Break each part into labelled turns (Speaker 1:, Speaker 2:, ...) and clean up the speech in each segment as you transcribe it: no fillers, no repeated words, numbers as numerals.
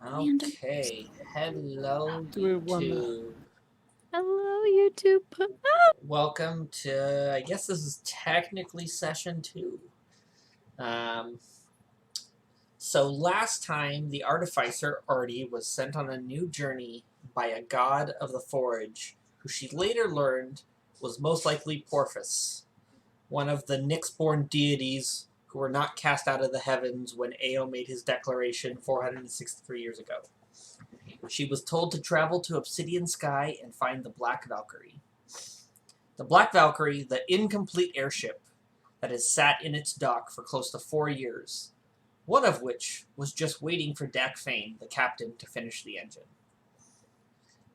Speaker 1: Okay. Hello, YouTube.
Speaker 2: Hello, YouTube.
Speaker 1: Welcome to, I guess this is technically session 2. So last time, the artificer, Artie, was sent on a new journey by a god of the forge, who she later learned was most likely Porphus, one of the Nyx-born deities who were not cast out of the heavens when Ao made his declaration 463 years ago. She was told to travel to Obsidian Sky and find the Black Valkyrie. The Black Valkyrie, the incomplete airship that has sat in its dock for close to 4 years, one of which was just waiting for Dak Fane, the captain, to finish the engine.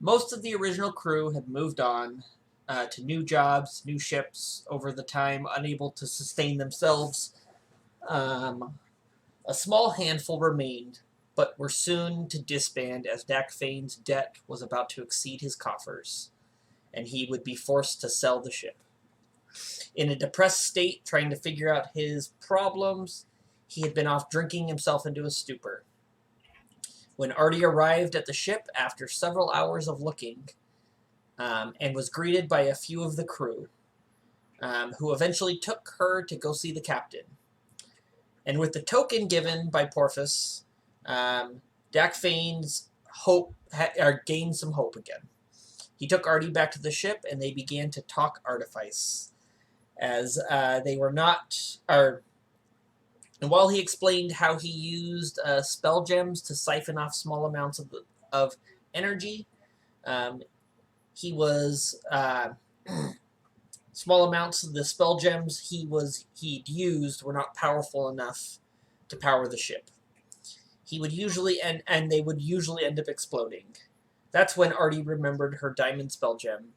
Speaker 1: Most of the original crew had moved on to new jobs, new ships over the time, unable to sustain themselves. A small handful remained, but were soon to disband as Dak Fane's debt was about to exceed his coffers, and he would be forced to sell the ship. In a depressed state, trying to figure out his problems, he had been off drinking himself into a stupor. When Artie arrived at the ship after several hours of looking, and was greeted by a few of the crew, who eventually took her to go see the captain. And with the token given by Porphus, Dak Fane's hope gained some hope again. He took Artie back to the ship, and they began to talk artifice, as they were not. And while he explained how he used spell gems to siphon off small amounts of energy, he was small amounts of the spell gems he'd used were not powerful enough to power the ship. He would usually and they would usually end up exploding. That's when Artie remembered her diamond spell gem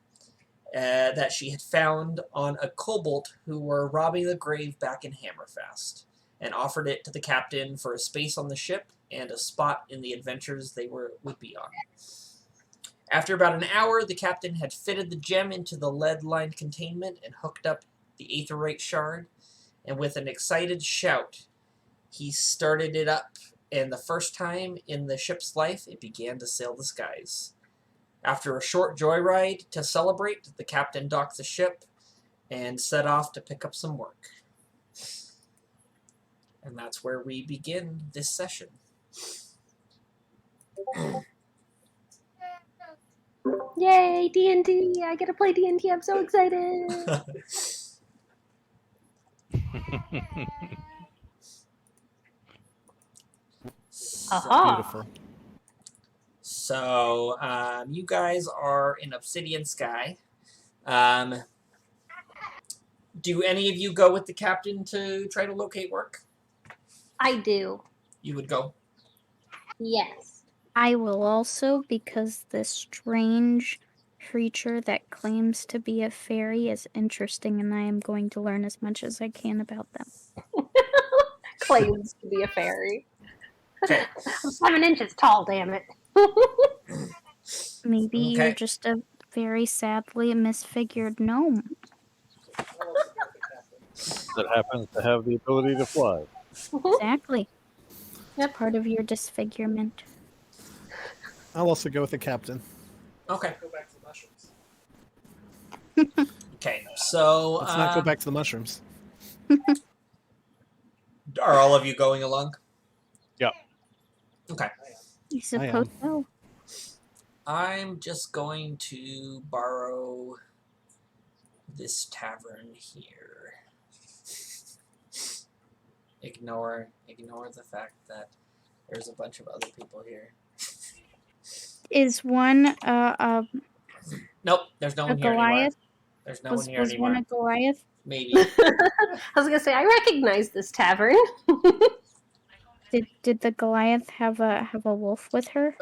Speaker 1: that she had found on a kobold who were robbing the grave back in Hammerfast, and offered it to the captain for a space on the ship and a spot in the adventures they would be on. After about an hour, the captain had fitted the gem into the lead-lined containment and hooked up the aetherite shard, and with an excited shout, he started it up, and the first time in the ship's life, it began to sail the skies. After a short joyride to celebrate, the captain docked the ship and set off to pick up some work. And that's where we begin this session.
Speaker 2: Yay, D&D! I get to play D&D. I'm so excited.
Speaker 3: Beautiful.
Speaker 1: So, you guys are in Obsidian Sky. Do any of you go with the captain to try to locate work?
Speaker 2: I do.
Speaker 1: You would go?
Speaker 2: Yes.
Speaker 4: I will also, because this strange creature that claims to be a fairy is interesting, and I am going to learn as much as I can about them.
Speaker 2: Claims to be a fairy.
Speaker 1: Okay.
Speaker 2: I'm 7 inches tall, damn it.
Speaker 4: Maybe
Speaker 1: Okay.
Speaker 4: you're just a very sadly misfigured gnome.
Speaker 3: That happens to have the ability to fly.
Speaker 4: Exactly.
Speaker 2: Yep.
Speaker 4: It's part of your disfigurement.
Speaker 5: I'll also go with the captain.
Speaker 1: Okay. Go back to the mushrooms. Okay, so...
Speaker 5: Let's not go back to the mushrooms.
Speaker 1: Are all of you going along?
Speaker 3: Yeah.
Speaker 1: Okay.
Speaker 4: I suppose so.
Speaker 1: I'm just going to borrow this tavern here. Ignore the fact that there's a bunch of other people here.
Speaker 4: Is one
Speaker 1: Nope, there's no
Speaker 4: a
Speaker 1: one here anymore.
Speaker 4: Goliath?
Speaker 1: There's no
Speaker 4: Was
Speaker 1: one here
Speaker 4: one
Speaker 1: anymore.
Speaker 4: a Goliath?
Speaker 1: Maybe.
Speaker 2: I was gonna say I recognize this tavern.
Speaker 4: Did the Goliath have a wolf with her?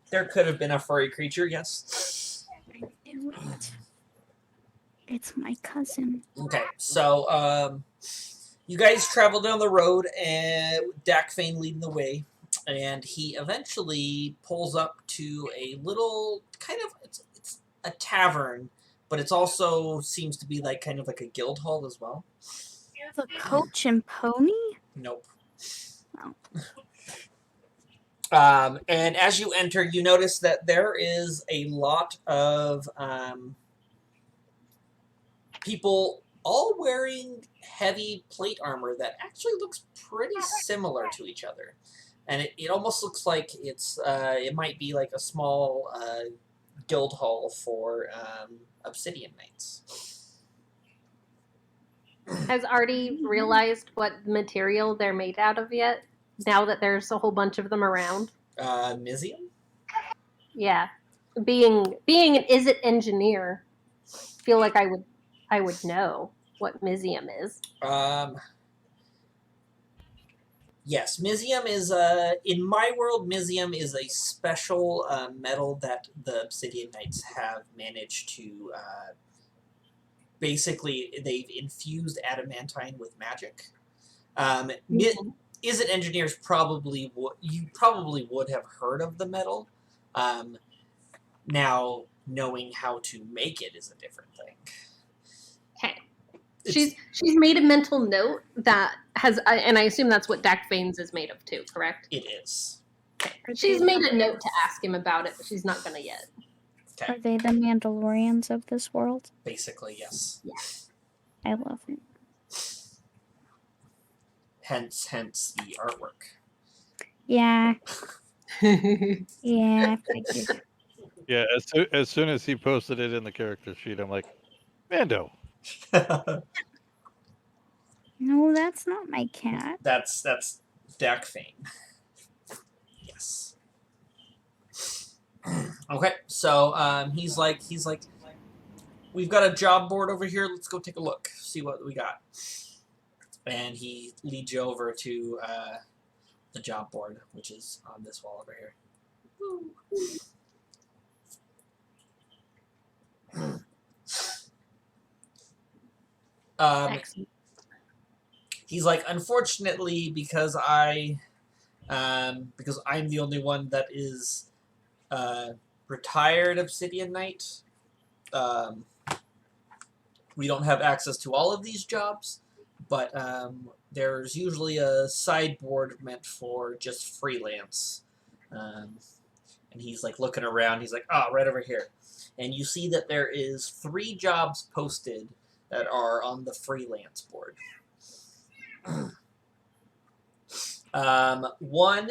Speaker 1: There could have been a furry creature, yes.
Speaker 4: I knew it. It's my cousin.
Speaker 1: Okay, so you guys travel down the road, and Dak Fane leading the way, and he eventually pulls up to a little kind of it's a tavern, but it's also seems to be like kind of like a guild hall as well.
Speaker 4: The coach and pony?
Speaker 1: Nope.
Speaker 4: Oh.
Speaker 1: And as you enter, you notice that there is a lot of people all wearing heavy plate armor that actually looks pretty similar to each other. And it almost looks like it might be like a small guild hall for Obsidian Knights.
Speaker 2: Has Artie realized what material they're made out of yet? Now that there's a whole bunch of them around?
Speaker 1: Mizium?
Speaker 2: Yeah. Being an is it engineer, feel like I would know what Mizium is.
Speaker 1: Yes, Mizium is in my world. Mizium is a special metal that the Obsidian Knights have managed to. Basically, they've infused adamantine with magic. Is it engineers probably you probably would have heard of the metal. Now knowing how to make it is a different thing.
Speaker 2: Okay. She's made a mental note that has, and I assume that's what Dak Fanes is made of too, correct?
Speaker 1: It is.
Speaker 2: Okay. She's made a note to ask him about it, but she's not gonna yet.
Speaker 1: Okay.
Speaker 4: Are they the Mandalorians of this world?
Speaker 1: Basically, yes.
Speaker 4: I love it.
Speaker 1: Hence the artwork.
Speaker 4: Yeah. Yeah, figured.
Speaker 3: Yeah, as soon as he posted it in the character sheet, I'm like, Mando.
Speaker 4: No, that's not my cat.
Speaker 1: That's Dak Fane. Yes. Okay, so he's like, we've got a job board over here. Let's go take a look, see what we got. And he leads you over to the job board, which is on this wall over here.
Speaker 2: Excellent.
Speaker 1: He's like, unfortunately, because I'm the only one that is retired Obsidian Knight, we don't have access to all of these jobs, but there's usually a sideboard meant for just freelance. And he's like looking around. He's like, right over here. And you see that there is 3 jobs posted that are on the freelance board. One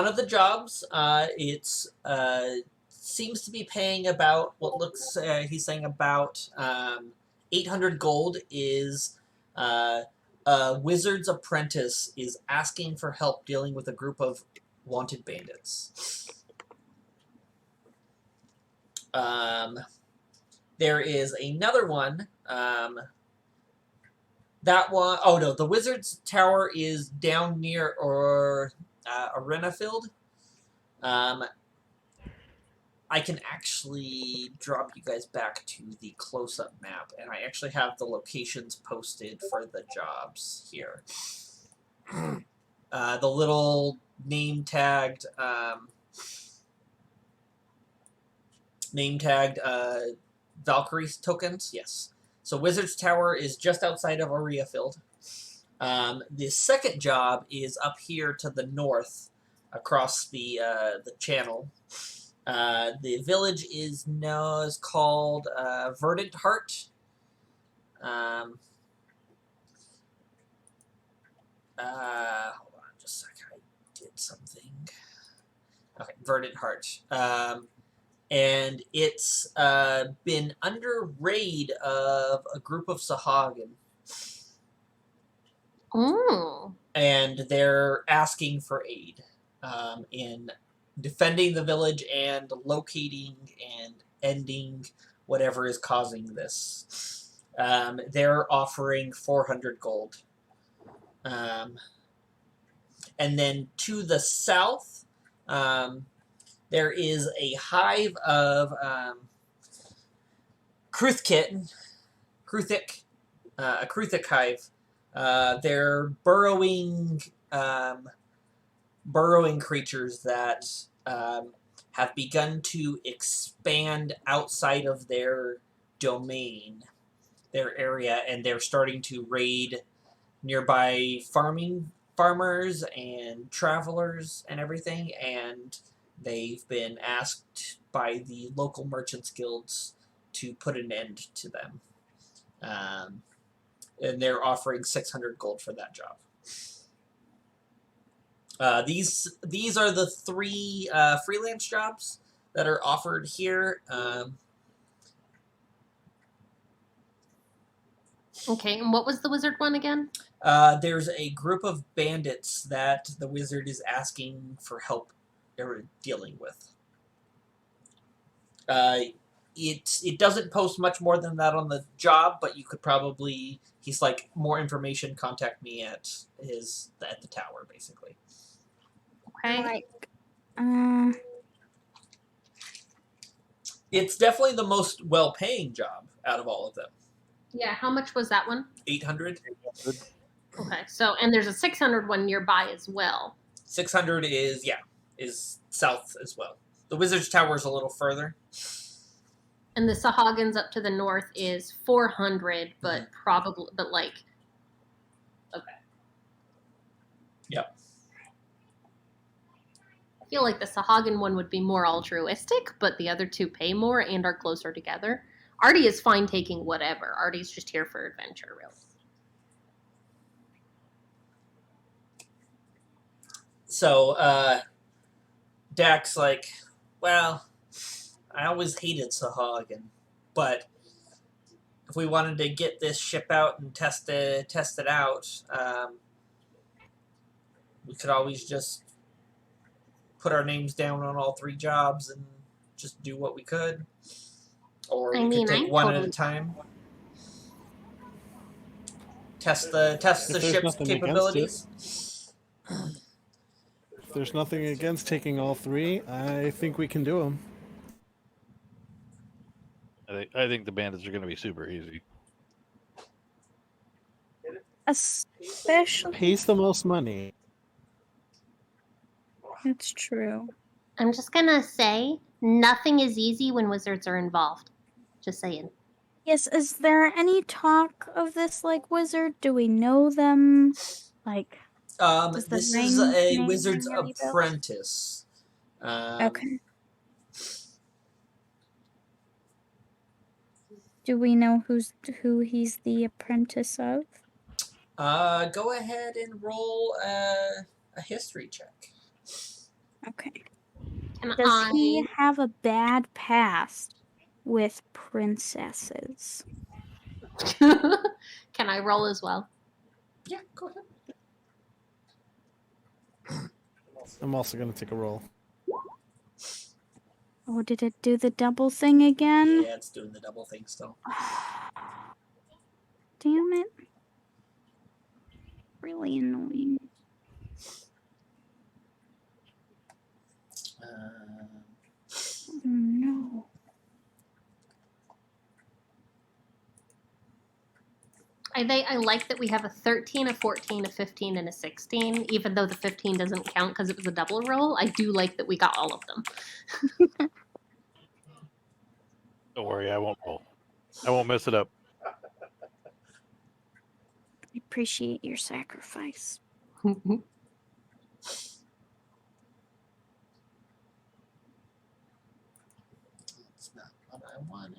Speaker 1: of the jobs, it's seems to be paying about what looks. He's saying about 800 gold. Is a wizard's apprentice is asking for help dealing with a group of wanted bandits. There is another one. That one, oh no, the Wizard's Tower is down near Arenafield. I can actually drop you guys back to the close-up map, and I actually have the locations posted for the jobs here. The little name-tagged Valkyrie tokens, yes. So Wizard's Tower is just outside of Areafield. The second job is up here to the north, across the channel. The village is called Verdant. Hold on just a second. I did something. Okay, Verdant. And it's been under raid of a group of sahaugin. And they're asking for aid in defending the village and locating and ending whatever is causing this. They're offering 400 gold. And then to the south, there is a hive of Kruthic, a Kruthic hive. They're burrowing creatures that have begun to expand outside of their domain, their area, and they're starting to raid nearby farming farmers and travelers and everything, and they've been asked by the local merchants guilds to put an end to them. And they're offering 600 gold for that job. These are the 3 freelance jobs that are offered here.
Speaker 2: Okay, and what was the wizard one again?
Speaker 1: There's a group of bandits that the wizard is asking for help dealing with. It doesn't post much more than that on the job, but you could probably, he's like, more information, contact me at the tower, basically.
Speaker 2: Okay.
Speaker 4: Like,
Speaker 1: It's definitely the most well-paying job out of all of them.
Speaker 2: Yeah, how much was that one?
Speaker 1: 800.
Speaker 2: Okay, so, and there's a 600 one nearby as well.
Speaker 1: 600 is south as well. The wizard's tower is a little further.
Speaker 2: And the Sahaugin's up to the north is 400, but probably, but like, okay.
Speaker 1: Yep.
Speaker 2: I feel like the Sahaugin one would be more altruistic, but the other two pay more and are closer together. Artie is fine taking whatever. Artie's just here for adventure, really.
Speaker 1: So, Dak's like, well, I always hated Sahaugin, but if we wanted to get this ship out and test it out, we could always just put our names down on all 3 jobs and just do what we could. Or we could take one at a time. Test the ship's capabilities.
Speaker 5: If there's nothing against taking all 3, I think we can do them.
Speaker 3: I think the bandits are going to be super easy.
Speaker 4: especially.
Speaker 5: Pays the most money.
Speaker 4: It's true.
Speaker 2: I'm just gonna say, nothing is easy when wizards are involved. Just saying.
Speaker 4: Yes, is there any talk of this, like, wizard? Do we know them? Like, does the
Speaker 1: This
Speaker 4: ring
Speaker 1: is a
Speaker 4: name
Speaker 1: wizard's
Speaker 4: ring any bells?
Speaker 1: apprentice.
Speaker 4: Okay. Do we know who he's the apprentice of?
Speaker 1: Go ahead and roll a history check.
Speaker 4: Okay.
Speaker 2: Can
Speaker 4: Does he have a bad past with princesses?
Speaker 2: Can I roll as well?
Speaker 1: Yeah, go ahead.
Speaker 5: I'm also going to take a roll.
Speaker 4: Oh, did it do the double thing again?
Speaker 1: Yeah, it's doing the double thing still.
Speaker 4: Damn it. Really annoying. Oh, no.
Speaker 2: I like that we have a 13, a 14, a 15, and a 16, even though the 15 doesn't count because it was a double roll. I do like that we got all of them.
Speaker 3: Don't worry, I won't roll. I won't mess it up.
Speaker 4: I appreciate your sacrifice.
Speaker 1: It's not what I wanted.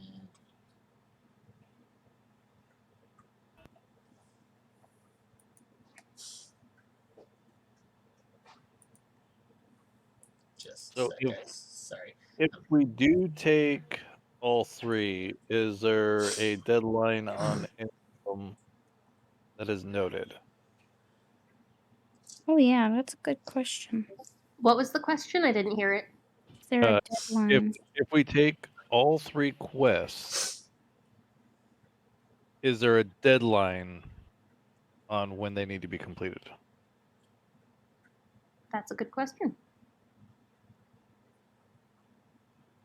Speaker 1: Just
Speaker 3: So
Speaker 1: a sec, guys. Sorry.
Speaker 3: If we do take all 3, is there a deadline on income that is noted?
Speaker 4: Oh, yeah, that's a good question.
Speaker 2: What was the question? I didn't hear it.
Speaker 4: Is there a
Speaker 3: If
Speaker 4: deadline?
Speaker 3: if we take all 3 quests, is there a deadline on when they need to be completed?
Speaker 2: That's a good question.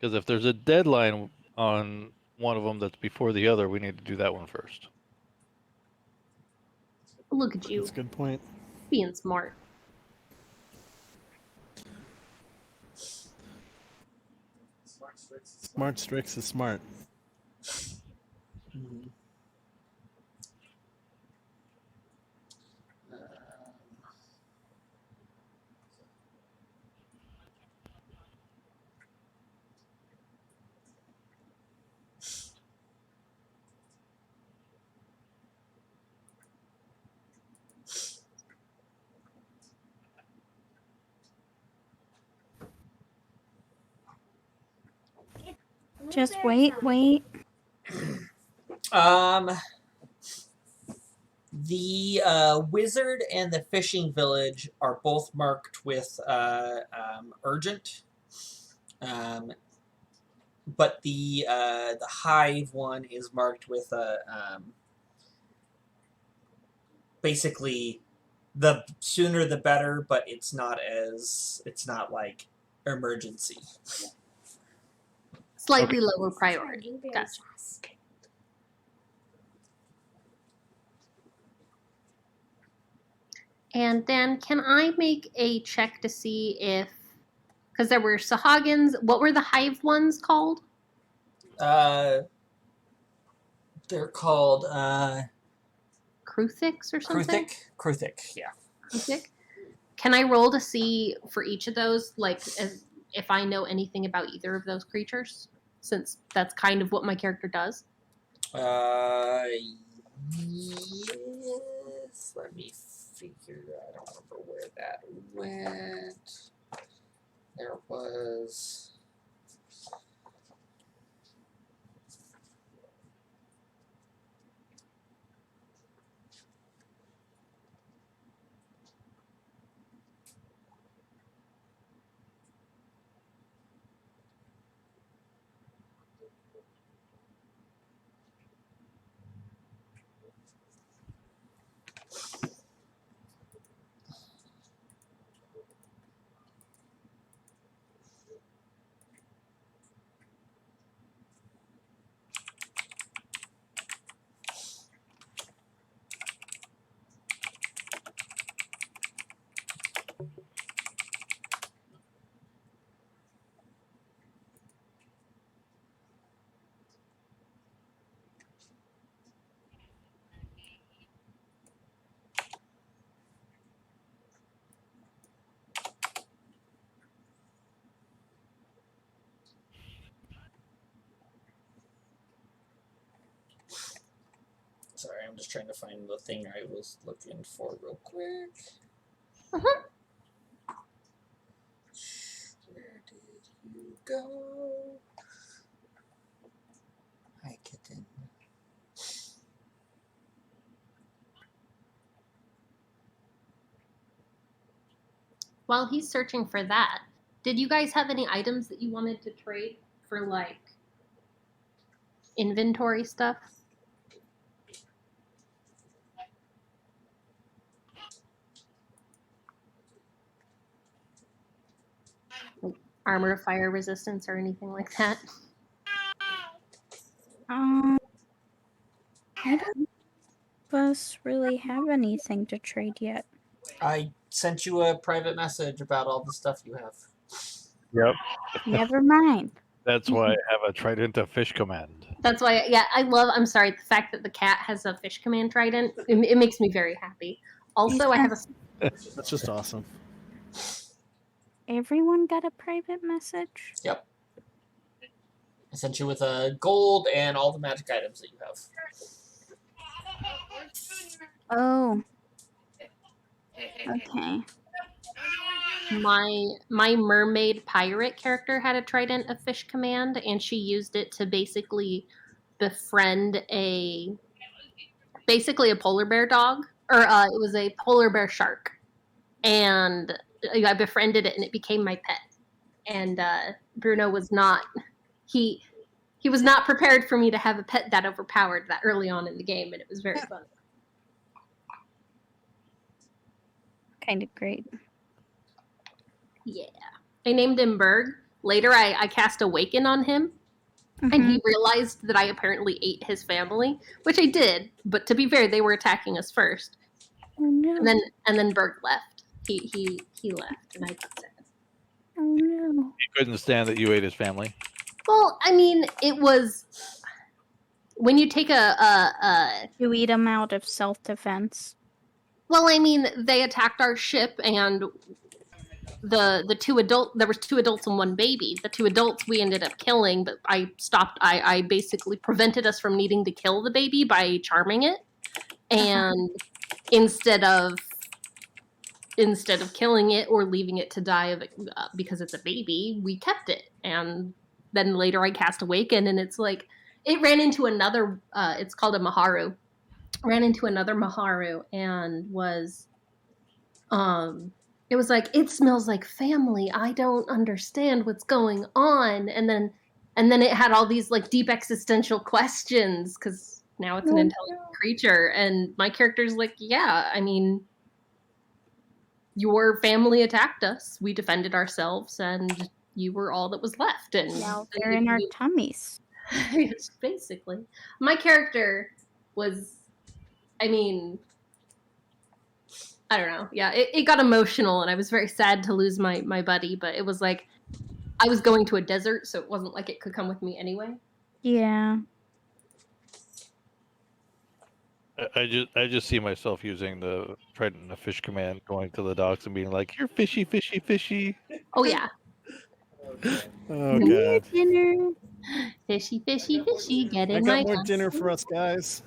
Speaker 3: Because if there's a deadline on one of them that's before the other, we need to do that one first.
Speaker 2: Look at you,
Speaker 5: That's a good point.
Speaker 2: being smart.
Speaker 5: Smart Strix is smart.
Speaker 1: Mhm.
Speaker 4: Just wait.
Speaker 1: The wizard and the fishing village are both marked with urgent, but the hive one is marked with basically the sooner the better, but it's not like emergency.
Speaker 2: Slightly lower priority. Gotcha. And then can I make a check to see if, because there were sahaugins, what were the hive ones called?
Speaker 1: They're called
Speaker 2: Kruthiks or something?
Speaker 1: Kruthic, yeah.
Speaker 2: Kruthic. Can I roll to see for each of those, like, if I know anything about either of those creatures? Since that's kind of what my character does.
Speaker 1: Yes. Let me figure. I don't remember where that went. There was. Sorry, I'm just trying to find the thing I was looking for real quick.
Speaker 2: Uh-huh.
Speaker 1: Where did you go? Hi, kitten.
Speaker 2: While he's searching for that, did you guys have any items that you wanted to trade for, like, inventory stuff? Like armor, fire resistance, or anything like that?
Speaker 4: I don't think us really have anything to trade yet.
Speaker 1: I sent you a private message about all the stuff you have.
Speaker 3: Yep.
Speaker 4: Never mind.
Speaker 3: That's why I have a trident of fish command.
Speaker 2: That's why, yeah, I'm sorry, the fact that the cat has a fish command trident, it makes me very happy. Also, I have a...
Speaker 5: That's just awesome.
Speaker 4: Everyone got a private message?
Speaker 1: Yep. I sent you with a gold and all the magic items that you have.
Speaker 4: Oh. Okay.
Speaker 2: My mermaid pirate character had a trident of fish command, and she used it to basically befriend basically a polar bear dog, or it was a polar bear shark, and I befriended it, and it became my pet. And Bruno was not he was not prepared for me to have a pet that overpowered that early on in the game, and it was very fun.
Speaker 4: Kind of great.
Speaker 2: Yeah. I named him Berg. Later, I cast Awaken on him, and
Speaker 4: Mhm.
Speaker 2: he realized that I apparently ate his family, which I did. But to be fair, they were attacking us first,
Speaker 4: Oh no.
Speaker 2: and then Berg left. He left, and I got sad.
Speaker 4: Oh no.
Speaker 3: He couldn't stand that you ate his family.
Speaker 2: Well, I mean, it was when you take a
Speaker 4: You eat them out of self-defense.
Speaker 2: well, I mean, they attacked our ship, and there was two adults and one baby. The two adults we ended up killing, but I basically prevented us from needing to kill the baby by charming it, and instead of killing it or leaving it to die because it's a baby, we kept it, and then later I cast Awaken, and it's like it ran into another. It's called a Maharu. Ran into another Maharu and was, it was like, it smells like family. I don't understand what's going on, and then it had all these like deep existential questions because now it's an intelligent creature, and my character's like, yeah, I mean, your family attacked us. We defended ourselves, and you were all that was left. And
Speaker 4: Now they're in our tummies.
Speaker 2: basically, my character was, I mean, I don't know. Yeah, it got emotional, and I was very sad to lose my buddy. But it was like I was going to a desert, so it wasn't like it could come with me anyway.
Speaker 4: Yeah.
Speaker 3: I just see myself using the Trident and the fish command, going to the docks and being like, "You're fishy, fishy, fishy."
Speaker 2: Oh yeah,
Speaker 5: Oh
Speaker 4: More
Speaker 5: god.
Speaker 4: dinner.
Speaker 2: fishy, fishy, fishy. Get
Speaker 5: I
Speaker 2: in
Speaker 5: got
Speaker 2: my
Speaker 5: more
Speaker 2: house.
Speaker 5: dinner for us guys.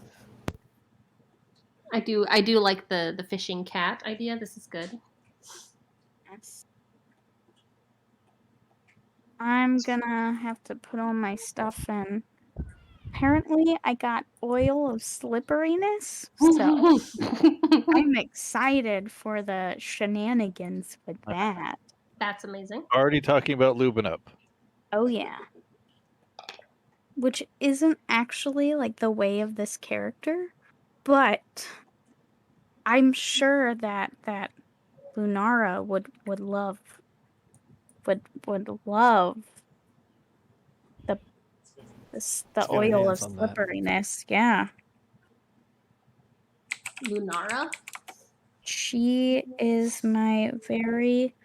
Speaker 2: I do like the fishing cat idea. This is good.
Speaker 4: Yes. I'm gonna have to put all my stuff in. Apparently, I got oil of slipperiness, so I'm excited for the shenanigans with that.
Speaker 2: That's amazing.
Speaker 3: Already talking about lubing up.
Speaker 4: Oh yeah. Which isn't actually like the way of this character, but I'm sure that Lunara would love the
Speaker 5: got
Speaker 4: oil of
Speaker 5: hands on that.
Speaker 4: slipperiness. Yeah.
Speaker 2: Lunara.
Speaker 4: She is my very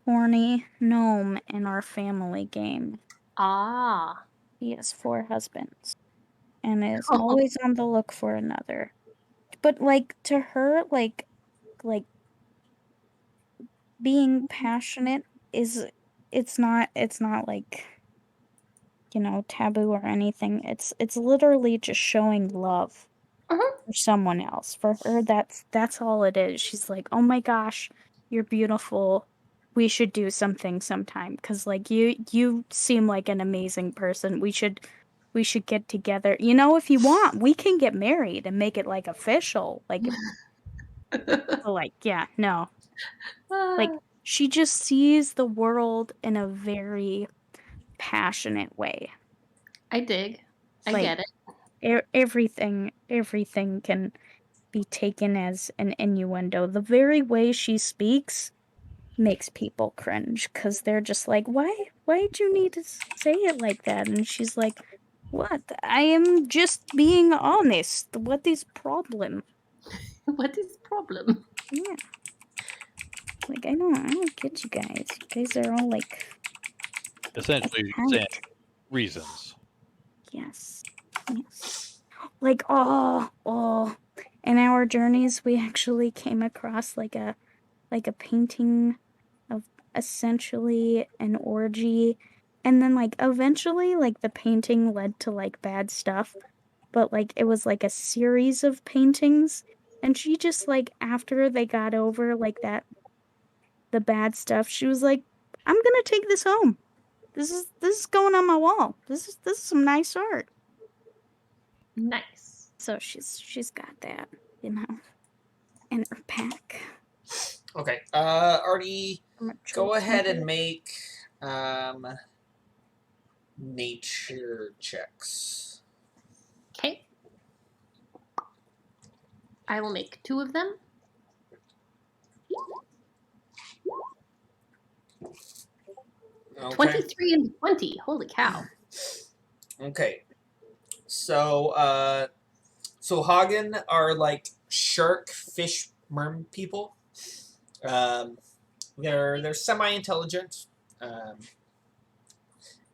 Speaker 4: horny gnome in our family game.
Speaker 2: Ah.
Speaker 4: He has 4 husbands and is
Speaker 2: Oh.
Speaker 4: always on the look for another. But like to her, like being passionate is it's not like, you know, taboo or anything. It's literally just showing love
Speaker 2: Uh-huh.
Speaker 4: for someone else. For her, that's all it is. She's like, oh my gosh, you're beautiful. We should do something sometime because like you seem like an amazing person. We should get together. You know, if you want, we can get married and make it like official. Like, like yeah, no, like she just sees the world in a very passionate way.
Speaker 2: I dig. I
Speaker 4: Like,
Speaker 2: get it.
Speaker 4: everything can be taken as an innuendo. The very way she speaks makes people cringe because they're just like, why'd you need to say it like that? And she's like, what? I am just being honest. What is problem?
Speaker 2: What is the problem?
Speaker 4: Yeah. Like, I don't get you guys. You guys are all like,
Speaker 3: Essentially
Speaker 4: uptight.
Speaker 3: saying reasons.
Speaker 4: Yes. Like, oh. In our journeys, we actually came across like a painting of essentially an orgy, and then like eventually like the painting led to like bad stuff, but like it was like a series of paintings, and she just like after they got over like the bad stuff, she was like, I'm gonna take this home. This is going on my wall. This is some nice art.
Speaker 2: Nice.
Speaker 4: So she's got that, you know, in her pack.
Speaker 1: Okay. Artie, go ahead and make nature checks.
Speaker 2: Okay. I will make 2 of them.
Speaker 1: Okay.
Speaker 2: 23 and 20. Holy cow.
Speaker 1: Okay. So sahaugin are like shark fish merman people. They're semi-intelligent,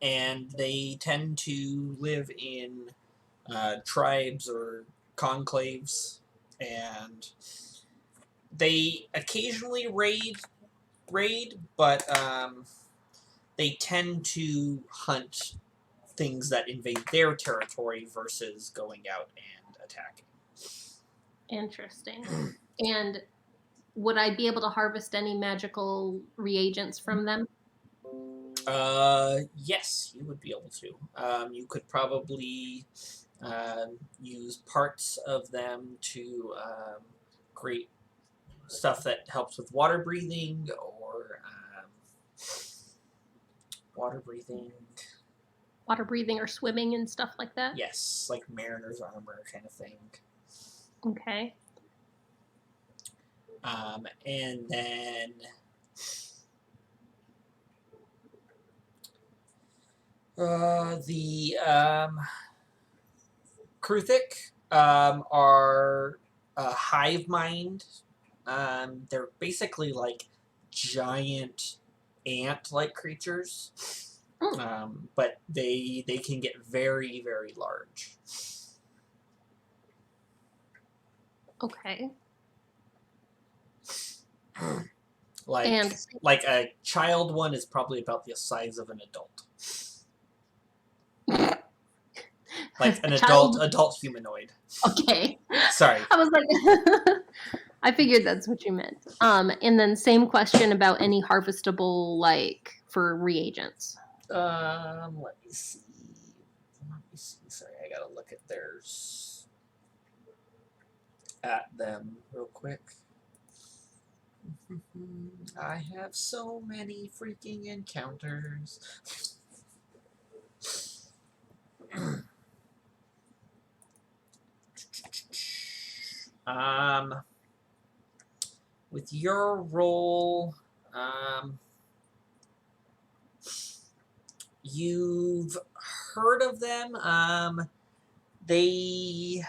Speaker 1: and they tend to live in tribes or conclaves, and they occasionally raid, but they tend to hunt things that invade their territory versus going out and attacking.
Speaker 2: Interesting. And would I be able to harvest any magical reagents from them?
Speaker 1: Yes, you would be able to. You could probably use parts of them to create stuff that helps with water breathing or water breathing.
Speaker 2: Water breathing or swimming and stuff like that?
Speaker 1: Yes, like mariner's armor kind of thing.
Speaker 2: Okay.
Speaker 1: And then the Kruthic are a hive mind. They're basically like giant ant-like creatures, but they can get very, very large.
Speaker 2: Okay.
Speaker 1: Like
Speaker 2: And
Speaker 1: like a child one is probably about the size of an adult. Like an adult humanoid.
Speaker 2: Okay.
Speaker 1: Sorry.
Speaker 2: I was like, I figured that's what you meant. And then same question about any harvestable, like, for reagents.
Speaker 1: Let me see. Sorry, I gotta look at theirs. At them real quick. I have so many freaking encounters. With your role, you've heard of them. They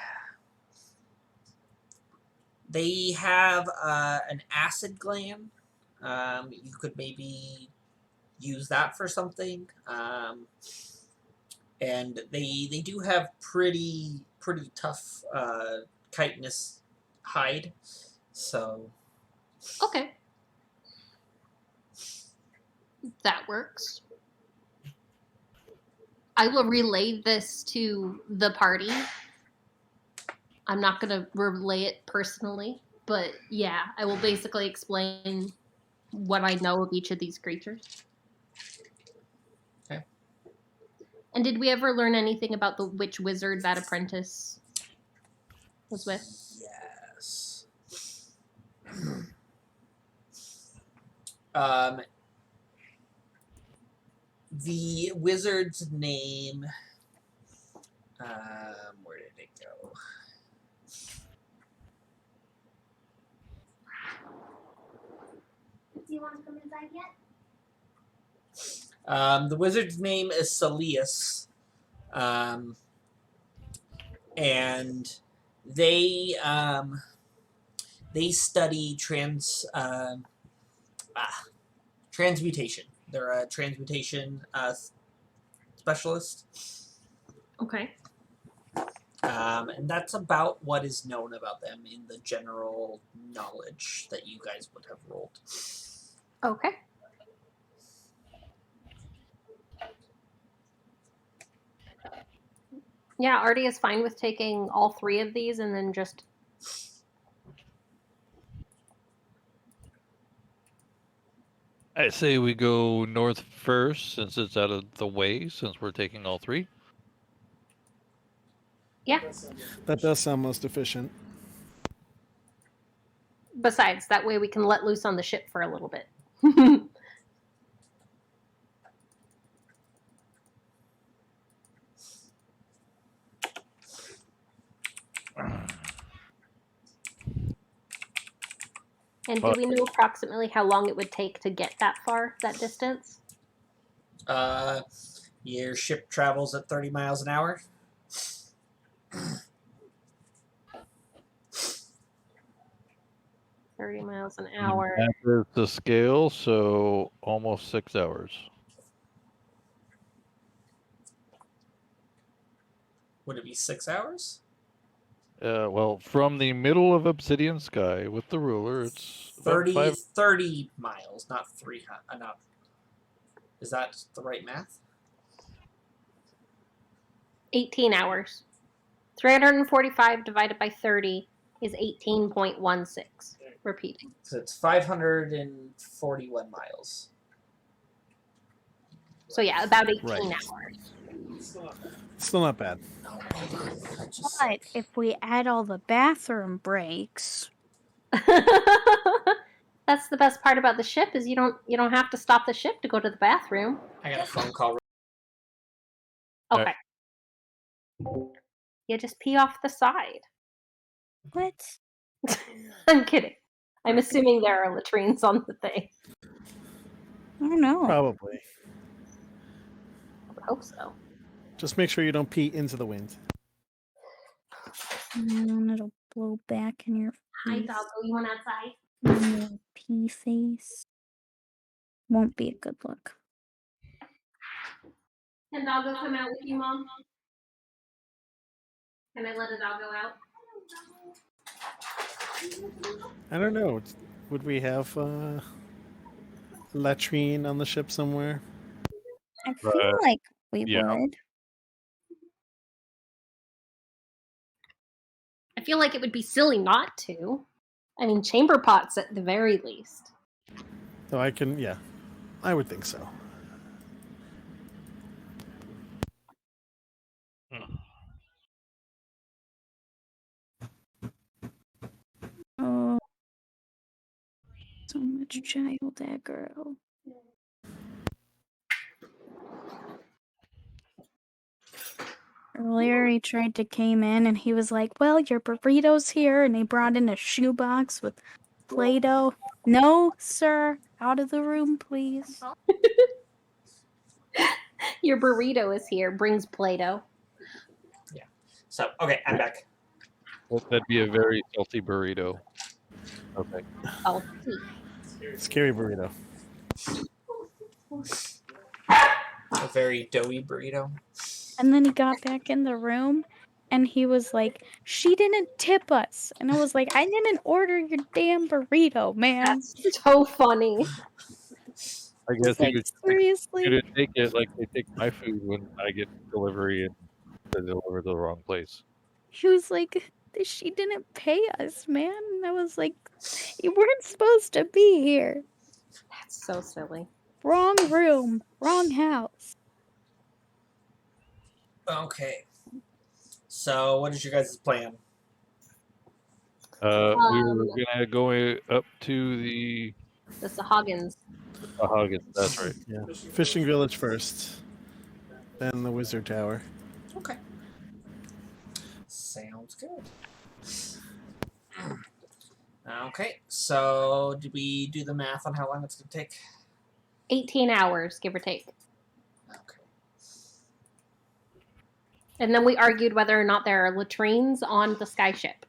Speaker 1: have an acid gland. You could maybe use that for something. And they do have pretty tough chitinous hide. So
Speaker 2: Okay. That works. I will relay this to the party. I'm not going to relay it personally, but yeah, I will basically explain what I know of each of these creatures.
Speaker 1: Okay.
Speaker 2: And did we ever learn anything about the witch wizard that apprentice was with?
Speaker 1: Yes. The wizard's name. Where did it go?
Speaker 6: Do you want to come inside yet?
Speaker 1: The wizard's name is Salius. And they study transmutation. They're a transmutation specialist.
Speaker 2: Okay.
Speaker 1: And that's about what is known about them in the general knowledge that you guys would have rolled.
Speaker 2: Okay. Yeah, Artie is fine with taking all three of these and then just...
Speaker 3: I say we go north first, since it's out of the way, since we're taking all three.
Speaker 2: Yeah.
Speaker 5: That does sound most efficient.
Speaker 2: Besides, that way we can let loose on the ship for a little bit. And do we know approximately how long it would take to get that far, that distance?
Speaker 1: Your ship travels at 30 miles an hour.
Speaker 2: 30 miles an hour.
Speaker 3: That is the scale, so almost 6 hours.
Speaker 1: Would it be 6 hours?
Speaker 3: Well, from the middle of Obsidian Sky with the ruler, it's
Speaker 1: 30 miles, not 300. Not. Is that the right math?
Speaker 2: 18 hours. 345 divided by 30 is 18.16. Repeating.
Speaker 1: So it's 541 miles.
Speaker 2: So yeah, about 18
Speaker 5: Right.
Speaker 2: hours.
Speaker 5: Still not bad.
Speaker 1: Oh, hold on.
Speaker 4: But if we add all the bathroom breaks,
Speaker 2: That's the best part about the ship is you don't have to stop the ship to go to the bathroom.
Speaker 1: I got a phone call.
Speaker 2: Okay. You just pee off the side.
Speaker 4: what?
Speaker 2: I'm kidding. I'm assuming there are latrines on the thing.
Speaker 4: I don't know.
Speaker 5: Probably.
Speaker 2: I would hope so.
Speaker 5: Just make sure you don't pee into the wind.
Speaker 4: And then it'll blow back in your
Speaker 2: Hi,
Speaker 4: face.
Speaker 2: doggo. You want outside?
Speaker 4: And your pee face. Won't be a good look.
Speaker 2: Can doggo come out with you, Mom? Can I let a doggo out?
Speaker 5: I don't know. Would we have latrine on the ship somewhere?
Speaker 4: I feel like we
Speaker 3: yeah.
Speaker 4: would.
Speaker 2: I feel like it would be silly not to. I mean, chamber pots at the very least.
Speaker 5: So I can, yeah. I would think so.
Speaker 4: Oh, so much child aggro. Earlier, he tried to came in and he was like, "Well, your burrito's here," and he brought in a shoebox with Play-Doh. No, sir, out of the room, please.
Speaker 2: Your burrito is here. Brings Play-Doh.
Speaker 1: So, okay, I'm back.
Speaker 3: That'd be a very salty burrito. Okay.
Speaker 2: Oh,
Speaker 5: Scary burrito.
Speaker 1: A very doughy burrito.
Speaker 4: And then he got back in the room and he was like, "She didn't tip us." And I was like, "I didn't order your damn burrito, man."
Speaker 2: that's so funny.
Speaker 3: I guess
Speaker 4: It's like,
Speaker 3: you
Speaker 4: seriously?
Speaker 3: could take it like they take my food when I get delivery and they deliver to the wrong place.
Speaker 4: He was like, "She didn't pay us, man." And I was like, "You weren't supposed to be here.
Speaker 2: That's so silly.
Speaker 4: Wrong room, wrong house."
Speaker 1: Okay. So, what is your guys' plan?
Speaker 3: We were gonna go up to the
Speaker 2: The sahaugins.
Speaker 3: sahaugin. That's right.
Speaker 5: Yeah. Fishing village first. Then the wizard tower.
Speaker 1: Okay. Sounds good. Okay, so did we do the math on how long it's going to take?
Speaker 2: 18 hours, give or take.
Speaker 1: Okay.
Speaker 2: And then we argued whether or not there are latrines on the sky ship.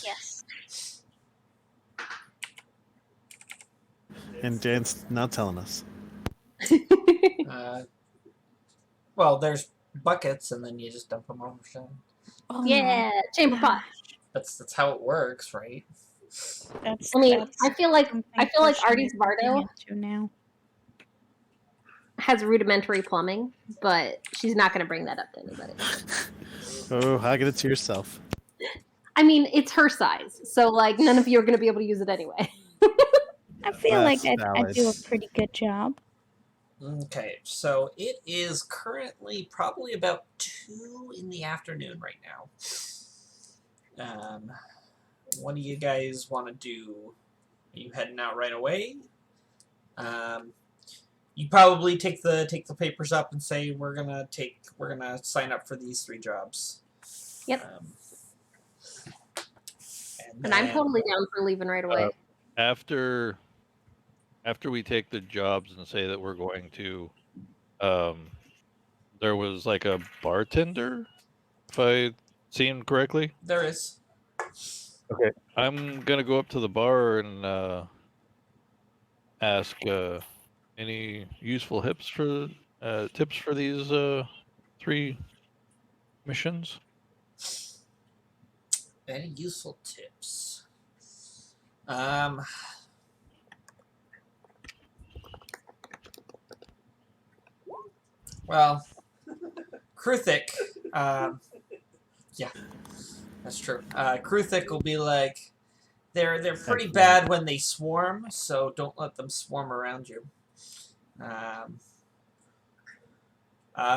Speaker 4: Yes.
Speaker 5: And Dan's not telling us.
Speaker 1: Well, there's buckets, and then you just dump them over.
Speaker 4: Oh
Speaker 2: Yeah, chamber pot.
Speaker 1: That's how it works, right?
Speaker 4: That's.
Speaker 2: I mean,
Speaker 4: that's
Speaker 2: I feel like
Speaker 4: something
Speaker 2: Artie's
Speaker 4: looking
Speaker 2: Bardo
Speaker 4: into now.
Speaker 2: has rudimentary plumbing, but she's not going to bring that up to anybody.
Speaker 5: Oh, hog it to yourself.
Speaker 2: I mean, it's her size, so like none of you are going to be able to use it anyway.
Speaker 4: I feel like
Speaker 5: That's
Speaker 4: I
Speaker 5: valid.
Speaker 4: do a pretty good job.
Speaker 1: Okay, so it is currently probably about 2 in the afternoon right now. What do you guys want to do? Are you heading out right away? You probably take the papers up and say we're gonna sign up for these 3 jobs.
Speaker 2: Yep.
Speaker 1: And
Speaker 2: I'm totally down for leaving right away.
Speaker 3: After we take the jobs and say that we're going to, there was like a bartender, if I seen correctly.
Speaker 1: there is.
Speaker 3: Okay, I'm gonna go up to the bar and ask any useful tips for these 3 missions.
Speaker 1: Any useful tips? Well, Kruthic, yeah, that's true. Kruthic will be like, they're pretty bad when they swarm, so don't let them swarm around you.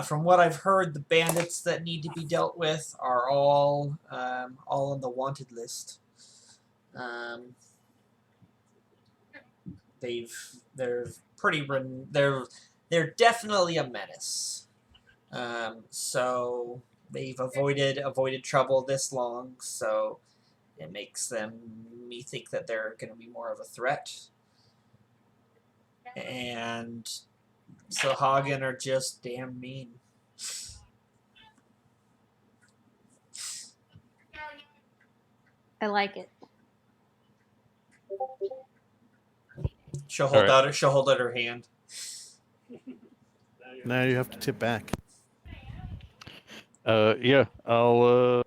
Speaker 1: From what I've heard, the bandits that need to be dealt with are all on the wanted list. They're pretty they're definitely a menace. So they've avoided trouble this long, so it makes me think that they're going to be more of a threat. And sahaugin are just damn mean.
Speaker 2: I like it.
Speaker 1: She'll hold out her hand.
Speaker 5: Now you have to tip back.
Speaker 3: Yeah, I'll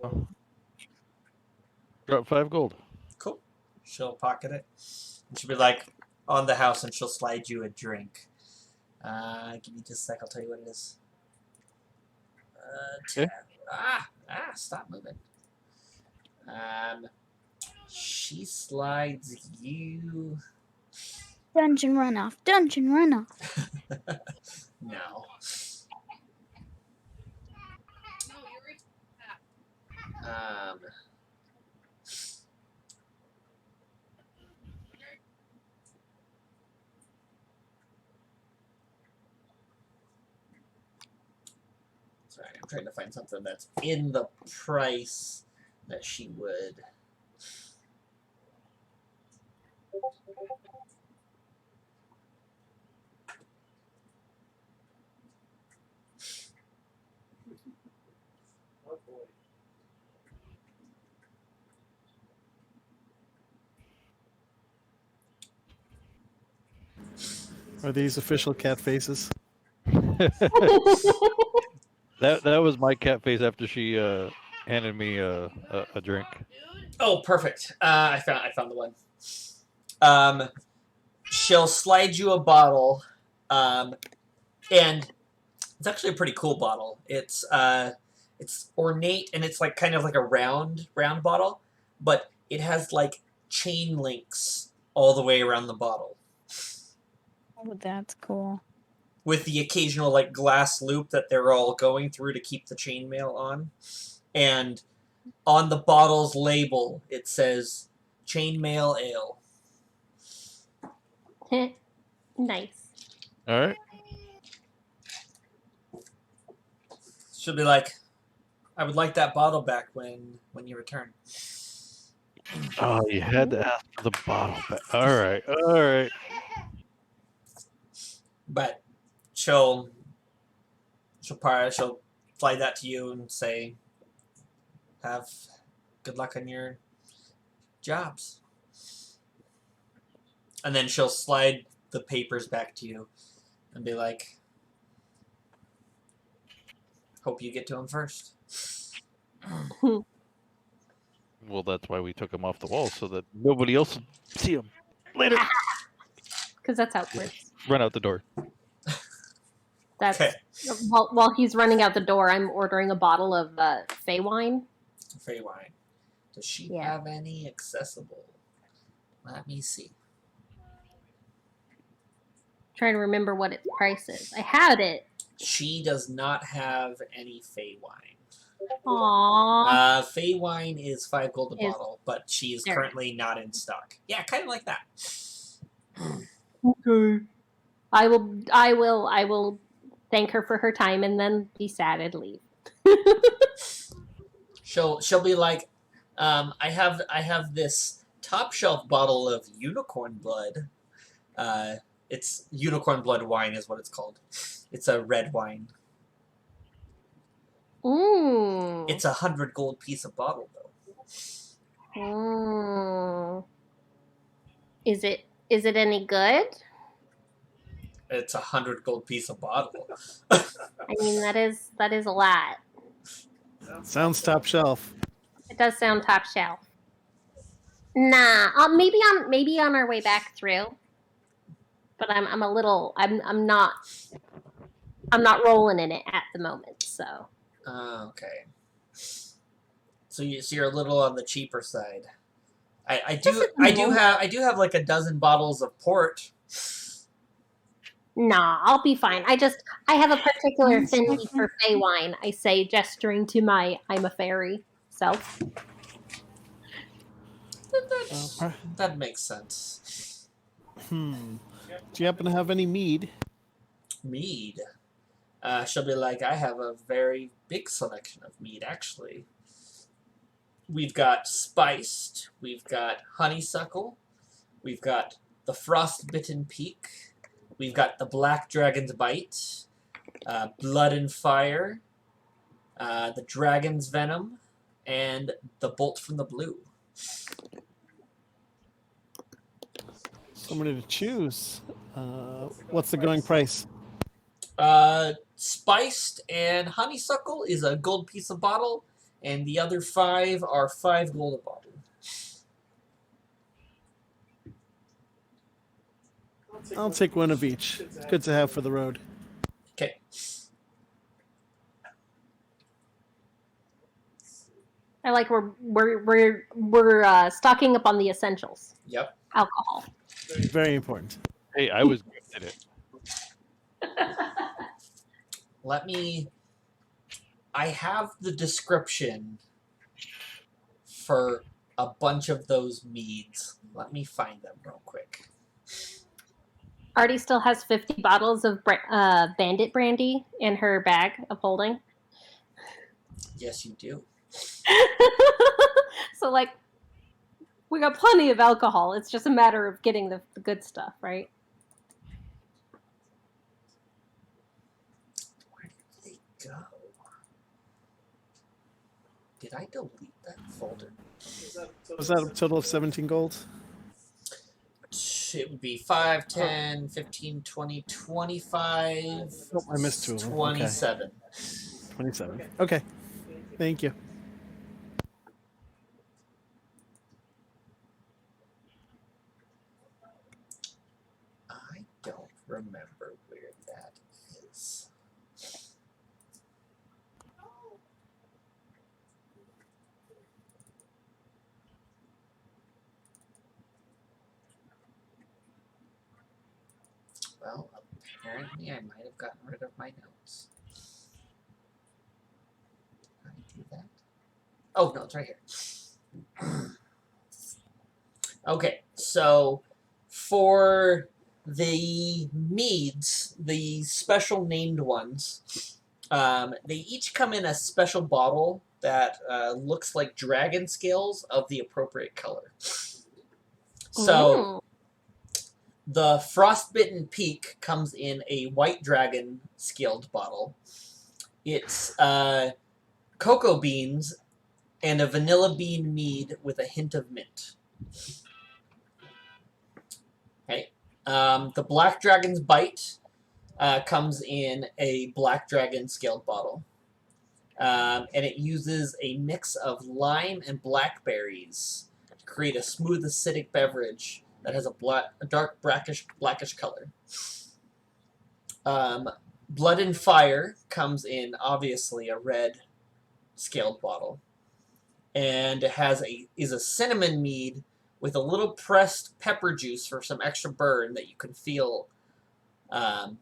Speaker 3: drop 5 gold.
Speaker 1: Cool. She'll pocket it. And she'll be like on the house, and she'll slide you a drink. Give me just a sec. I'll tell you what it is.
Speaker 3: Okay.
Speaker 1: Stop moving. She slides you.
Speaker 4: Dungeon runoff. Dungeon runoff.
Speaker 1: No. Sorry, I'm trying to find something that's in the price that she would.
Speaker 5: Are these official cat faces?
Speaker 3: That was my cat face after she handed me a drink.
Speaker 1: Oh, perfect. I found the one. She'll slide you a bottle, and it's actually a pretty cool bottle. It's ornate, and it's like kind of like a round bottle, but it has like chain links all the way around the bottle,
Speaker 4: Oh, that's cool.
Speaker 1: with the occasional like glass loop that they're all going through to keep the chainmail on. And on the bottle's label, it says chainmail ale.
Speaker 2: Nice.
Speaker 3: All right.
Speaker 1: She'll be like, I would like that bottle back when you return.
Speaker 3: Oh, you had to ask for the bottle back. All right.
Speaker 1: But she'll fly that to you and say, have good luck on your jobs. And then she'll slide the papers back to you and be like, hope you get to them first.
Speaker 3: Well, that's why we took them off the wall, so that nobody else would see them later.
Speaker 2: Because that's how it works.
Speaker 3: Run out the door.
Speaker 2: That's
Speaker 1: Okay.
Speaker 2: while he's running out the door, I'm ordering a bottle of Fey wine.
Speaker 1: Fey wine. Does she
Speaker 2: Yeah.
Speaker 1: have any accessible? Let me see.
Speaker 2: Trying to remember what its price is. I had it.
Speaker 1: She does not have any Fey wine.
Speaker 2: Aww.
Speaker 1: Fey wine is 5 gold a
Speaker 2: Is-
Speaker 1: bottle, but she's
Speaker 2: there.
Speaker 1: currently not in stock. Yeah, kind of like that.
Speaker 2: Okay. I will thank her for her time and then be sad and leave.
Speaker 1: She'll be like, I have this top shelf bottle of unicorn blood. It's unicorn blood wine is what it's called. It's a red wine.
Speaker 2: Mmm.
Speaker 1: It's 100 gold piece of bottle though.
Speaker 2: Mm. Is it any good?
Speaker 1: It's 100 gold piece of bottle.
Speaker 2: I mean, that is a lot.
Speaker 5: Sounds top shelf.
Speaker 2: It does sound top shelf. Nah, maybe on our way back through. But I'm a little I'm not rolling in it at the moment. So.
Speaker 1: Okay. So you're a little on the cheaper side. I do have like a dozen bottles of port.
Speaker 2: Nah, I'll be fine. I have a particular
Speaker 4: 1
Speaker 2: affinity
Speaker 4: second.
Speaker 2: for fey wine. I say, gesturing to my I'm a fairy self.
Speaker 1: That makes sense.
Speaker 5: Do you happen to have any mead?
Speaker 1: Mead. She'll be like, I have a very big selection of mead, actually. We've got spiced, we've got honeysuckle, we've got the frostbitten peak, we've got the black dragon's bite, blood and fire, the dragon's venom, and the bolt from the blue.
Speaker 5: So many to choose. What's the going price?
Speaker 1: Spiced and honeysuckle is a gold piece a bottle, and the other 5 are 5 gold a bottle.
Speaker 5: I'll take one of each. It's good to have for the road.
Speaker 1: Okay.
Speaker 2: I like we're stocking up on the essentials.
Speaker 1: Yep.
Speaker 2: Alcohol.
Speaker 5: Very important.
Speaker 3: Hey, I was good at it.
Speaker 1: Let me. I have the description for a bunch of those meads. Let me find them real quick.
Speaker 2: Artie still has 50 bottles of bandit brandy in her bag of holding.
Speaker 1: Yes, you do.
Speaker 2: So, like, we got plenty of alcohol. It's just a matter of getting the good stuff, right?
Speaker 1: Where did they go? Did I delete that folder?
Speaker 5: Was that a total of 17 gold?
Speaker 1: It would be 5, 10, 15, 20, 25,
Speaker 5: Oh, I missed 2 of them.
Speaker 1: 27.
Speaker 5: Okay. 27. Okay. Thank you.
Speaker 1: I don't remember where that is. Well, apparently I might have gotten rid of my notes. Can I do that? Oh, no, it's right here. Okay, so for the meads, the special named ones, they each come in a special bottle that looks like dragon scales of the appropriate color. So the frostbitten peak comes in a white dragon scaled bottle. It's cocoa beans and a vanilla bean mead with a hint of mint. Okay. The Black Dragon's Bite comes in a Black Dragon scaled bottle. And it uses a mix of lime and blackberries to create a smooth, acidic beverage that has a dark, blackish color. Blood and Fire comes in, obviously, a red scaled bottle. And it is a cinnamon mead with a little pressed pepper juice for some extra burn that you can feel, that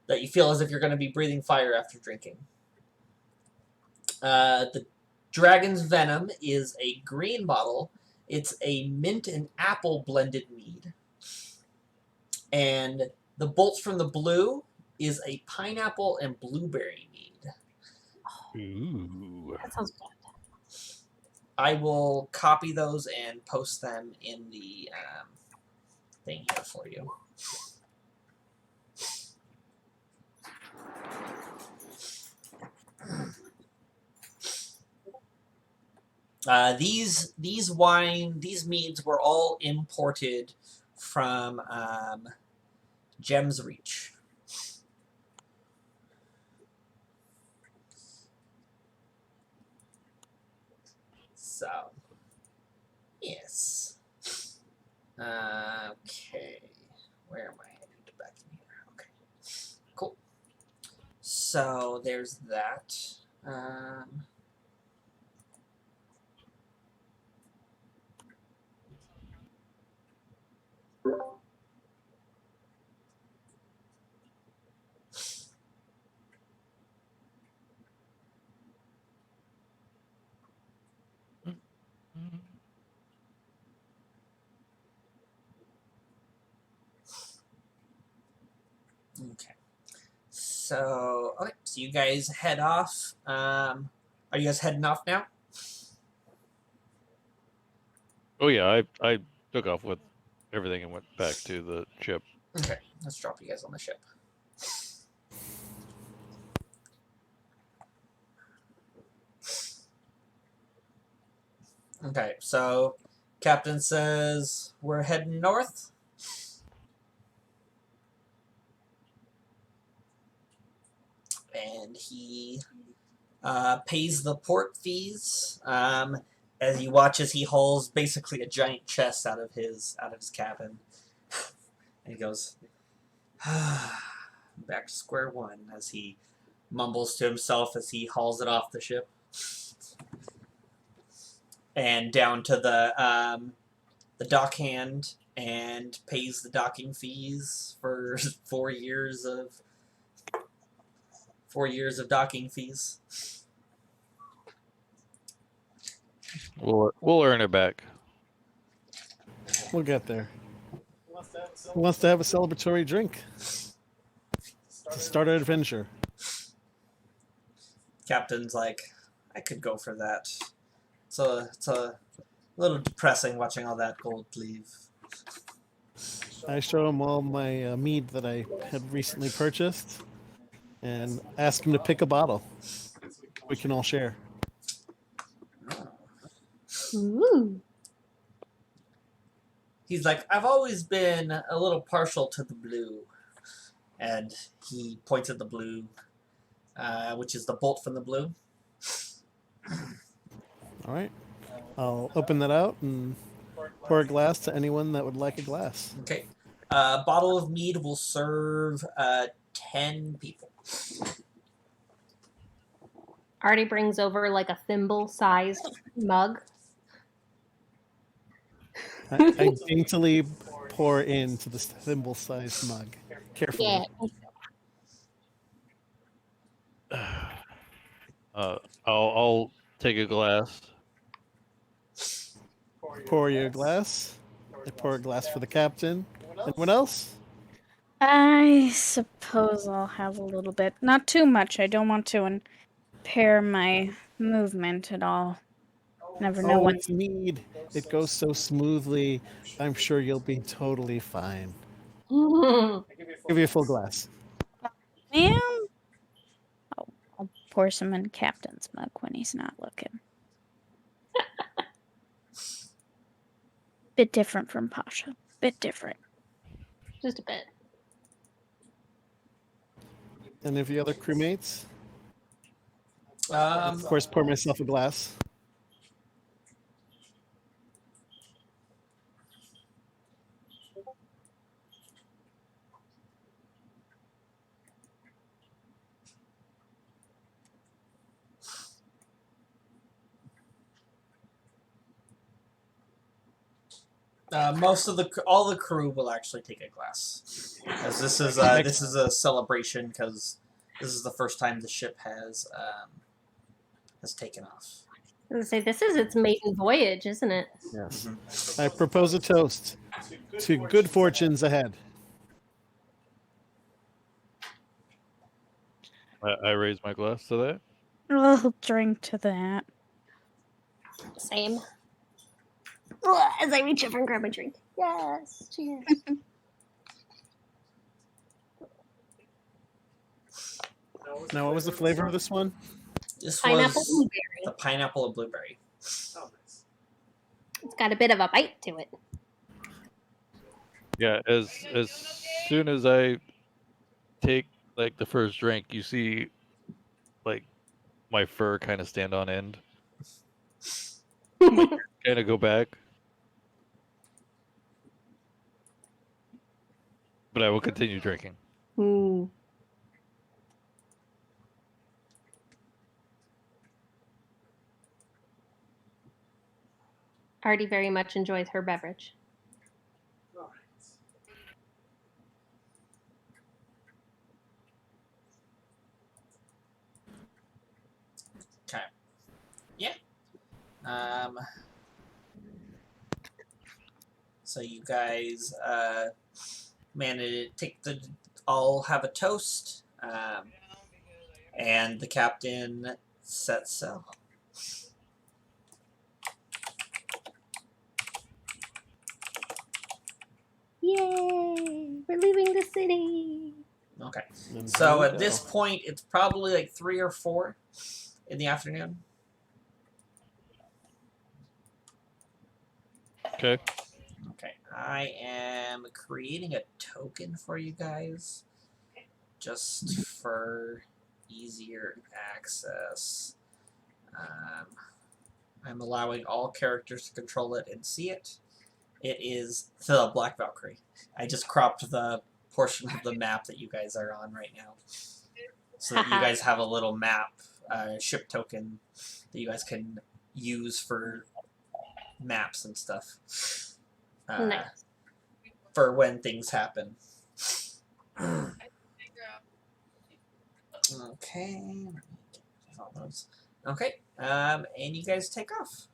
Speaker 1: you feel as if you're going to be breathing fire after drinking. The Dragon's Venom is a green bottle. It's a mint and apple blended mead. And the Bolts from the Blue is a pineapple and blueberry mead.
Speaker 3: Ooh.
Speaker 2: That sounds good.
Speaker 1: I will copy those and post them in the thing here for you. These meads were all imported from Gems Reach. So, yes. Okay. Where am I? I need to back in here. Okay. Cool. So there's that. Okay. So, okay. So you guys head off. Are you guys heading off now?
Speaker 3: Oh yeah, I took off with everything and went back to the ship.
Speaker 1: Okay. Let's drop you guys on the ship. Okay. So, Captain says we're heading north. And he pays the port fees. As he watches, he hauls basically a giant chest out of his cabin, and he goes back to square one as he mumbles to himself as he hauls it off the ship and down to the dockhand and pays the docking fees for 4 years of 4 years of docking fees.
Speaker 3: We'll earn it back.
Speaker 5: We'll get there. Who wants to have a celebratory drink to start our adventure?
Speaker 1: Captain's like, I could go for that. It's a little depressing watching all that gold leave.
Speaker 5: I show him all my mead that I had recently purchased and ask him to pick a bottle we can all share.
Speaker 2: Ooh.
Speaker 1: He's like, I've always been a little partial to the blue. And he points at the blue, which is the bolt from the blue.
Speaker 5: All right. I'll open that out and pour a glass to anyone that would like a glass.
Speaker 1: Okay. A bottle of mead will serve 10 people.
Speaker 2: Artie brings over like a thimble-sized mug.
Speaker 5: I daintily pour into the thimble-sized mug. Carefully.
Speaker 2: Yeah.
Speaker 3: I'll take a glass.
Speaker 5: Pour you a glass. I pour a glass for the captain. Anyone else?
Speaker 4: I suppose I'll have a little bit. Not too much. I don't want to impair my movement at all. Never know
Speaker 5: Oh,
Speaker 4: what's.
Speaker 5: mead. It goes so smoothly. I'm sure you'll be totally fine. Give you a full glass.
Speaker 4: Ma'am? I'll pour some in Captain's mug when he's not looking. Bit different from Pasha. Bit different.
Speaker 2: Just a bit.
Speaker 5: Any of the other crewmates? Of course, pour myself a glass.
Speaker 1: All the crew will actually take a glass, as this is a celebration because this is the first time the ship has taken off.
Speaker 2: I was gonna say, this is its maiden voyage, isn't it?
Speaker 5: Yes. I propose a toast to good fortunes ahead.
Speaker 3: I raise my glass to that.
Speaker 4: I'll drink to that.
Speaker 2: Same. Ugh, as I reach over and grab a drink. Yes. Cheers.
Speaker 5: Now, what was the flavor of this one?
Speaker 1: This
Speaker 2: Pineapple
Speaker 1: was
Speaker 2: blueberry.
Speaker 1: the pineapple and blueberry.
Speaker 2: It's got a bit of a bite to it.
Speaker 3: Yeah, as soon as I take like the first drink, you see like my fur kind of stand on end. Kind of go back. But I will continue drinking.
Speaker 2: Ooh. Artie very much enjoys her beverage.
Speaker 1: Okay. Yeah. So you guys managed to take the all have a toast, and the captain sets sail.
Speaker 2: Yay! We're leaving the city.
Speaker 1: Okay.
Speaker 5: And
Speaker 1: So
Speaker 5: here
Speaker 1: at
Speaker 5: we
Speaker 1: this
Speaker 5: go.
Speaker 1: point, it's probably like 3 or 4 in the afternoon.
Speaker 3: Okay.
Speaker 1: Okay. I am creating a token for you guys just for easier access. I'm allowing all characters to control it and see it. It is the Black Valkyrie. I just cropped the portion of the map that you guys are on right now, so that you guys have a little map, ship token that you guys can use for maps and stuff.
Speaker 2: Nice.
Speaker 1: For when things happen. Okay. Okay. And you guys take off.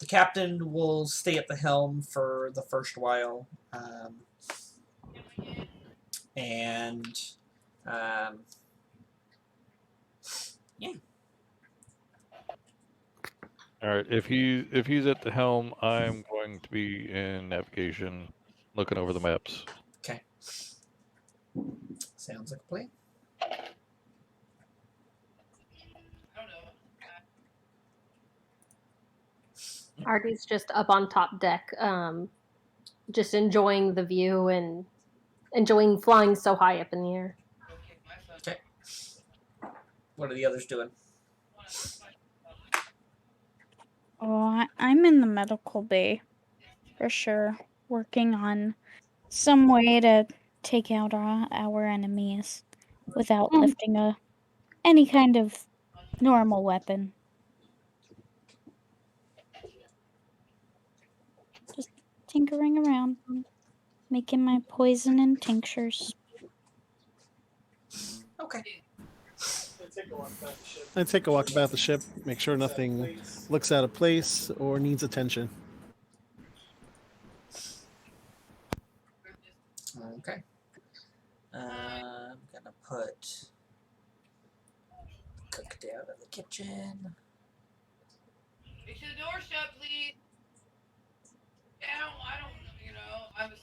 Speaker 1: The captain will stay at the helm for the first while. And yeah.
Speaker 3: All right. If he's at the helm, I'm going to be in navigation, looking over the maps.
Speaker 1: Okay. Sounds like a plan.
Speaker 2: Artie's just up on top deck, just enjoying the view and enjoying flying so high up in the air.
Speaker 1: Okay. What are the others doing?
Speaker 4: Oh, I'm in the medical bay for sure, working on some way to take out our enemies without lifting any kind of normal weapon. Just tinkering around, making my poison and tinctures.
Speaker 1: Okay.
Speaker 5: I take a walk about the ship, make sure nothing looks out of place or needs attention.
Speaker 1: Okay. I'm gonna put cook down in the kitchen.
Speaker 6: Make sure the door shut, please. Yeah, I don't, you know, I was.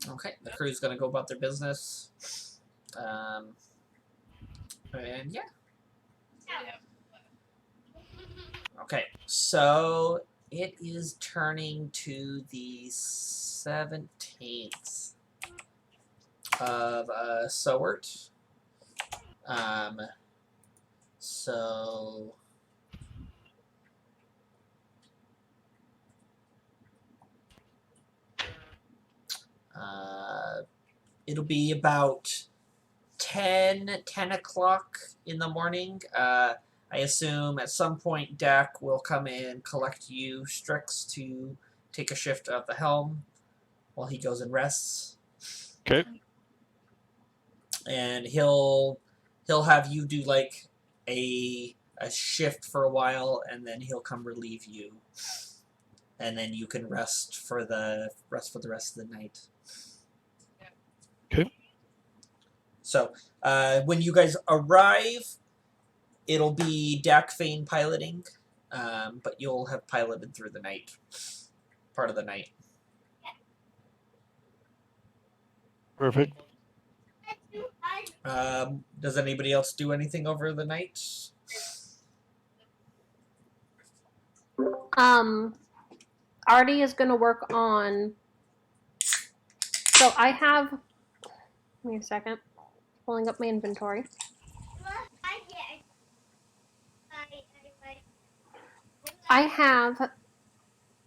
Speaker 1: Okay, the crew's gonna go about their business. And yeah. Okay, so it is turning to the 17th of Sowert. So it'll be about 10 o'clock in the morning. I assume at some point Dak will come in, collect you, Strix, to take a shift at the helm while he goes and rests.
Speaker 3: Okay.
Speaker 1: And he'll have you do like a shift for a while, and then he'll come relieve you, and then you can rest for the rest of the night.
Speaker 3: Okay.
Speaker 1: So when you guys arrive, it'll be Dak Fane piloting, but you'll have piloted through the night, part of the night.
Speaker 3: Perfect.
Speaker 1: Does anybody else do anything over the night?
Speaker 2: Artie is going to work on. So I have. Give me a second. Pulling up my inventory. I have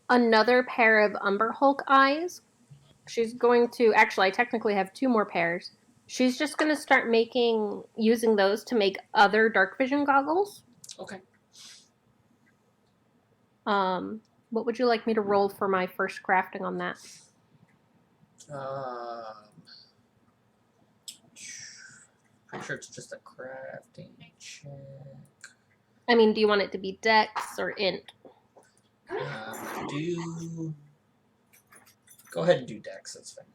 Speaker 2: another pair of Umber Hulk eyes. She's going to. Actually, I technically have 2 more pairs. She's just going to start using those to make other dark vision goggles.
Speaker 1: Okay.
Speaker 2: What would you like me to roll for my first crafting on that?
Speaker 1: I'm sure it's just a crafting check.
Speaker 2: I mean, do you want it to be Dex or Int?
Speaker 1: Go ahead and do Dex. That's fine.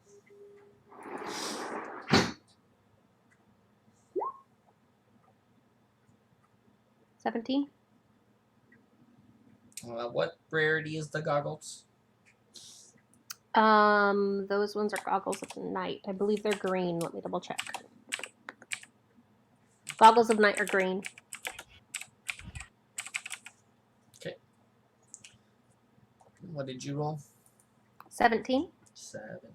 Speaker 2: 17.
Speaker 1: What rarity is the goggles?
Speaker 2: Those ones are goggles of night. I believe they're green. Let me double check. Goggles of night are green.
Speaker 1: Okay. What did you roll?
Speaker 2: 17.
Speaker 1: 17.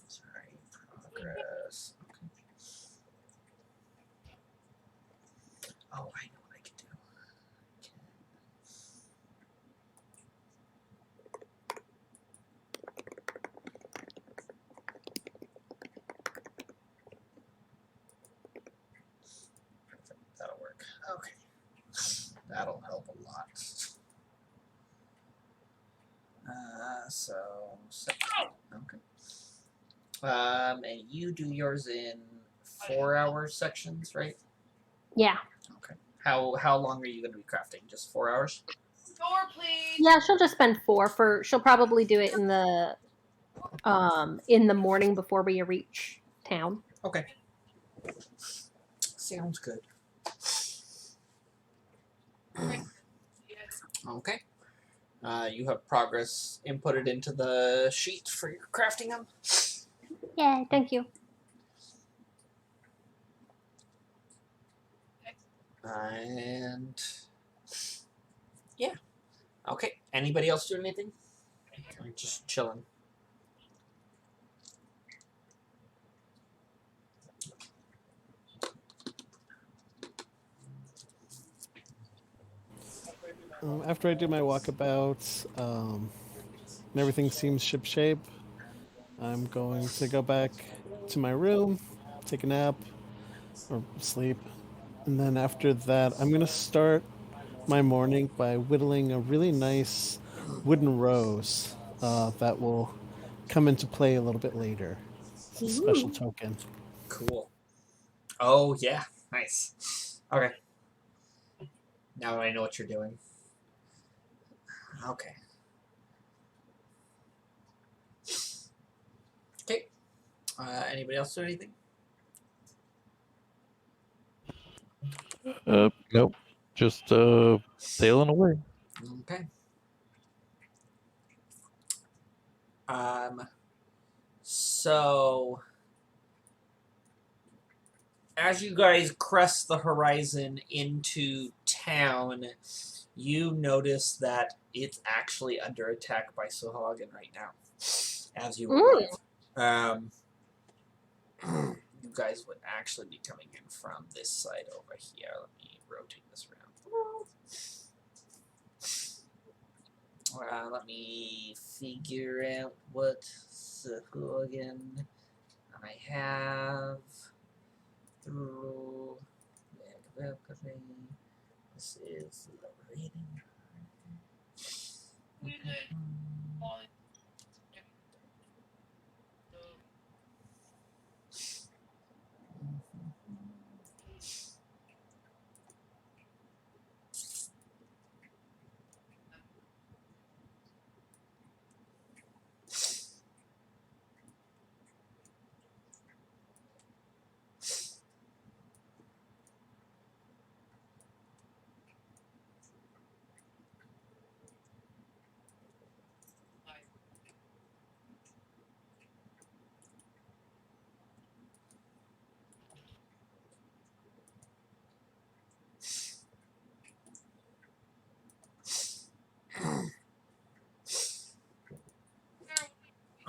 Speaker 1: Sorry, progress. Okay. Oh, I know what I can do. Perfect. That'll work. Okay. That'll help a lot. So, okay. And you do yours in 4-hour sections, right?
Speaker 2: Yeah.
Speaker 1: Okay. How long are you going to be crafting? Just 4 hours?
Speaker 6: Door, please.
Speaker 2: Yeah, she'll just spend 4 for. She'll probably do it in the morning before we reach town.
Speaker 1: Okay. Sounds good. Okay. You have progress inputted into the sheet for your crafting them.
Speaker 2: Yeah, thank you.
Speaker 1: And yeah. Okay. Anybody else doing anything? Or just chilling?
Speaker 5: After I do my walkabout, and everything seems shipshape, I'm going to go back to my room, take a nap, or sleep. And then after that, I'm going to start my morning by whittling a really nice wooden rose that will come into play a little bit later. It's a special token.
Speaker 1: Cool. Oh yeah. Nice. Okay. Now I know what you're doing. Okay. Okay. Anybody else do anything?
Speaker 3: Nope. Just sailing away.
Speaker 1: Okay. So as you guys crest the horizon into town, you notice that it's actually under attack by sahaugin right now. As you arrive, you guys would actually be coming in from this side over here. Let me rotate this around. Let me figure out what sahaugin I have through Black Valkyrie. This is the rating.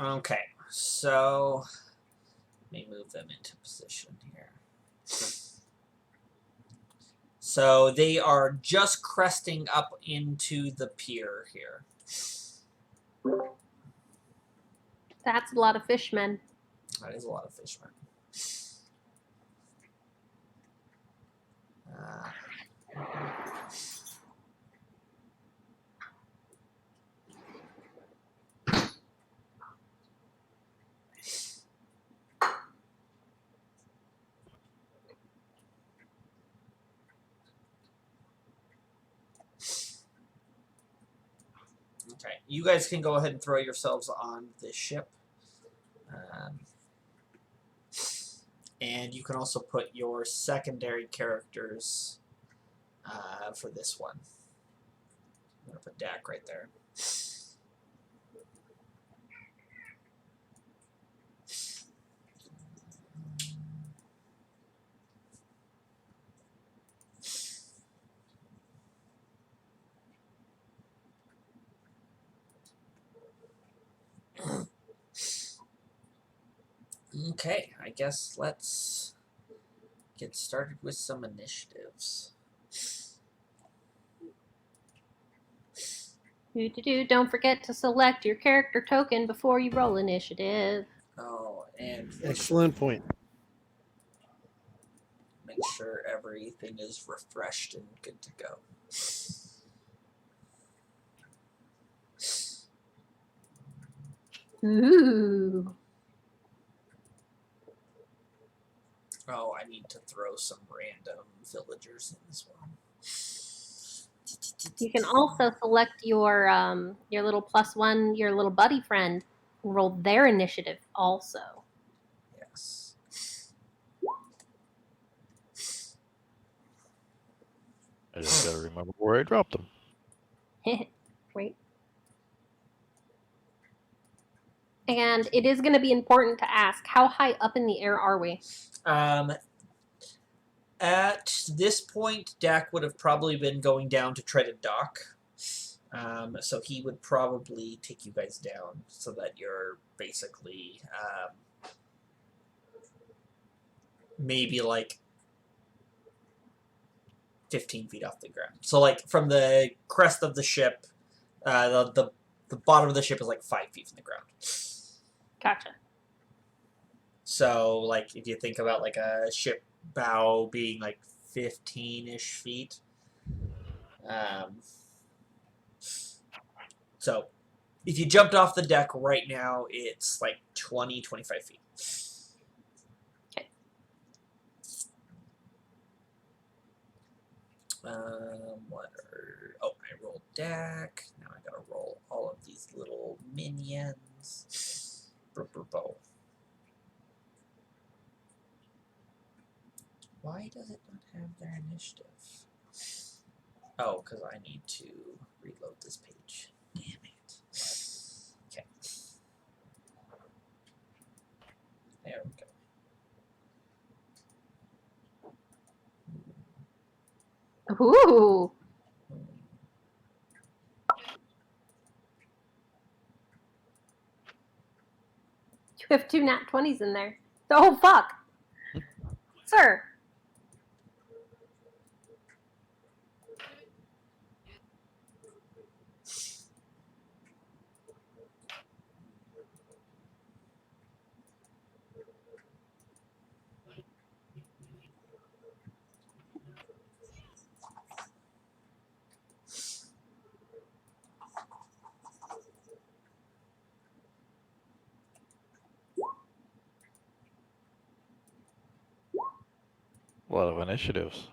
Speaker 1: Okay, so let me move them into position here. So they are just cresting up into the pier here.
Speaker 2: That's a lot of fishmen.
Speaker 1: That is a lot of fishmen. you guys can go ahead and throw yourselves on this ship. And you can also put your secondary characters for this one. I'm going to put Dak right there. Okay, I guess let's get started with some initiatives.
Speaker 2: Don't forget to select your character token before you roll initiative.
Speaker 1: Oh, and
Speaker 5: Excellent point.
Speaker 1: make sure everything is refreshed and good to go.
Speaker 2: Ooh.
Speaker 1: Oh, I need to throw some random villagers in as well.
Speaker 2: You can also select your little +1, your little buddy friend, and roll their initiative also.
Speaker 1: Yes.
Speaker 3: I just gotta remember where I dropped them.
Speaker 2: Right. And it is going to be important to ask, how high up in the air are we?
Speaker 1: At this point, Dak would have probably been going down to try to dock. So he would probably take you guys down so that you're basically maybe like 15 feet off the ground. So like from the crest of the ship, the bottom of the ship is like 5 feet from the ground.
Speaker 2: Gotcha.
Speaker 1: So like if you think about like a ship bow being like 15-ish feet. So if you jumped off the deck right now, it's like 20, 25 feet.
Speaker 2: Okay.
Speaker 1: I rolled Dak. Now I gotta roll all of these little minions. Bow. Why does it not have their initiative? Oh, because I need to reload this page. Damn it. Okay. There we go.
Speaker 2: Ooh. You have 2 nat 20s in there. Oh, fuck. Sir.
Speaker 3: A lot of initiatives.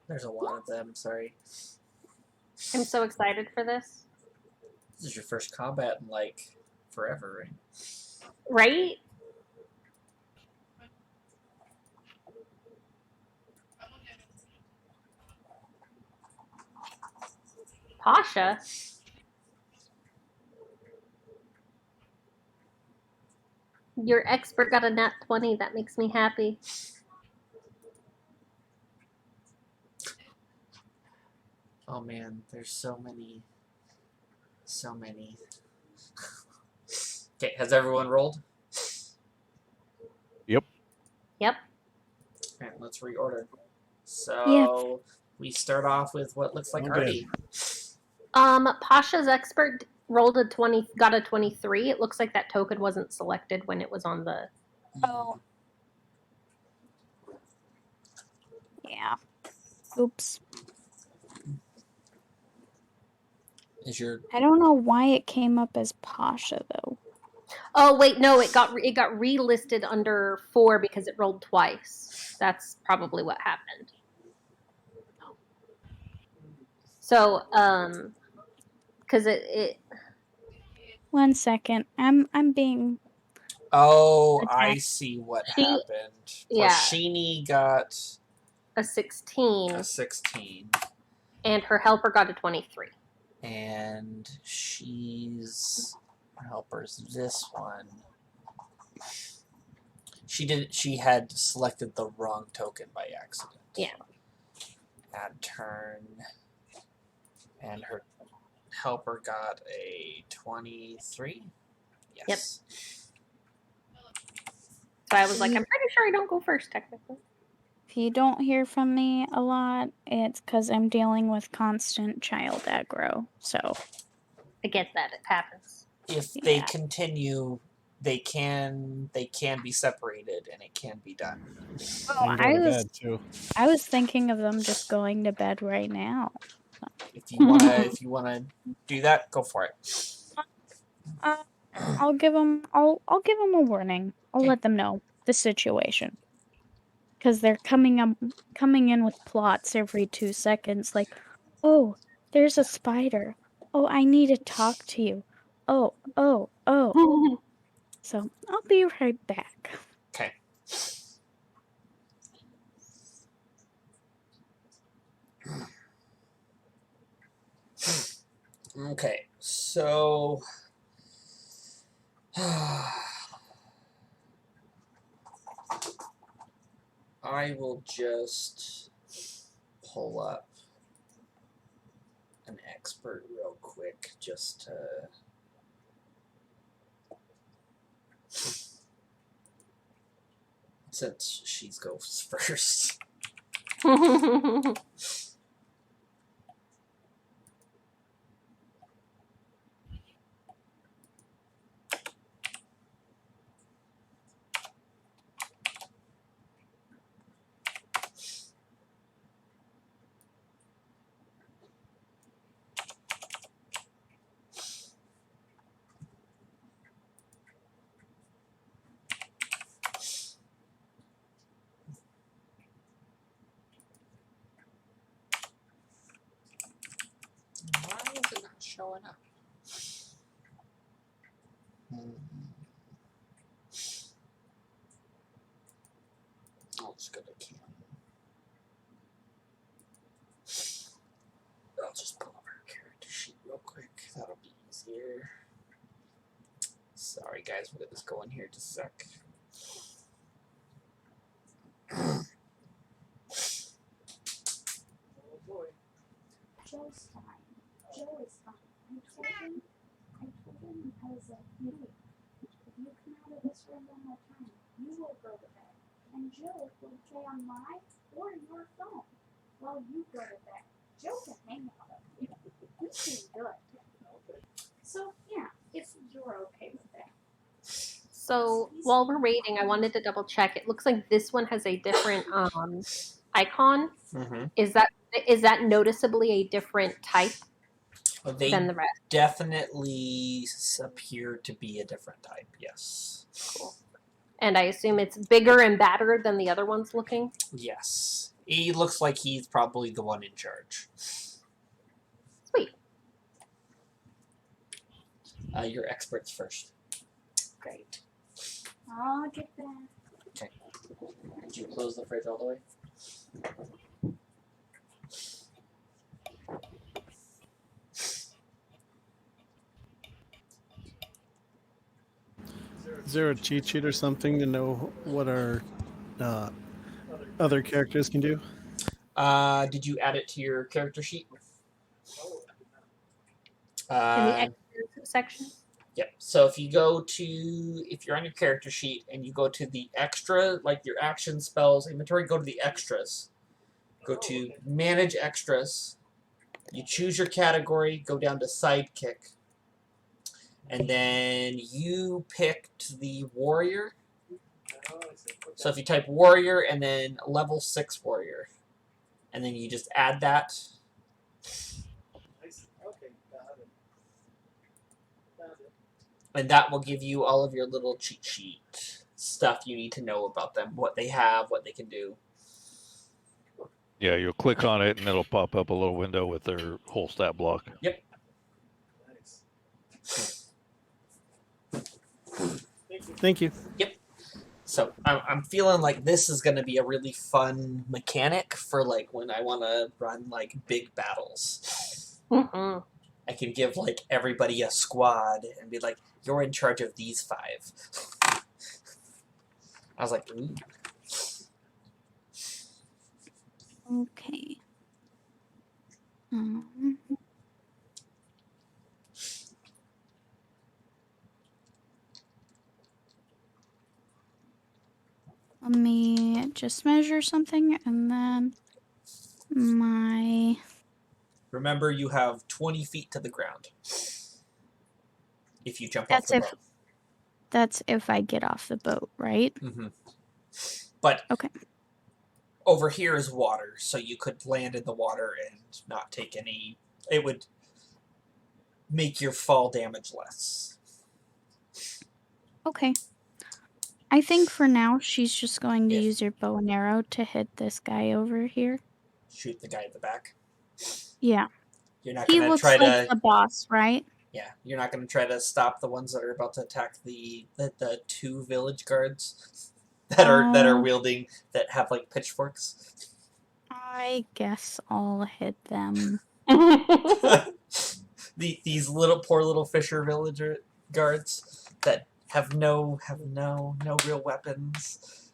Speaker 1: There's a lot of them, sorry.
Speaker 2: I'm so excited for this.
Speaker 1: This is your first combat in like forever, right?
Speaker 2: Right? Pasha? Your expert got a nat 20. That makes me happy.
Speaker 1: Oh man, there's so many. So many. Okay, has everyone rolled?
Speaker 3: Yep.
Speaker 2: Yep.
Speaker 1: Alright, let's reorder. So we start off with what looks like
Speaker 5: Okay.
Speaker 1: Artie.
Speaker 2: Pasha's expert rolled a 20, got a 23. It looks like that token wasn't selected when it was on the.
Speaker 4: Oh. Yeah. Oops.
Speaker 1: Is your
Speaker 4: I don't know why it came up as Pasha though.
Speaker 2: Oh wait, no, it got relisted under 4 because it rolled twice. That's probably what happened. So, because it
Speaker 4: 1 second. I'm being
Speaker 1: Oh, I
Speaker 4: attacked.
Speaker 1: see what
Speaker 2: She-
Speaker 1: happened.
Speaker 2: yeah.
Speaker 1: Porcini got
Speaker 2: A 16,
Speaker 1: a 16,
Speaker 2: and her helper got a 23.
Speaker 1: and she's her helper's this one. She had selected the wrong token by accident.
Speaker 2: Yeah.
Speaker 1: Add turn, and her helper got a 23. Yes.
Speaker 2: So I was like, I'm pretty sure I don't go first, technically.
Speaker 4: If you don't hear from me a lot, it's because I'm dealing with constant child aggro. So
Speaker 2: I get that. It happens.
Speaker 1: If they
Speaker 4: Yeah.
Speaker 1: continue, they can be separated, and it can be done.
Speaker 4: Oh,
Speaker 5: I can go to bed too.
Speaker 4: I was thinking of them just going to bed right now.
Speaker 1: If you wanna do that, go for it.
Speaker 4: I'll give them a warning. I'll
Speaker 1: Okay.
Speaker 4: let them know the situation. Because they're coming in with plots every 2 seconds, like, oh, there's a spider. Oh, I need to talk to you. Oh. So I'll be right back.
Speaker 1: Okay. Okay. So. I will just pull up an expert real quick, just to. Since she goes first. Why is it not showing up? I'll just go to Cam. I'll just pull up her character sheet real quick. That'll be easier. Sorry, guys, we'll get this going here just a sec. Oh boy.
Speaker 4: Joe's fine. Joe is fine. I told him I was like, no, if you come out of this room one more time, you will go to bed. And Joe will play on my or your phone while you go to bed. Joe can hang out up here. He's doing good. So, yeah, if you're okay with that.
Speaker 2: So while we're waiting, I wanted to double check. It looks like this one has a different icon.
Speaker 1: Mm-hmm.
Speaker 2: Is that noticeably a different type
Speaker 1: They
Speaker 2: than the rest?
Speaker 1: definitely appear to be a different type, yes.
Speaker 2: Cool. And I assume it's bigger and badder than the other ones looking?
Speaker 1: Yes. He looks like he's probably the one in charge.
Speaker 2: Sweet.
Speaker 1: Your experts first.
Speaker 2: Great.
Speaker 4: I'll get that.
Speaker 1: Okay. Did you close the fridge all the way?
Speaker 5: Is there a cheat sheet or something to know what our other characters can do?
Speaker 1: Did you add it to your character sheet?
Speaker 2: In the extra section?
Speaker 1: Yep. So if you're on your character sheet and you go to the extra, like your action spells inventory, go to the extras. Go to manage extras. You choose your category, go down to sidekick. And then you picked the warrior. So if you type warrior and then level 6 warrior, and then you just add that. And that will give you all of your little cheat sheet stuff you need to know about them, what they have, what they can do.
Speaker 3: Yeah, you'll click on it and it'll pop up a little window with their whole stat block.
Speaker 1: Yep.
Speaker 5: Thank you.
Speaker 1: So I'm feeling like this is going to be a really fun mechanic for like when I want to run like big battles.
Speaker 2: Mhm.
Speaker 1: I can give like everybody a squad and be like, "You're in charge of these 5." I was like, "Ooh."
Speaker 4: Okay. Let me just measure something and then my.
Speaker 1: Remember, you have 20 feet to the ground if you jump off
Speaker 4: That's
Speaker 1: the
Speaker 4: if
Speaker 1: boat.
Speaker 4: that's if I get off the boat, right?
Speaker 1: Mm-hmm. But
Speaker 4: Okay.
Speaker 1: over here is water, so you could land in the water and not take any. It would make your fall damage less.
Speaker 4: Okay. I think for now she's just going to
Speaker 1: If
Speaker 4: use her bow and arrow to hit this guy over here.
Speaker 1: shoot the guy in the back.
Speaker 4: Yeah.
Speaker 1: You're not
Speaker 4: He
Speaker 1: gonna
Speaker 4: looks
Speaker 1: try
Speaker 4: like
Speaker 1: to.
Speaker 4: the boss, right?
Speaker 1: Yeah, you're not gonna try to stop the ones that are about to attack the 2 village guards that are wielding that have like pitchforks.
Speaker 4: I guess I'll hit them.
Speaker 1: These little poor little fisher villager guards that have no real weapons.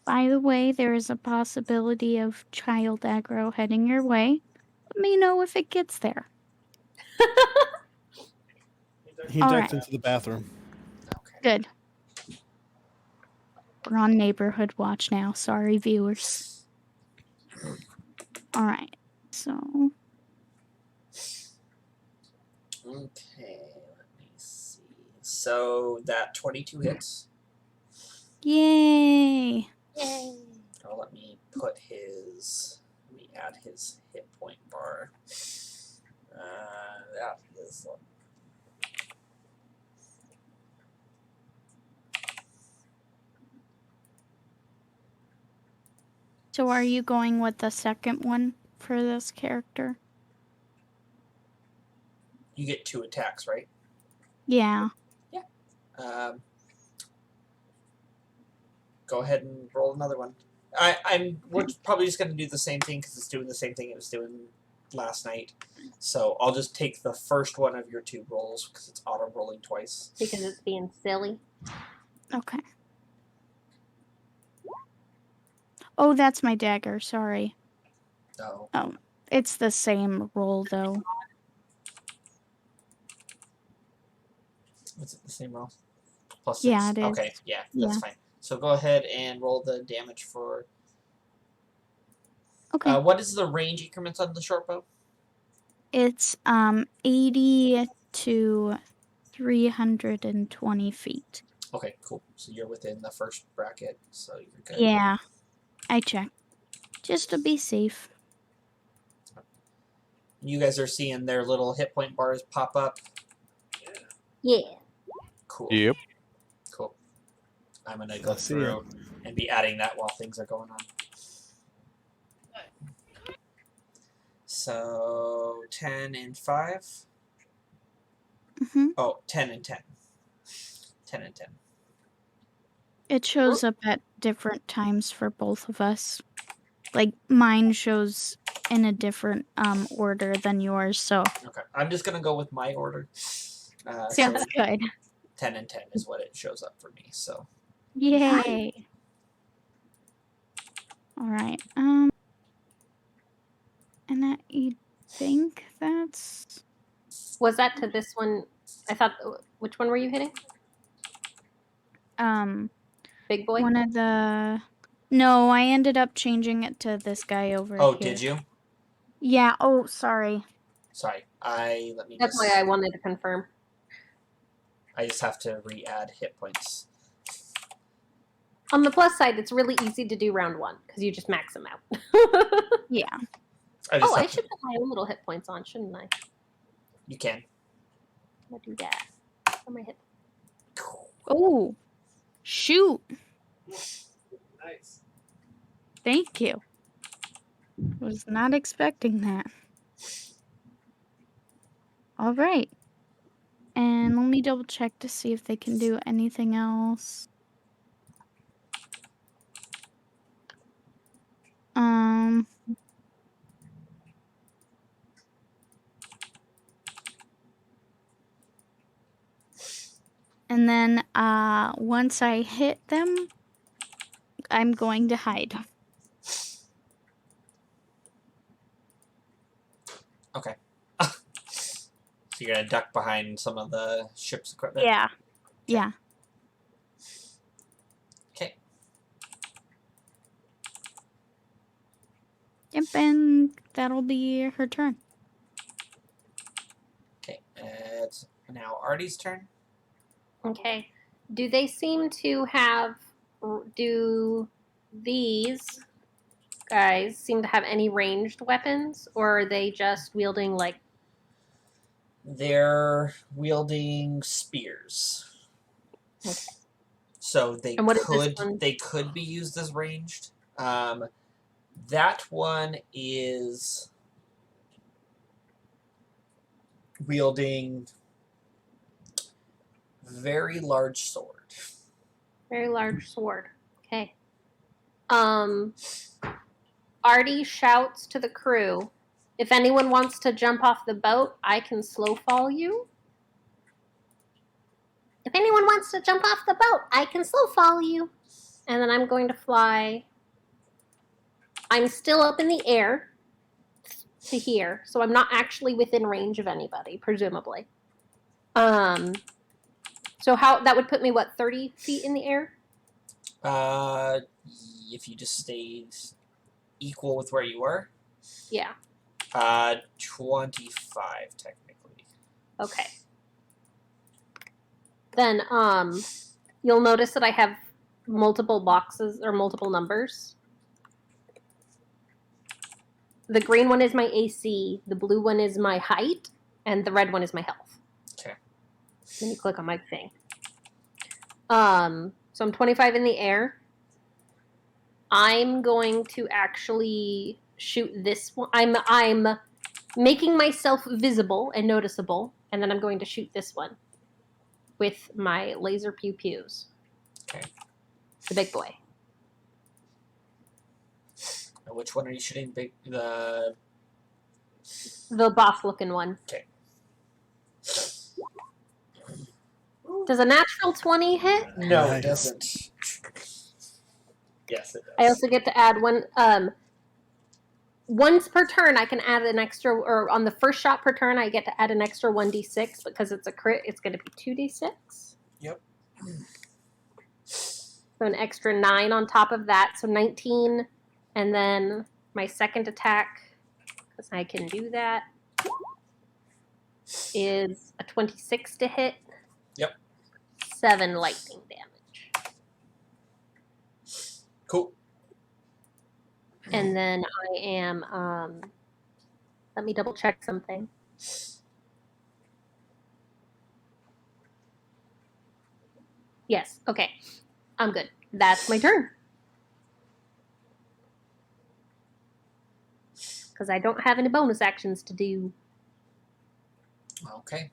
Speaker 4: By the way, there is a possibility of child aggro heading your way. Let me know if it gets there.
Speaker 5: He
Speaker 4: All
Speaker 5: ducked
Speaker 4: right.
Speaker 5: into the bathroom.
Speaker 1: Okay.
Speaker 4: Good. We're on neighborhood watch now. Sorry, viewers. All right. So,
Speaker 1: Okay, let me see. So that 22 hits.
Speaker 4: yay!
Speaker 2: Yay.
Speaker 1: Oh, let me add his hit point bar. That is.
Speaker 4: So, are you going with the second one for this character?
Speaker 1: You get 2 attacks, right?
Speaker 4: Yeah.
Speaker 1: Go ahead and roll another one. We're probably just going to do the same thing because it's doing the same thing it was doing last night. So I'll just take the first one of your 2 rolls because it's auto rolling twice.
Speaker 2: Because it's being silly.
Speaker 4: Okay. Oh, that's my dagger. Sorry.
Speaker 1: Oh.
Speaker 4: Oh, it's the same roll though.
Speaker 1: Is it the same roll? Plus 6?
Speaker 4: Yeah, it is.
Speaker 1: Okay, yeah, that's fine. So go ahead and roll the damage for.
Speaker 4: Okay.
Speaker 1: What is the range increments on the short bow?
Speaker 4: It's 80 to 320 feet.
Speaker 1: Okay, cool. So you're within the first bracket, so you're good.
Speaker 4: Yeah, I checked. Just to be safe.
Speaker 1: You guys are seeing their little hit point bars pop up.
Speaker 2: Yeah.
Speaker 1: Cool.
Speaker 3: Yep.
Speaker 1: Cool. I'm gonna go
Speaker 5: I see
Speaker 1: through and be adding that while things are going on. So 10 and 5.
Speaker 4: Mm-hmm.
Speaker 1: Oh, 10 and 10. 10 and 10.
Speaker 4: It shows up at different times for both of us. Like mine shows in a different order than yours, so
Speaker 1: Okay. I'm just gonna go with my order.
Speaker 4: sounds
Speaker 1: So
Speaker 4: good.
Speaker 1: 10 and 10 is what it shows up for me. So
Speaker 4: Yay. All right. And I think that's
Speaker 2: Was that to this one? I thought. Which one were you hitting? Big boy?
Speaker 4: one of the. No, I ended up changing it to this guy over here.
Speaker 1: did you?
Speaker 4: Yeah. Oh, sorry.
Speaker 1: Sorry. Let me
Speaker 2: That's
Speaker 1: just.
Speaker 2: why I wanted to confirm.
Speaker 1: I just have to re-add hit points.
Speaker 2: On the plus side, it's really easy to do round 1 because you just max them out.
Speaker 4: Yeah.
Speaker 2: I should put my own little hit points on, shouldn't I?
Speaker 1: You can.
Speaker 2: I'm gonna do that. For my hit.
Speaker 4: Oh, shoot.
Speaker 5: Nice.
Speaker 4: Thank you. Was not expecting that. All right. And let me double check to see if they can do anything else. And then once I hit them, I'm going to hide.
Speaker 1: Okay. So you're gonna duck behind some of the ship's equipment?
Speaker 4: Yeah. Yeah.
Speaker 1: Okay.
Speaker 4: Yep, and that'll be her turn.
Speaker 1: Okay. It's now Artie's turn.
Speaker 2: Okay. Do they seem to have? Do these guys seem to have any ranged weapons, or are they just wielding like?
Speaker 1: They're wielding spears.
Speaker 2: Okay.
Speaker 1: So they
Speaker 2: And what is this
Speaker 1: could
Speaker 2: one?
Speaker 1: be used as ranged. That one is wielding very large sword.
Speaker 2: Very large sword. Okay. Artie shouts to the crew, "If anyone wants to jump off the boat, I can slow fall you." If anyone wants to jump off the boat, I can slow fall you. And then I'm going to fly. I'm still up in the air to here, so I'm not actually within range of anybody, presumably. So how that would put me 30 feet in the air?
Speaker 1: If you just stayed equal with where you were.
Speaker 2: Yeah.
Speaker 1: 25 technically.
Speaker 2: Okay. Then you'll notice that I have multiple boxes or multiple numbers. The green one is my AC, the blue one is my height, and the red one is my health.
Speaker 1: Okay.
Speaker 2: Let me click on my thing. So I'm 25 in the air. I'm going to actually shoot this one. I'm making myself visible and noticeable, and then I'm going to shoot this one with my laser pew pews.
Speaker 1: Okay.
Speaker 2: The big boy.
Speaker 1: Which one are you shooting?
Speaker 2: The boss looking one.
Speaker 1: Okay.
Speaker 2: Does a natural 20 hit?
Speaker 1: No,
Speaker 5: Nice.
Speaker 1: it doesn't. Yes, it does.
Speaker 2: I also get to add one. Once per turn, I can add an extra, or on the first shot per turn, I get to add an extra 1d6 because it's a crit. It's going to be 2d6.
Speaker 1: Yep.
Speaker 2: So an extra 9 on top of that, so 19. And then my second attack, because I can do that, is a 26 to hit.
Speaker 1: Yep.
Speaker 2: 7 lightning damage.
Speaker 1: Cool.
Speaker 2: And then I am, let me double check something. Yes, okay. I'm good. That's my turn. Because I don't have any bonus actions to do.
Speaker 1: Okay.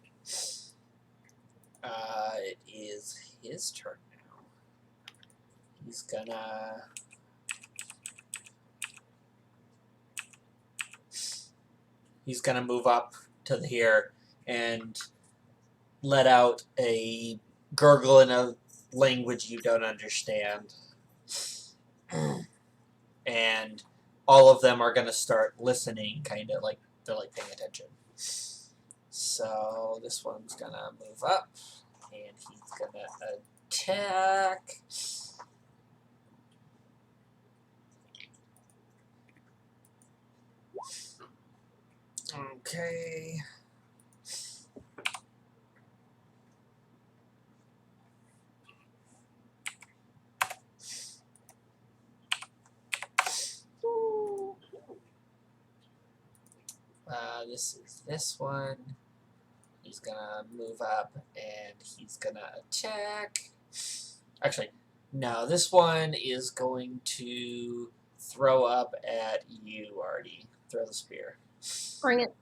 Speaker 1: It is his turn now. He's gonna move up to here and let out a gurgle in a language you don't understand. And all of them are gonna start listening, kind of like they're like paying attention. So this one's gonna move up, and he's gonna attack. Okay. This is this one. He's gonna move up and he's gonna attack. Actually, no, this one is going to throw up at you, Artie. Throw the spear.
Speaker 2: Bring it.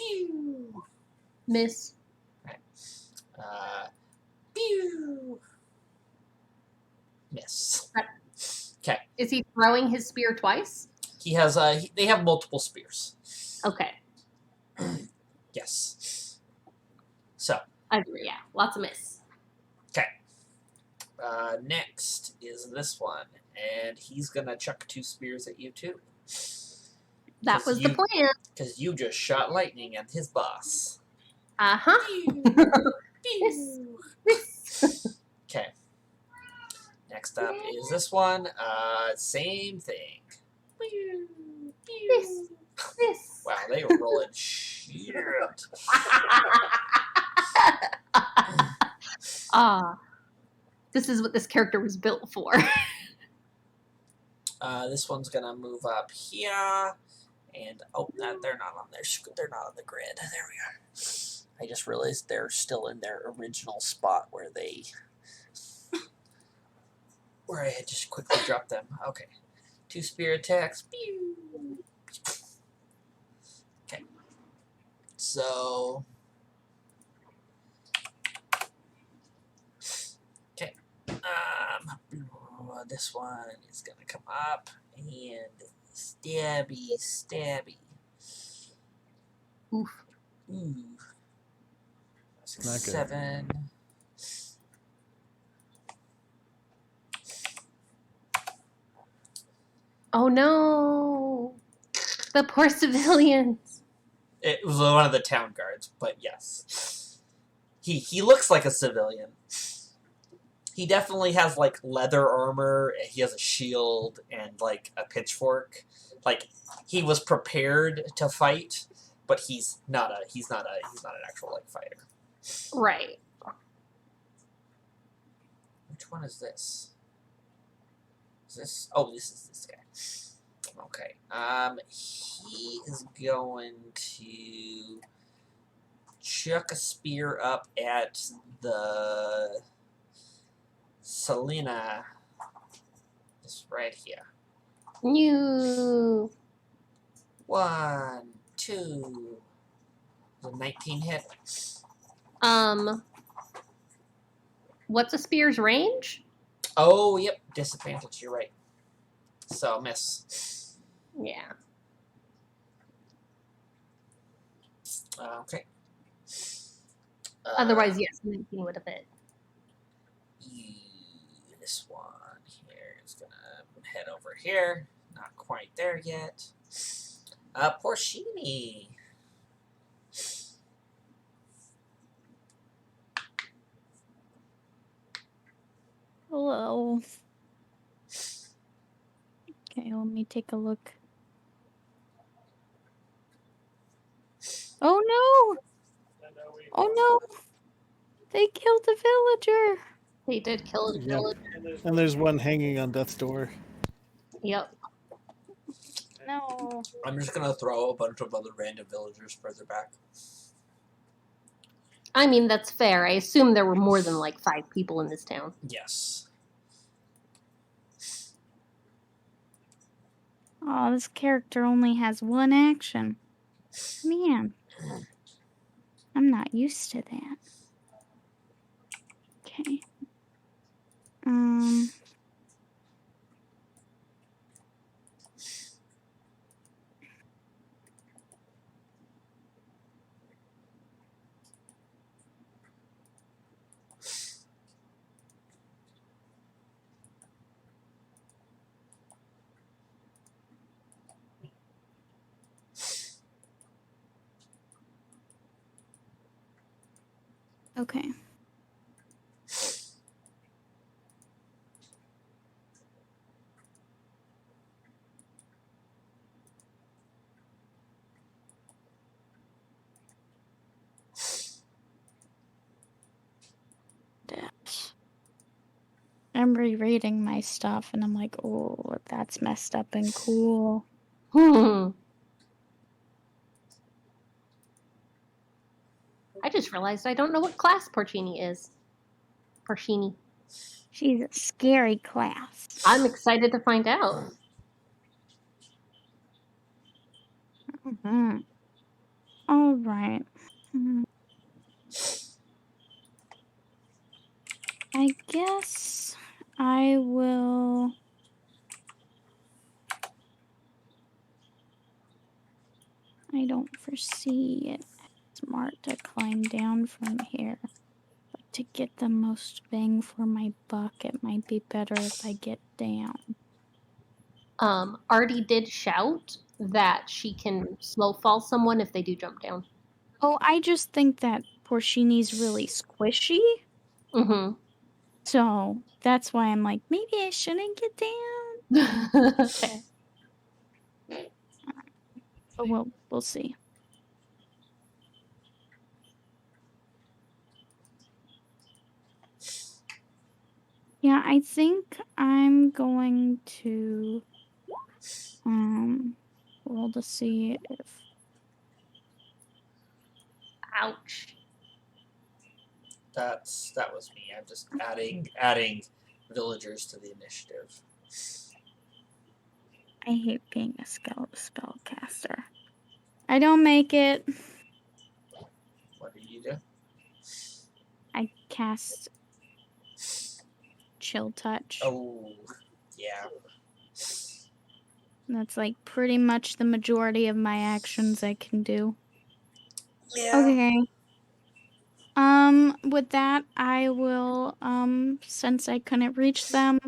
Speaker 1: Pew.
Speaker 2: Miss.
Speaker 1: Pew. Miss. Okay.
Speaker 2: Is he throwing his spear twice?
Speaker 1: He has. They have multiple spears.
Speaker 2: Okay.
Speaker 1: Yes. So.
Speaker 2: I agree. Yeah. Lots of miss.
Speaker 1: Okay. Next is this one, and he's gonna chuck 2 spears at you too.
Speaker 2: That was the plan.
Speaker 1: Because you just shot lightning at his boss.
Speaker 2: Miss.
Speaker 1: Okay. Next up is this one. Same thing.
Speaker 2: Miss.
Speaker 1: Wow, they were rolling shit.
Speaker 2: This is what this character was built for.
Speaker 1: This one's gonna move up here, and they're not on there. They're not on the grid. There we are. I just realized they're still in their original spot where I had just quickly dropped them. Okay, 2 spear attacks. Okay, so. Okay, this one is gonna come up and stabby.
Speaker 2: Oof.
Speaker 1: Ooh.
Speaker 5: Not good.
Speaker 1: 7.
Speaker 2: Oh no. The poor civilians.
Speaker 1: It was one of the town guards, but yes. He looks like a civilian. He definitely has like leather armor, and he has a shield and like a pitchfork. Like he was prepared to fight, but he's not an actual like fighter.
Speaker 2: Right.
Speaker 1: Which one is this? Is this? Oh, this is this guy. Okay. He is going to chuck a spear up at the Selena. Just right here.
Speaker 2: New.
Speaker 1: 1, 2. The 19 hit.
Speaker 2: What's a spear's range?
Speaker 1: Oh, yep. Disadvantage. You're right. So miss.
Speaker 2: Yeah.
Speaker 1: Okay.
Speaker 2: Otherwise, yes, 19 would have hit.
Speaker 1: This one here is gonna head over here. Not quite there yet. Porcini.
Speaker 4: Hello. Okay, let me take a look. Oh no! Oh no! They killed the villager!
Speaker 2: They did kill a
Speaker 5: Yep.
Speaker 2: villager.
Speaker 5: And there's one hanging on death's door.
Speaker 2: Yep.
Speaker 4: No.
Speaker 1: I'm just gonna throw a bunch of other random villagers further back.
Speaker 2: I mean, that's fair. I assume there were more than like 5 people in this town.
Speaker 1: Yes.
Speaker 4: Oh, this character only has 1 action. Man. I'm not used to that. Okay. Okay. I'm rereading my stuff and I'm like, oh, that's messed up and cool.
Speaker 2: I just realized I don't know what class Porcini is. Porcini.
Speaker 4: She's a scary class.
Speaker 2: I'm excited to find out.
Speaker 4: Mm-hmm. All right. I guess I will. I don't foresee it smart to climb down from here. But to get the most bang for my buck, it might be better if I get down.
Speaker 2: Artie did shout that she can slow fall someone if they do jump down.
Speaker 4: Oh, I just think that Porcini's really squishy.
Speaker 2: Mm-hmm.
Speaker 4: So that's why I'm like, maybe I shouldn't get down.
Speaker 2: Okay.
Speaker 4: But we'll see. Yeah, I think I'm going to roll to see if
Speaker 2: Ouch.
Speaker 1: That was me. I'm just adding villagers to the initiative.
Speaker 4: I hate being a spellcaster. I don't make it.
Speaker 1: What do you do?
Speaker 4: I cast Chill Touch.
Speaker 1: Oh, yeah.
Speaker 4: That's like pretty much the majority of my actions I can do.
Speaker 1: Yeah.
Speaker 4: Okay. With that, I will, since I couldn't reach them,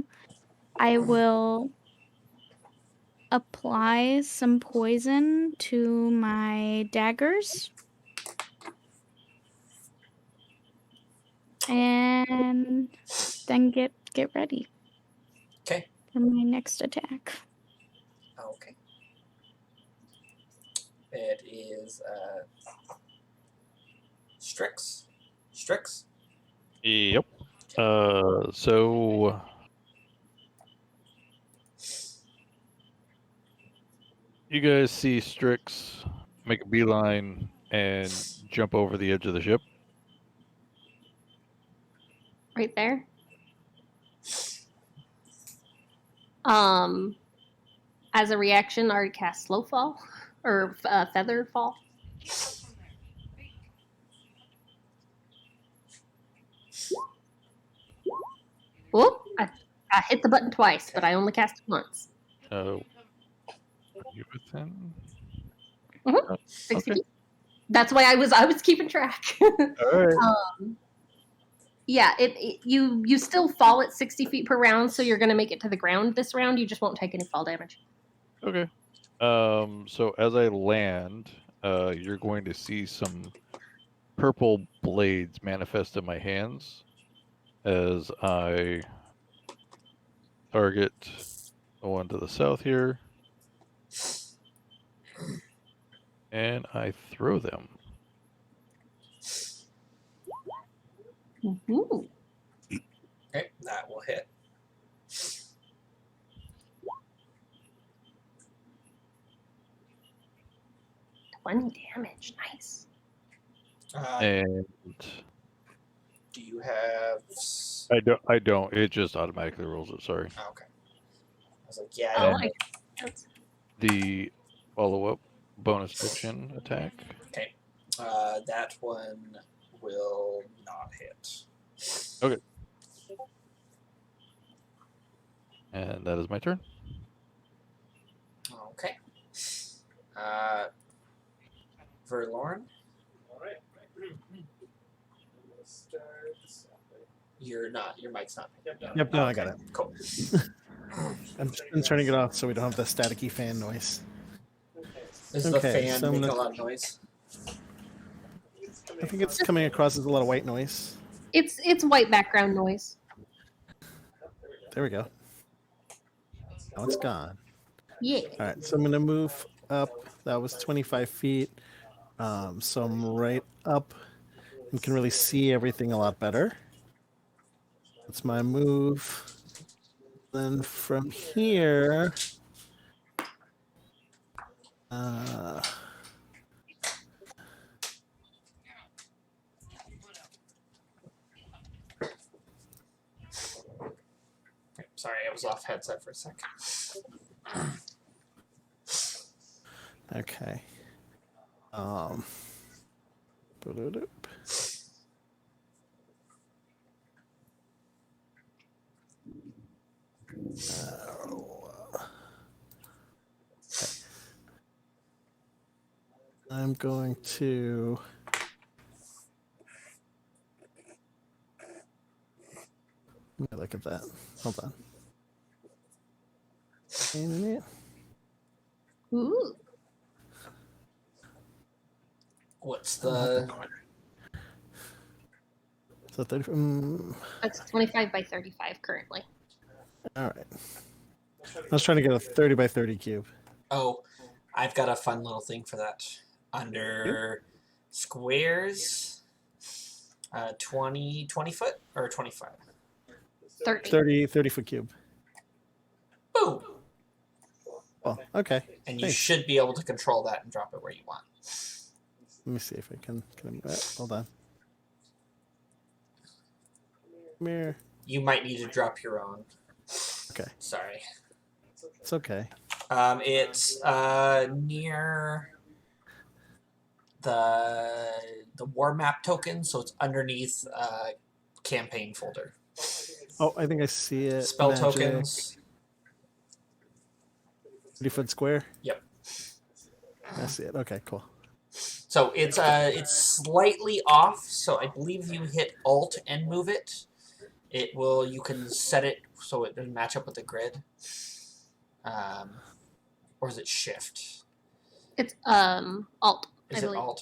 Speaker 4: I will apply some poison to my daggers. And then get ready.
Speaker 1: Okay.
Speaker 4: For my next attack.
Speaker 1: Okay. It is Strix. Strix.
Speaker 3: Yep. So you guys see Strix make a beeline and jump over the edge of the ship.
Speaker 2: Right there. As a reaction, Artie cast slow fall or feather fall. Whoop! I hit the button twice, but I only cast it once.
Speaker 3: You within?
Speaker 2: Mhm.
Speaker 3: Oh,
Speaker 2: 60
Speaker 3: okay.
Speaker 2: feet. That's why I was keeping track.
Speaker 3: All right.
Speaker 2: Yeah, you still fall at 60 feet per round, so you're gonna make it to the ground this round. You just won't take any fall damage.
Speaker 3: Okay. So as I land, you're going to see some purple blades manifest in my hands as I target the one to the south here, and I throw them.
Speaker 2: Ooh.
Speaker 1: Okay, that will hit.
Speaker 2: Damage, nice.
Speaker 3: And
Speaker 1: Do you have?
Speaker 3: I don't. It just automatically rolls it. Sorry.
Speaker 1: Oh, okay. I was like, yeah.
Speaker 2: Oh,
Speaker 3: And
Speaker 2: that's
Speaker 3: the follow-up bonus action attack.
Speaker 1: Okay. That one will not hit.
Speaker 3: Okay. And that is my turn.
Speaker 1: Okay. Verlorn. You're not. Your mic's not.
Speaker 5: Yep, no, I got it.
Speaker 1: Cool.
Speaker 5: I'm turning it off so we don't have the staticky fan noise.
Speaker 1: Is the
Speaker 5: Okay,
Speaker 1: fan
Speaker 5: so I'm
Speaker 1: making a
Speaker 5: gonna-
Speaker 1: lot of noise?
Speaker 5: I think it's coming across as a lot of white noise.
Speaker 2: it's white background noise.
Speaker 5: There we go. Now it's gone.
Speaker 2: Yeah.
Speaker 5: All right, so I'm gonna move up. That was 25 feet. So I'm right up and can really see everything a lot better. That's my move. Then from here,
Speaker 1: Sorry, I was off headset for a second.
Speaker 5: okay. Ba-da-doop. I'm going to let me look at that. Hold on. Wait a minute.
Speaker 2: Ooh.
Speaker 1: What's
Speaker 5: I'm up in
Speaker 1: the?
Speaker 5: corner. So 30.
Speaker 2: It's 25 by 35 currently.
Speaker 5: All right. I was trying to get a 30 by 30 cube.
Speaker 1: Oh, I've got a fun little thing for that. Under squares, 20 foot or 25.
Speaker 2: 30.
Speaker 5: 30 foot cube.
Speaker 1: Boom.
Speaker 5: Well, okay.
Speaker 1: And you
Speaker 5: Thanks.
Speaker 1: should be able to control that and drop it where you want.
Speaker 5: Let me see if I can I move that? Hold on. Come here.
Speaker 1: You might need to drop your own.
Speaker 5: Okay.
Speaker 1: Sorry.
Speaker 5: It's okay.
Speaker 1: It's near the war map token, so it's underneath campaign folder.
Speaker 5: Oh, I think I see it.
Speaker 1: Spell
Speaker 5: Magic.
Speaker 1: tokens.
Speaker 5: 30 foot square?
Speaker 1: Yep.
Speaker 5: I see it. Okay, cool.
Speaker 1: So it's slightly off. So I believe if you hit Alt and move it, it will. You can set it so it doesn't match up with the grid. Or is it Shift?
Speaker 2: It's Alt. I
Speaker 1: Is it
Speaker 2: believe.
Speaker 1: Alt?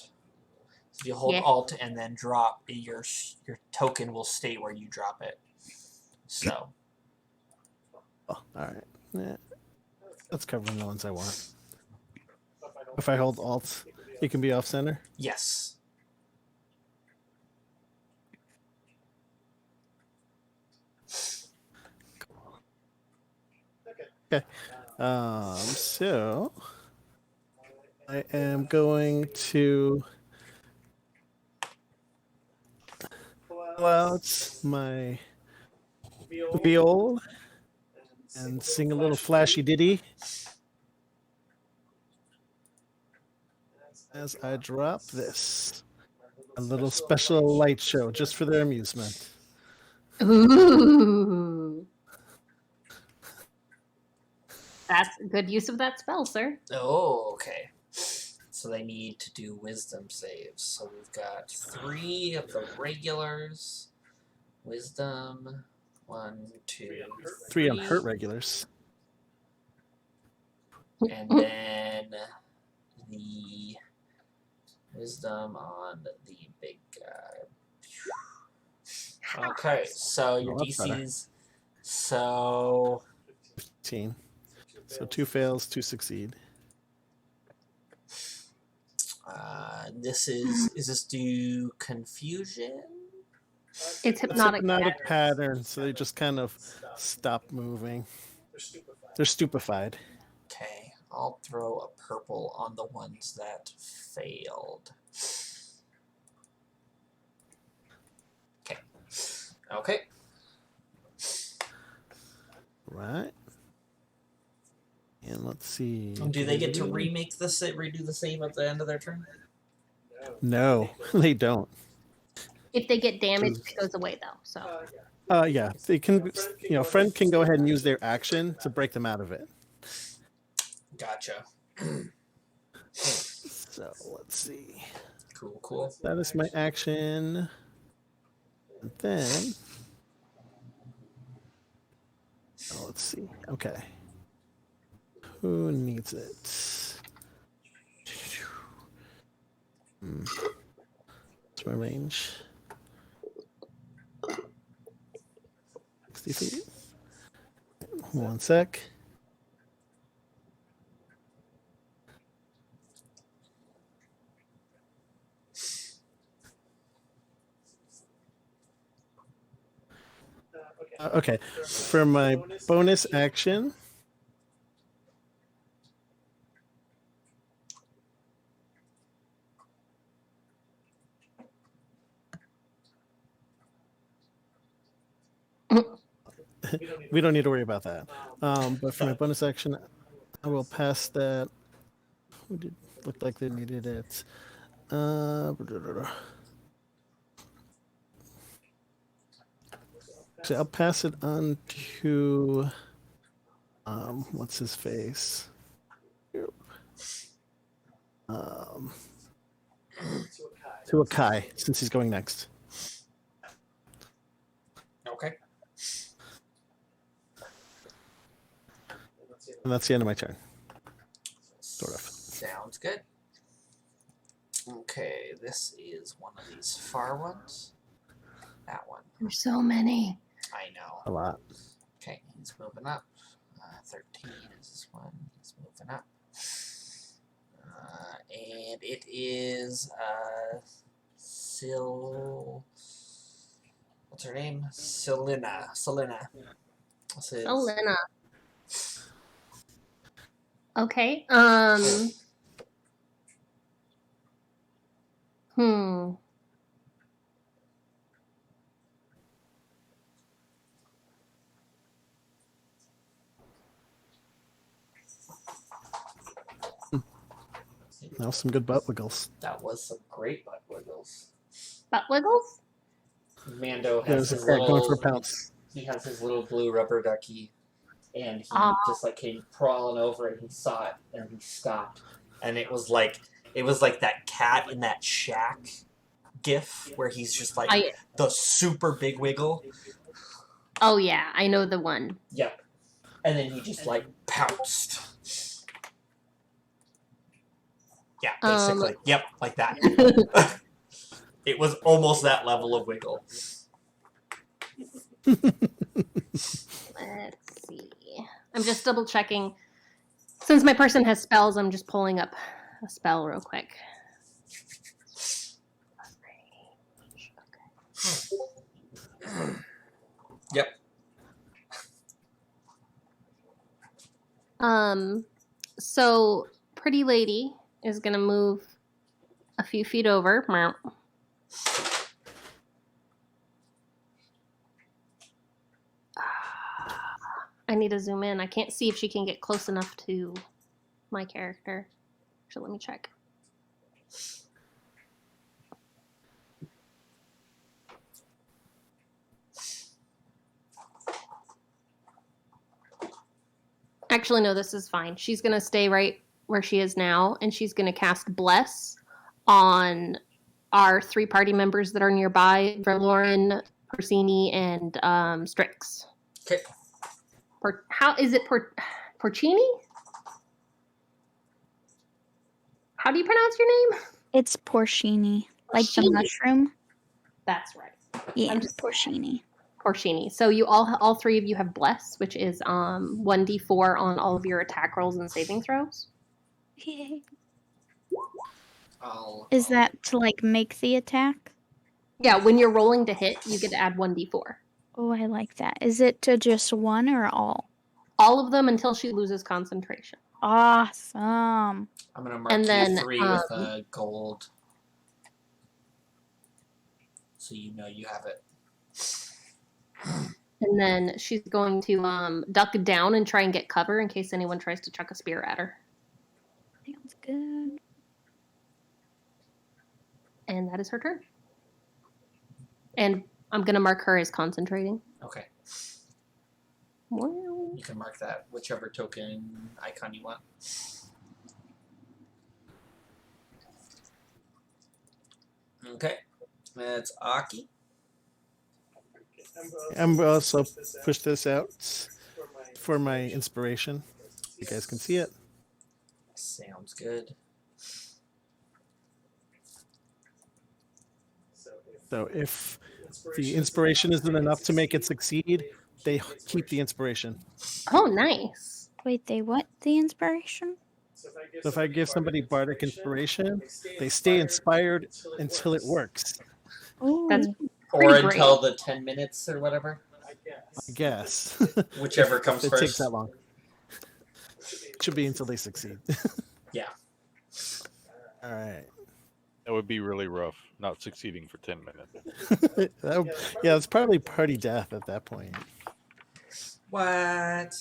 Speaker 1: So if you hold
Speaker 2: Yeah.
Speaker 1: Alt and then drop, your token will stay where you drop it. So.
Speaker 5: Oh, all right. Yeah. That's covering the ones I want. If I hold Alt, it can be off center.
Speaker 1: Yes.
Speaker 5: Okay. So I am going to pull out my viol and sing a little flashy ditty as I drop this. A little special light show just for their amusement.
Speaker 2: Ooh. That's a good use of that spell, sir.
Speaker 1: Oh, okay. So they need to do wisdom saves. So we've got 3 of the regulars. Wisdom. 1, 2,
Speaker 5: 3 on hurt regulars.
Speaker 1: And then the wisdom on the big guy. Okay, so your
Speaker 5: Oh, that's better.
Speaker 1: DC's. So
Speaker 5: 15. So 2 fails, 2 succeed.
Speaker 1: this is this do confusion?
Speaker 2: It's
Speaker 5: It's
Speaker 2: hypnotic.
Speaker 5: hypnotic pattern, so they just kind of stop moving. They're stupefied.
Speaker 1: Okay, I'll throw a purple on the ones that failed. Okay.
Speaker 5: Right. And let's see.
Speaker 1: Do they get to redo the save at the end of their turn?
Speaker 5: No, they don't.
Speaker 2: If they get damaged, it goes away though. So
Speaker 5: Yeah, they can. Friend can go ahead and use their action to break them out of it.
Speaker 1: Gotcha.
Speaker 5: So let's see.
Speaker 1: Cool.
Speaker 5: That is my action. And then, let's see. Okay. Who needs it? What's my range? 60 feet. 1 sec. Okay, for my bonus action, we don't need to worry about that. But for my bonus action, I will pass that. Who did look like they needed it? Actually, I'll pass it on to what's his face? To Akai, since he's going next.
Speaker 1: Okay.
Speaker 5: And that's the end of my turn. Sort of.
Speaker 1: Sounds good. Okay, this is one of these far ones. That one.
Speaker 2: There's so many.
Speaker 1: I know.
Speaker 5: A lot.
Speaker 1: Okay, he's moving up. 13 is this one. He's moving up. And it is what's her name? Selena. This is-
Speaker 2: Selena. Okay.
Speaker 5: That was some good butt wiggles.
Speaker 1: That was some great butt wiggles.
Speaker 2: Butt wiggles?
Speaker 1: Mando
Speaker 5: There's
Speaker 1: has
Speaker 5: a
Speaker 1: his
Speaker 5: cat going for a
Speaker 1: little,
Speaker 5: pounce.
Speaker 1: he has his little blue rubber ducky, and he
Speaker 2: Ah.
Speaker 1: just like came crawling over and he saw it and he stopped, and it was like that cat in that shack gif where he's just like the super big wiggle.
Speaker 2: Oh yeah, I know the one.
Speaker 1: Yep. And then he just like pounced. Yeah, basically. Yep, like that. It was almost that level of wiggle.
Speaker 2: Let's see. I'm just double checking. Since my person has spells, I'm just pulling up a spell real quick.
Speaker 1: Yep.
Speaker 2: So Pretty Lady is gonna move a few feet over. I need to zoom in. I can't see if she can get close enough to my character. So let me check. Actually, no, this is fine. She's going to stay right where she is now, and she's going to cast Bless on our 3 party members that are nearby, Verloren, Porcini, and Strix.
Speaker 1: Okay.
Speaker 2: How is it Porcini? How do you pronounce your name?
Speaker 4: It's porcini, like the
Speaker 2: Porcini.
Speaker 4: mushroom.
Speaker 2: That's right.
Speaker 4: Yeah,
Speaker 2: I'm just
Speaker 4: porcini.
Speaker 2: Porcini. So you all 3 of you have Bless, which is 1d4 on all of your attack rolls and saving throws.
Speaker 4: Yay.
Speaker 1: I'll,
Speaker 4: Is that to like make the attack?
Speaker 2: Yeah, when you're rolling to hit, you get to add 1d4.
Speaker 4: Oh, I like that. Is it to just one or all?
Speaker 2: All of them until she loses concentration.
Speaker 4: Awesome.
Speaker 1: I'm gonna mark
Speaker 2: And then,
Speaker 1: you 3 with a gold, so you know you have it.
Speaker 2: And then she's going to duck down and try and get cover in case anyone tries to chuck a spear at her.
Speaker 4: Sounds good.
Speaker 2: And that is her turn. And I'm going to mark her as concentrating.
Speaker 1: Okay.
Speaker 2: Well,
Speaker 1: You can mark that whichever token icon you want. Okay. That's Aki.
Speaker 5: I'm also push this out for my inspiration. You guys can see it.
Speaker 1: Sounds good.
Speaker 5: So if the inspiration isn't enough to make it succeed, they keep the inspiration.
Speaker 2: oh, nice.
Speaker 4: Wait, they what? The inspiration?
Speaker 5: So if I give somebody bardic inspiration, they stay inspired until it works.
Speaker 4: Oh,
Speaker 2: That's
Speaker 1: Or
Speaker 2: pretty
Speaker 1: until
Speaker 2: great.
Speaker 1: the 10 minutes or whatever.
Speaker 5: I guess.
Speaker 1: Whichever comes
Speaker 5: it
Speaker 1: first.
Speaker 5: takes that long. It should be until they succeed.
Speaker 1: Yeah.
Speaker 5: All right.
Speaker 3: That would be really rough, not succeeding for 10 minutes.
Speaker 5: Yeah, it's probably party death at that point.
Speaker 1: What?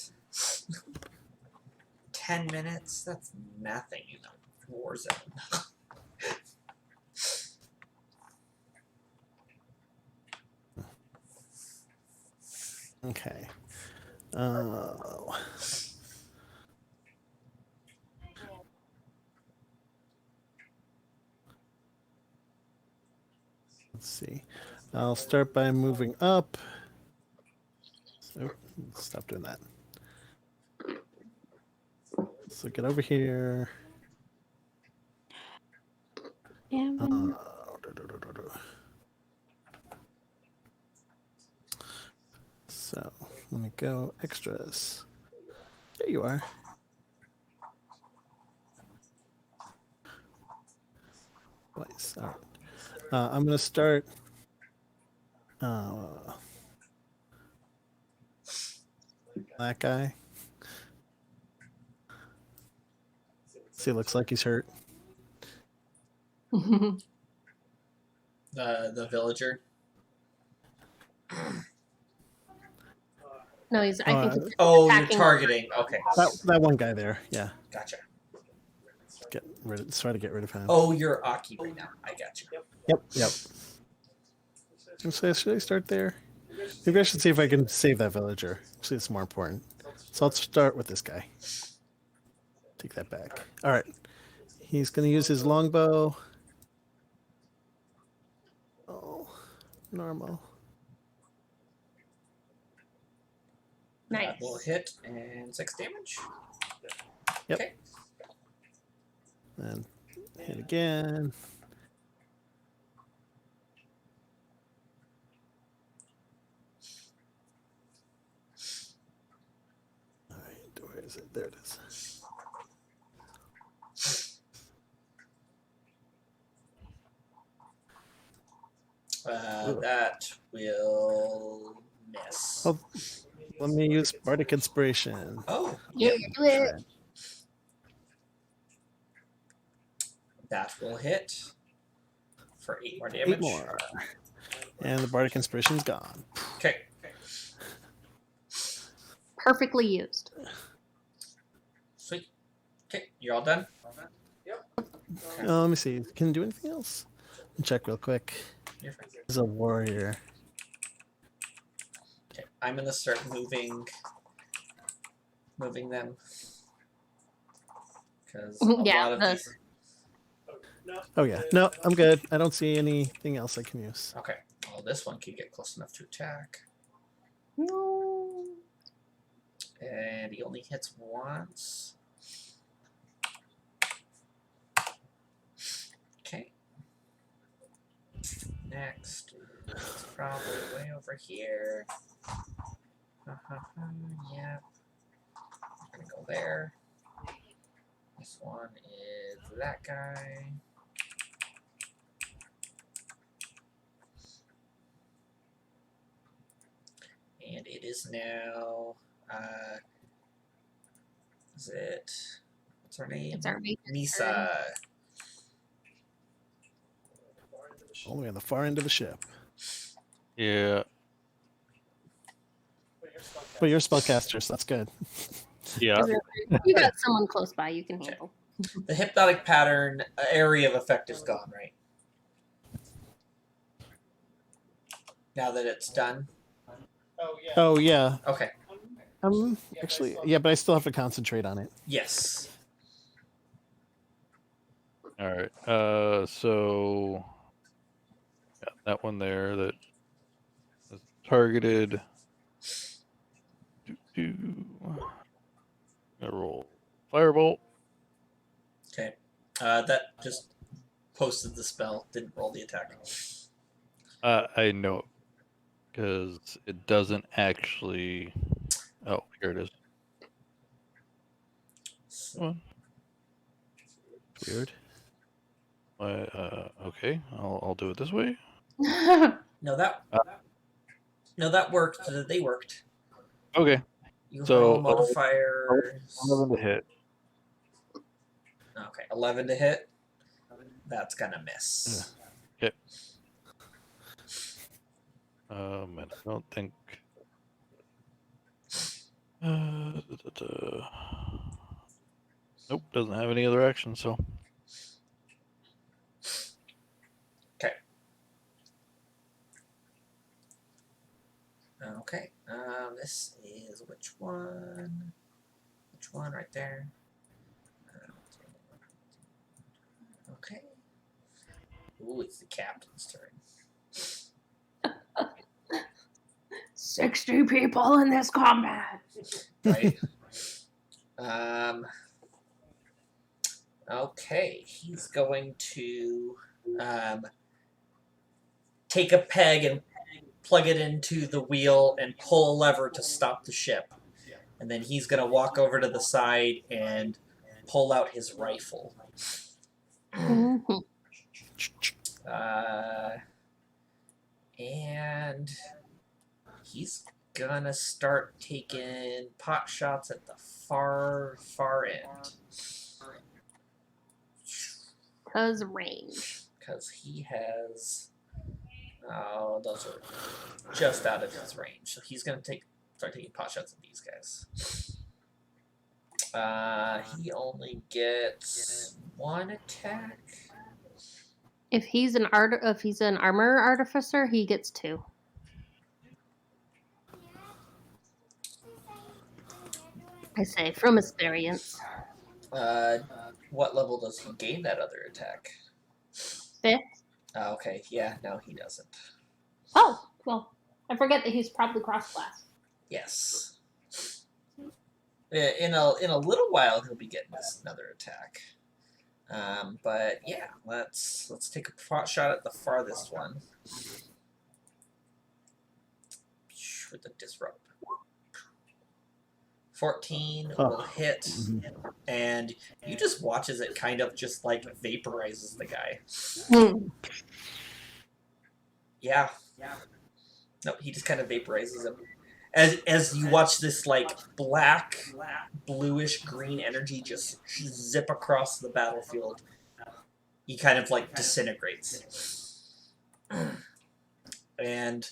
Speaker 1: 10 minutes? That's nothing in a war zone.
Speaker 5: Okay. Let's see. I'll start by moving up. Oh, stop doing that. So get over here.
Speaker 4: Yeah.
Speaker 5: So let me go extras. There you are. Twice. All right. I'm gonna start. That guy. See, looks like he's hurt.
Speaker 1: The villager.
Speaker 2: No, he's. I think. He's
Speaker 1: Oh, you're
Speaker 2: attacking-
Speaker 1: targeting. Okay,
Speaker 5: That one guy there. Yeah.
Speaker 1: gotcha.
Speaker 5: Try to get rid of him.
Speaker 1: Oh, you're Aki right now. I got you.
Speaker 5: Yep. So should I start there? Maybe I should see if I can save that villager. Actually, it's more important. So let's start with this guy. Take that back. All right. He's going to use his longbow. Oh, normal.
Speaker 2: Nice.
Speaker 1: That will hit and 6 damage.
Speaker 5: Yep.
Speaker 1: Okay.
Speaker 5: And hit again. All right, where is it? There it is.
Speaker 1: That will miss.
Speaker 5: Oh, let me use Bardic Inspiration.
Speaker 1: Oh,
Speaker 2: Yeah, do it.
Speaker 1: that will hit for 8 more damage.
Speaker 5: 8 more. And the Bardic Inspiration's gone.
Speaker 1: Okay.
Speaker 2: Perfectly used.
Speaker 1: Sweet. Okay, you're all done?
Speaker 5: Let me see. Can it do anything else? Let me check real quick.
Speaker 1: You're fine.
Speaker 5: He's a warrior.
Speaker 1: Okay, I'm gonna start moving them. Because
Speaker 2: Yeah,
Speaker 1: lot of
Speaker 2: the-
Speaker 1: these...
Speaker 5: Oh yeah. No, I'm good. I don't see anything else I can use.
Speaker 1: Okay. Well, this one can get close enough to attack.
Speaker 2: No.
Speaker 1: And he only hits once. Okay. Next is probably way over here. Yeah. I'm gonna go there. This one is that guy. And it is now, is it, what's her name?
Speaker 2: It's our base.
Speaker 1: Nisa.
Speaker 5: All the way on the far end of the ship.
Speaker 3: Yeah.
Speaker 5: But you're a spellcaster, so that's good.
Speaker 3: Yeah.
Speaker 2: You got someone close by you can handle.
Speaker 1: The hypnotic pattern area of effect is gone, right? Now that it's done?
Speaker 5: Oh yeah.
Speaker 1: Okay.
Speaker 5: Actually, yeah, but I still have to concentrate on it.
Speaker 1: Yes.
Speaker 3: All right. So yeah, that one there that is targeted. Gonna roll firebolt.
Speaker 1: Okay. That just posted the spell, didn't roll the attack.
Speaker 3: I know because it doesn't actually. Oh, here it is. Come on.
Speaker 5: Weird.
Speaker 3: Okay, I'll do it this way.
Speaker 1: No, that worked. They worked.
Speaker 3: Okay,
Speaker 1: You
Speaker 3: So,
Speaker 1: roll modifiers.
Speaker 3: 11 to hit.
Speaker 1: Okay, 11 to hit. That's gonna miss.
Speaker 3: And I don't think. Nope, doesn't have any other action, so.
Speaker 1: Okay. this is which one? Which one right there? Okay. Ooh, it's the captain's turn.
Speaker 2: 60 people in this combat.
Speaker 1: Right? Okay, he's going to take a peg and plug it into the wheel and pull a lever to stop the ship. And then he's going to walk over to the side and pull out his rifle.
Speaker 2: Mhm.
Speaker 1: And he's going to start taking pot shots at the far end.
Speaker 2: Because range.
Speaker 1: Because he has... Oh, those are just out of his range. So he's going to start taking pot shots at these guys. He only gets one attack.
Speaker 2: If he's an armor artificer, he gets 2. I say from experience.
Speaker 1: What level does he gain that other attack?
Speaker 2: 5th.
Speaker 1: Okay, yeah, no, he doesn't.
Speaker 2: Oh, well, I forget that he's probably cross-class.
Speaker 1: Yes. In a little while, he'll be getting another attack. But yeah, let's take a pot shot at the farthest one with the disrupt. 14 will hit, and you just watch as it kind of just like vaporizes the guy. Yeah. No, he just kind of vaporizes him. As you watch this like black, bluish green energy just zip across the battlefield, he kind of like disintegrates. And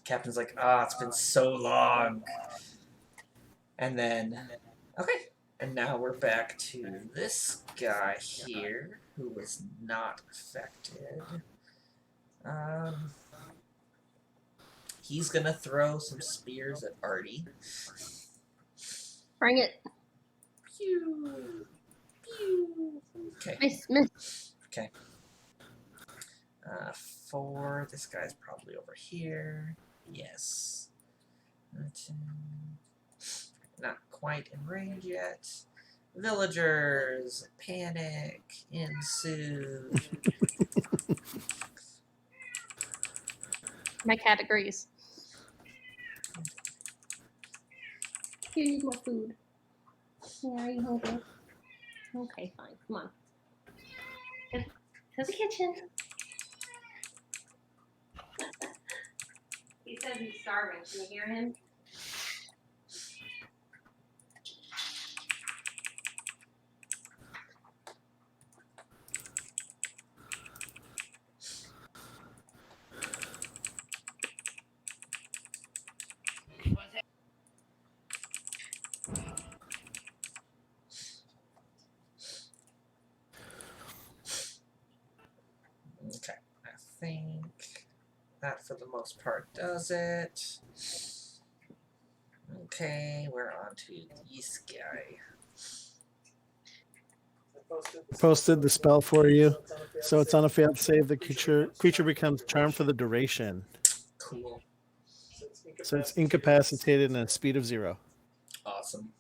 Speaker 1: Captain's like, it's been so long. And then, okay, and now we're back to this guy here who was not affected. He's gonna throw some spears at Artie.
Speaker 2: Bring it.
Speaker 1: Pew! Pew! Okay.
Speaker 2: Miss.
Speaker 1: Okay. 4. This guy's probably over here. Yes. Not quite in range yet. Villagers, panic ensued.
Speaker 2: My cat agrees. You need more food. Yeah, are you hungry? Okay, fine. Come on. To the kitchen. He says he's starving. Can you hear him?
Speaker 1: Okay, I think that for the most part does it. Okay, we're on to this guy.
Speaker 5: Posted the spell for you. So it's on a failed save. The creature becomes charmed for the duration.
Speaker 1: Cool.
Speaker 5: So it's incapacitated and a speed of 0.
Speaker 1: Awesome.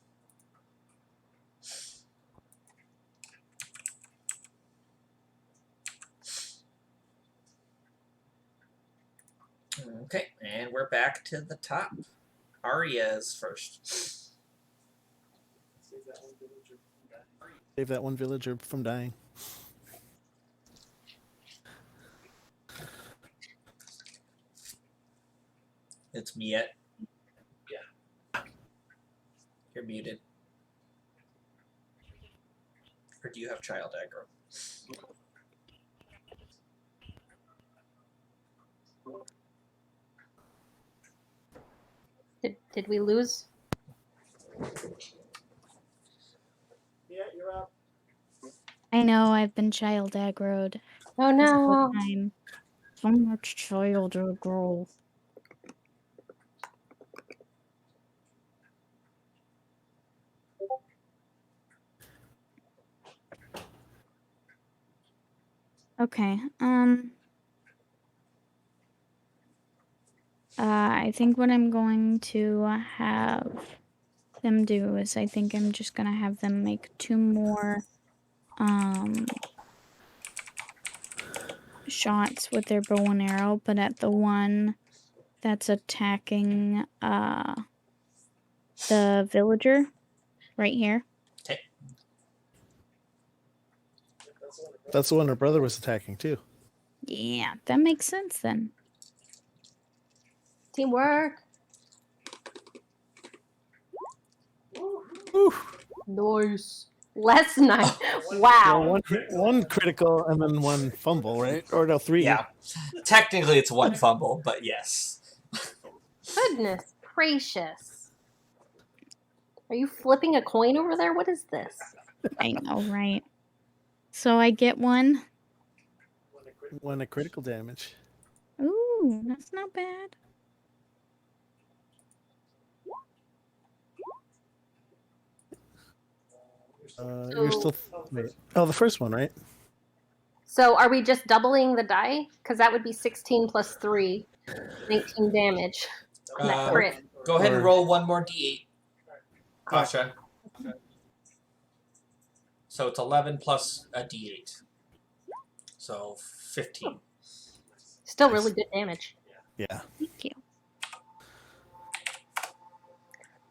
Speaker 1: Okay, and we're back to the top. Arya's first.
Speaker 5: Save that one villager from dying.
Speaker 1: It's Miette. Yeah. You're muted. Or do you have child aggro?
Speaker 2: Did we lose?
Speaker 1: Yeah, you're up.
Speaker 4: I know, I've been child aggroed
Speaker 2: Oh
Speaker 4: this whole
Speaker 2: no.
Speaker 4: time. So much child aggro. Okay. I think what I'm going to have them do is I think I'm just gonna have them make 2 more shots with their bow and arrow, but at the one that's attacking the villager right here.
Speaker 1: Okay.
Speaker 5: That's the one her brother was attacking too.
Speaker 4: Yeah, that makes sense then.
Speaker 2: Teamwork.
Speaker 5: Whew.
Speaker 2: Nice. Less nice.
Speaker 5: Well,
Speaker 2: Wow.
Speaker 5: one critical and then one fumble, right? Or no, 3.
Speaker 1: Yeah. Technically, it's 1 fumble, but yes.
Speaker 2: Goodness gracious. Are you flipping a coin over there? What is this?
Speaker 4: I know, right? So I get 1.
Speaker 5: 1 at critical damage.
Speaker 4: Ooh, that's not bad.
Speaker 5: You're still. Wait. Oh, the first one, right?
Speaker 2: So are we just doubling the die? Because that would be 16 plus 3, 19 damage. on that crit.
Speaker 1: Go ahead and
Speaker 5: Or-
Speaker 1: roll 1 more d8, Kasha. So it's 11 plus a d8. So 15.
Speaker 2: Still really good damage.
Speaker 5: Yeah.
Speaker 4: Thank you.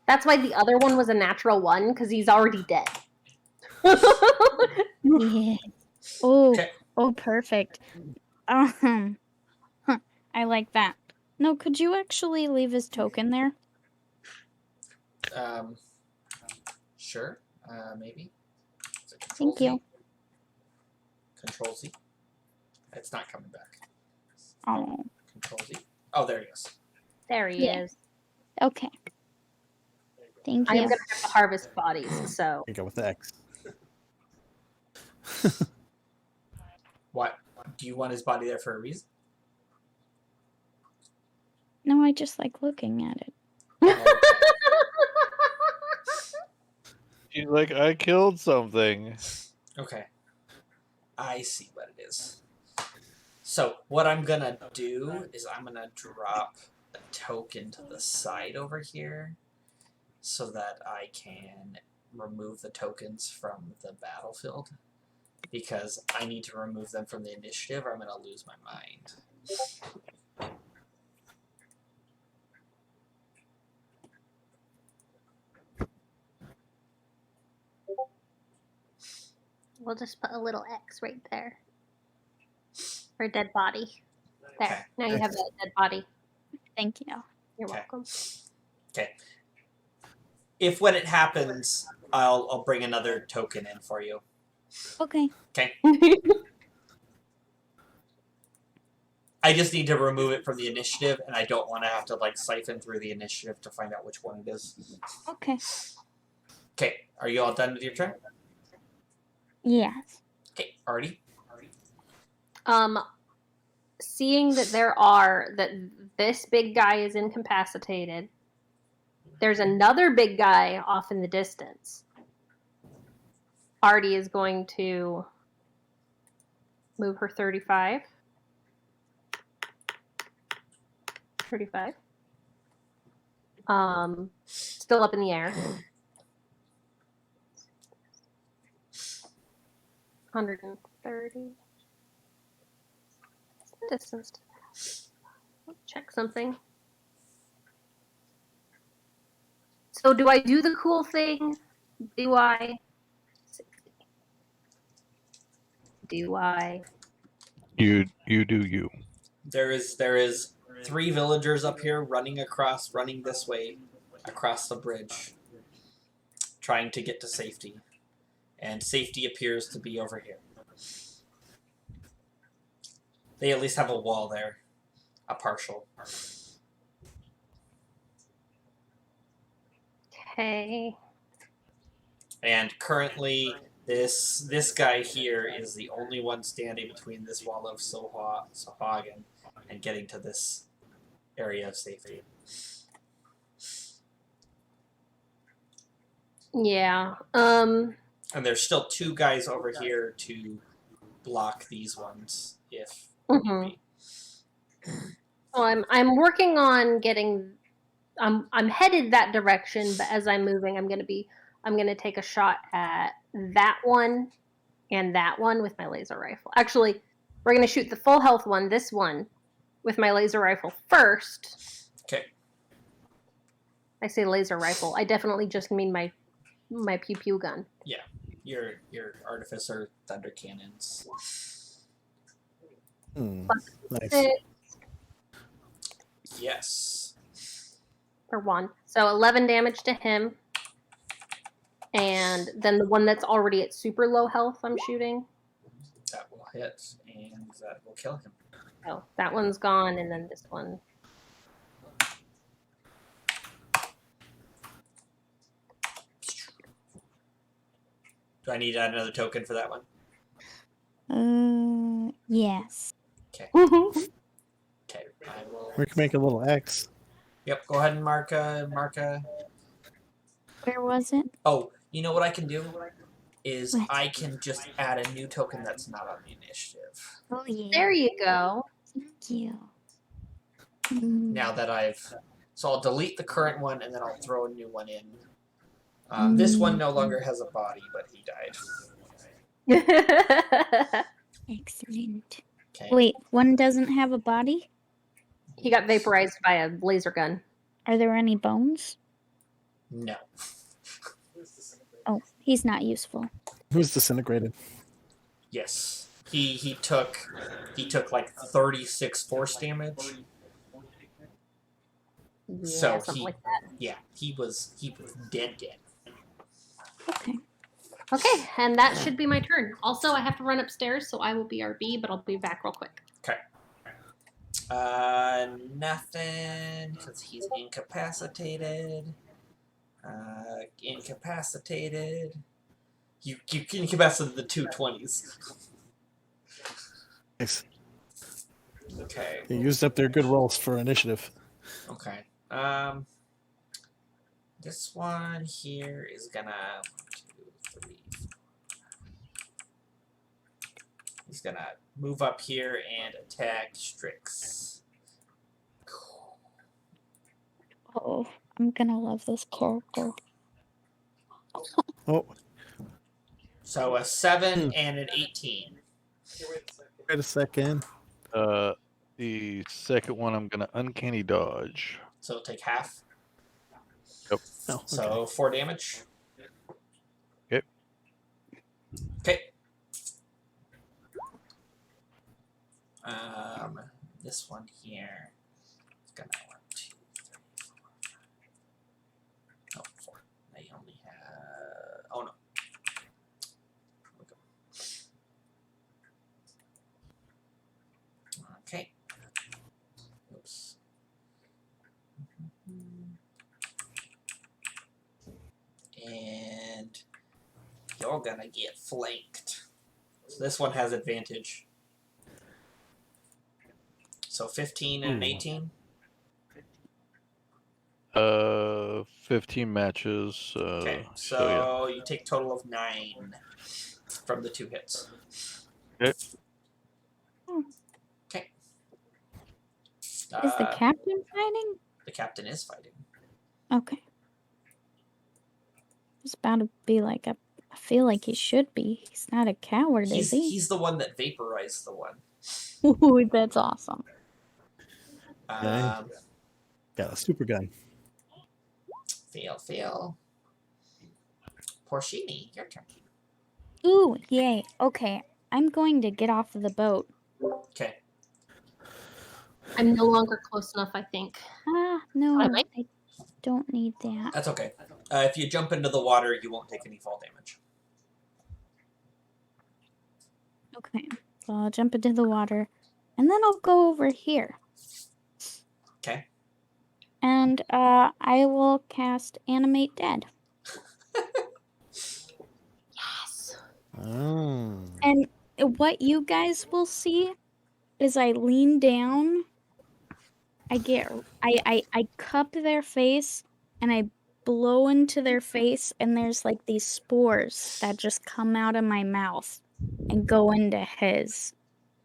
Speaker 2: That's why the other one was a natural 1, because he's already dead.
Speaker 4: Yeah. Oh,
Speaker 1: Okay.
Speaker 4: oh, perfect. Huh, I like that. No, could you actually leave his token there?
Speaker 1: Sure. Maybe. Is it
Speaker 4: Thank
Speaker 1: Control
Speaker 4: you.
Speaker 1: Z? Control Z. It's not coming back.
Speaker 4: Oh,
Speaker 1: Control Z. Oh, there he is.
Speaker 2: There he
Speaker 4: Yeah.
Speaker 2: is.
Speaker 4: okay. Thank
Speaker 2: I am
Speaker 4: you.
Speaker 2: going to have to harvest bodies, so.
Speaker 5: I go with the X.
Speaker 1: What? Do you want his body there for a reason?
Speaker 4: No, I just like looking at it.
Speaker 3: She's like, I killed something.
Speaker 1: Okay. I see what it is. So what I'm gonna do is I'm gonna drop a token to the side over here so that I can remove the tokens from the battlefield, because I need to remove them from the initiative or I'm gonna lose my mind.
Speaker 2: We'll just put a little X right there. For a dead body. There.
Speaker 1: Okay.
Speaker 2: Now you have that dead body.
Speaker 4: Thank you.
Speaker 2: You're
Speaker 1: Okay.
Speaker 2: welcome.
Speaker 1: Okay. If when it happens, I'll bring another token in for you.
Speaker 4: Okay.
Speaker 1: Okay. I just need to remove it from the initiative, and I don't want to have to like siphon through the initiative to find out which one it is.
Speaker 4: Okay.
Speaker 1: Okay. Are you all done with your turn?
Speaker 4: Yes.
Speaker 1: Okay. Artie.
Speaker 2: Seeing that this big guy is incapacitated, there's another big guy off in the distance. Artie is going to move her 35. 35. Still up in the air. 130. Distance. Check something. So do I do the cool thing? Do I? 60. Do I?
Speaker 3: You do you.
Speaker 1: There is 3 villagers up here running this way, across the bridge, trying to get to safety. And safety appears to be over here. They at least have a wall there. A partial.
Speaker 2: Okay.
Speaker 1: And currently, this guy here is the only one standing between this wall of sahaugin and getting to this area of safety.
Speaker 2: Yeah.
Speaker 1: And there's still 2 guys over here to block these ones if
Speaker 2: Mhm.
Speaker 1: need be.
Speaker 2: So I'm working on getting. I'm headed that direction, but as I'm moving, I'm gonna take a shot at that one and that one with my laser rifle. Actually, we're gonna shoot the full health one, this one, with my laser rifle first.
Speaker 1: Okay.
Speaker 2: I say laser rifle. I definitely just mean my pew pew gun.
Speaker 1: Your artificer thunder cannons.
Speaker 5: Nice.
Speaker 2: Six
Speaker 1: Yes.
Speaker 2: for one. So 11 damage to him. And then the one that's already at super low health, I'm shooting.
Speaker 1: That will hit, and that will kill him.
Speaker 2: Oh, that one's gone, and then this one.
Speaker 1: Do I need another token for that one?
Speaker 4: Yes.
Speaker 1: Okay. Okay. I will.
Speaker 5: We can make a little X.
Speaker 1: Yep. Go ahead and mark a.
Speaker 4: Where was it?
Speaker 1: Oh, you know what I can do is
Speaker 4: What?
Speaker 1: I can just add a new token that's not on the initiative.
Speaker 4: Oh yeah.
Speaker 2: There you go.
Speaker 4: Thank you.
Speaker 1: Now that so I'll delete the current one and then I'll throw a new one in. This one no longer has a body, but he died.
Speaker 4: Excellent.
Speaker 1: Okay.
Speaker 4: Wait, one doesn't have a body?
Speaker 2: He got vaporized by a laser gun.
Speaker 4: Are there any bones?
Speaker 1: No.
Speaker 4: Oh, he's not useful.
Speaker 5: Who's disintegrated?
Speaker 1: Yes. He took like 36 force damage.
Speaker 2: Yeah,
Speaker 1: So
Speaker 2: something
Speaker 1: he-
Speaker 2: like that.
Speaker 1: Yeah, he was dead.
Speaker 4: Okay.
Speaker 2: Okay, and that should be my turn. Also, I have to run upstairs, so I will be RB, but I'll be back real quick.
Speaker 1: Nothing, because he's incapacitated. Incapacitated. You incapacitated the 220s.
Speaker 5: Nice.
Speaker 1: Okay.
Speaker 5: They used up their good rolls for initiative.
Speaker 1: Okay. This one here is gonna 1, 2, 3. He's gonna move up here and attack Strix.
Speaker 4: Oh, I'm gonna love this character.
Speaker 5: Oh,
Speaker 1: So a 7 and an 18.
Speaker 5: wait a second.
Speaker 3: The second one, I'm gonna uncanny dodge.
Speaker 1: So take half.
Speaker 5: Oh, okay.
Speaker 1: So 4 damage.
Speaker 3: Okay.
Speaker 1: Okay. This one here is gonna 1, 2, 3, 4, 5. Oh, 4. They only have. Oh no. Okay. Oops. And you're gonna get flanked. So this one has advantage. So 15 and an 18.
Speaker 3: 15 matches.
Speaker 1: Okay,
Speaker 3: so
Speaker 1: so you take total of 9 from the 2 hits.
Speaker 3: Okay.
Speaker 1: Okay.
Speaker 4: Is the captain fighting?
Speaker 1: The captain is fighting.
Speaker 4: Okay. It's about to be like I feel like he should be. He's not a coward, is he?
Speaker 1: He's the one that vaporized the one.
Speaker 4: Ooh, that's awesome.
Speaker 5: Got a super gun.
Speaker 1: Fail. Porcini, your turn.
Speaker 4: Ooh, yay. Okay, I'm going to get off of the boat.
Speaker 1: Okay.
Speaker 2: I'm no longer close enough, I think.
Speaker 4: No,
Speaker 2: I might-
Speaker 4: I don't need that.
Speaker 1: That's okay. If you jump into the water, you won't take any fall damage.
Speaker 4: Okay, so I'll jump into the water, and then I'll go over here.
Speaker 1: Okay.
Speaker 4: And I will cast Animate Dead.
Speaker 2: Yes.
Speaker 5: Oh.
Speaker 4: And what you guys will see is I lean down, I cup their face, and I blow into their face, and there's like these spores that just come out of my mouth. and go into his.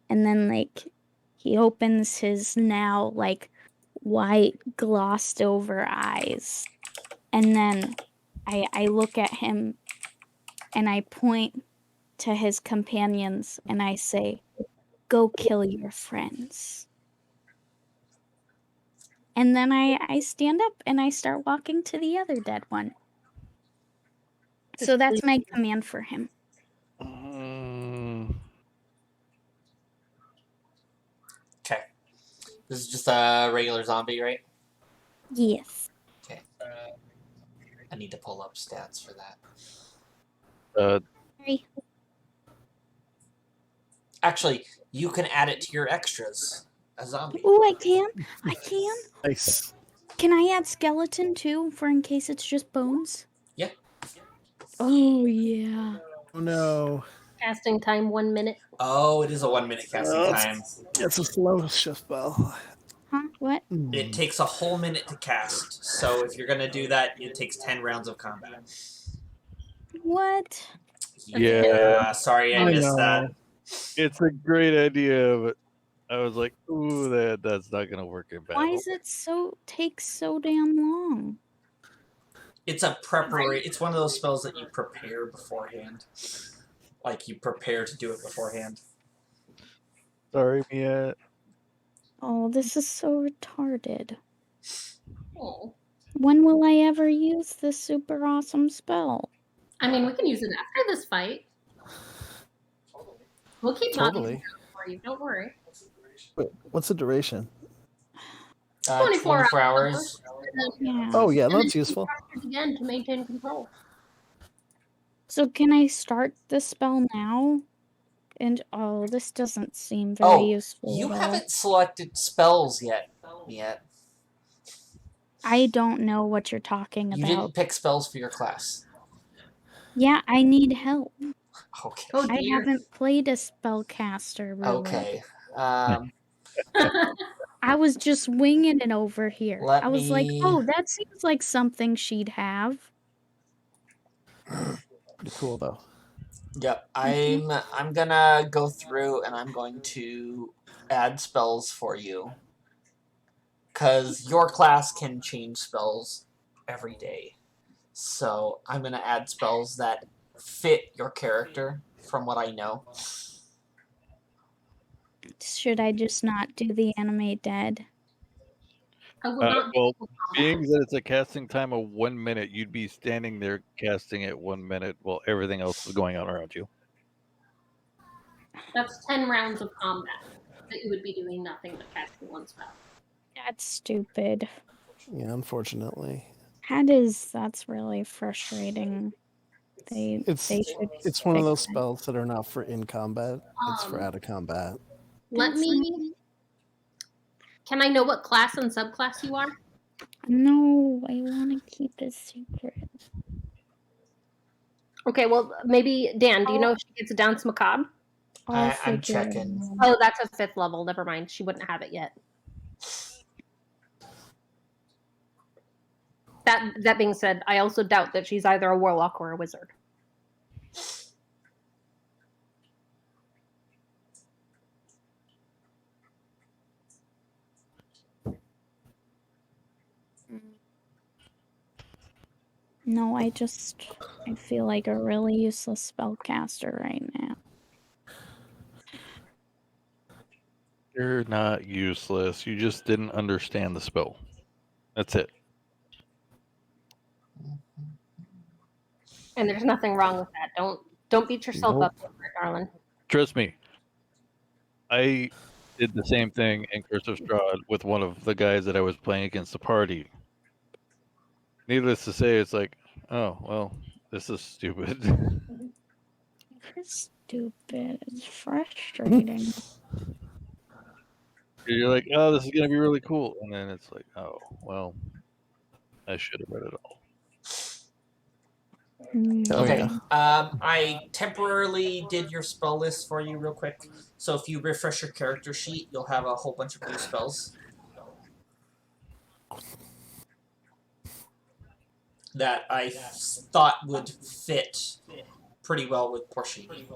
Speaker 4: And then, like, he opens his now, like, white, glossed over eyes. And then I look at him and I point to his companions and I say, "Go kill your friends." And then I stand up and I start walking to the other dead one. So that's my command for him.
Speaker 1: Okay. This is just a regular zombie, right?
Speaker 4: Yes.
Speaker 1: Okay. I need to pull up stats for that.
Speaker 4: Sorry.
Speaker 1: Actually, you can add it to your extras. A zombie.
Speaker 4: Oh, I can. I can.
Speaker 5: Nice.
Speaker 4: Can I add skeleton too, for in case it's just bones?
Speaker 1: Yeah.
Speaker 4: Oh yeah.
Speaker 5: Oh no.
Speaker 2: Casting time 1 minute.
Speaker 1: Oh, it is a 1 minute casting time.
Speaker 5: It's a slow spell.
Speaker 4: Huh? What?
Speaker 1: It takes a whole minute to cast. So if you're gonna do that, it takes 10 rounds of combat.
Speaker 4: What?
Speaker 1: Yeah, sorry I
Speaker 5: I
Speaker 1: missed that.
Speaker 5: know.
Speaker 3: It's a great idea, but I was like, ooh, that's not gonna work in battle.
Speaker 4: Why is it take so damn long?
Speaker 1: It's a preparation. It's one of those spells that you prepare beforehand. Like you prepare to do it beforehand.
Speaker 3: Sorry, Mia.
Speaker 4: Oh, this is so retarded.
Speaker 2: Oh.
Speaker 4: When will I ever use this super awesome spell?
Speaker 2: I mean, we can use it after this fight. We'll keep talking
Speaker 5: Totally.
Speaker 2: for you. Don't worry.
Speaker 5: Wait, what's the duration?
Speaker 2: 24
Speaker 1: hours.
Speaker 4: Yeah.
Speaker 5: Oh yeah, that's useful.
Speaker 2: Again, to maintain control.
Speaker 4: So can I start the spell now? And oh, this doesn't seem very useful.
Speaker 1: You
Speaker 4: at all.
Speaker 1: haven't selected spells yet.
Speaker 4: I don't know what you're talking
Speaker 1: You
Speaker 4: about.
Speaker 1: didn't pick spells for your class.
Speaker 4: Yeah, I need help.
Speaker 1: Okay.
Speaker 2: Oh,
Speaker 4: I
Speaker 2: dear.
Speaker 4: haven't played a spellcaster really.
Speaker 1: Okay.
Speaker 4: I was just winging it over here.
Speaker 1: Let
Speaker 4: I was like,
Speaker 1: me-
Speaker 4: oh, that seems like something she'd have.
Speaker 5: Pretty cool though.
Speaker 1: Yep. I'm gonna go through and I'm going to add spells for you. Because your class can change spells every day. So I'm gonna add spells that fit your character from what I know.
Speaker 4: Should I just not do the anime dead?
Speaker 2: I will not.
Speaker 3: Well, being that it's a casting time of 1 minute, you'd be standing there casting it 1 minute while everything else is going on around you.
Speaker 2: That's 10 rounds of combat that you would be doing nothing but casting one spell.
Speaker 4: That's stupid.
Speaker 5: Yeah, unfortunately.
Speaker 4: That's really frustrating.
Speaker 5: It's one of those spells that are not for in combat. It's for out of combat.
Speaker 2: Let me. Can I know what class and subclass you are?
Speaker 4: No, I want to keep it secret.
Speaker 2: Okay, well, maybe Dan, do you know if she gets a Dance Macabre?
Speaker 1: I'm checking.
Speaker 2: Oh, that's a 5th level. Never mind. She wouldn't have it yet. That being said, I also doubt that she's either a warlock or a wizard.
Speaker 4: No, I feel like a really useless spellcaster right now.
Speaker 3: You're not useless. You just didn't understand the spell. That's it.
Speaker 2: And there's nothing wrong with that. Don't beat yourself up over it, darling.
Speaker 3: Trust me. I did the same thing in Curse of Strahd with one of the guys that I was playing against the party. Needless to say, it's like, oh, well, this is stupid.
Speaker 4: It's stupid. It's frustrating.
Speaker 3: You're like, oh, this is going to be really cool. And then it's like, oh, well, I should have read it all.
Speaker 1: Okay.
Speaker 5: Yeah.
Speaker 1: I temporarily did your spell list for you real quick. So if you refresh your character sheet, you'll have a whole bunch of new spells that I thought would fit pretty well with Porcini.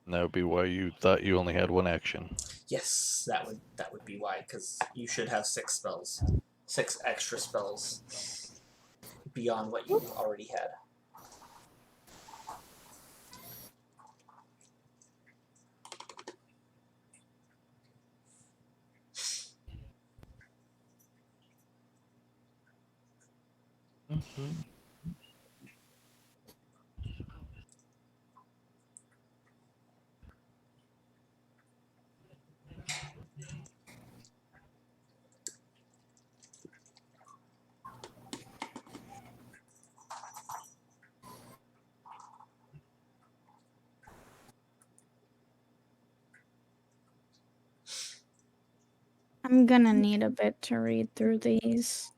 Speaker 3: And that would be why you thought you only had one action.
Speaker 1: Yes, that would be why, because you should have 6 spells. 6 extra spells beyond what you already had.
Speaker 3: Mm-hmm.
Speaker 4: I'm gonna need a bit to read through these.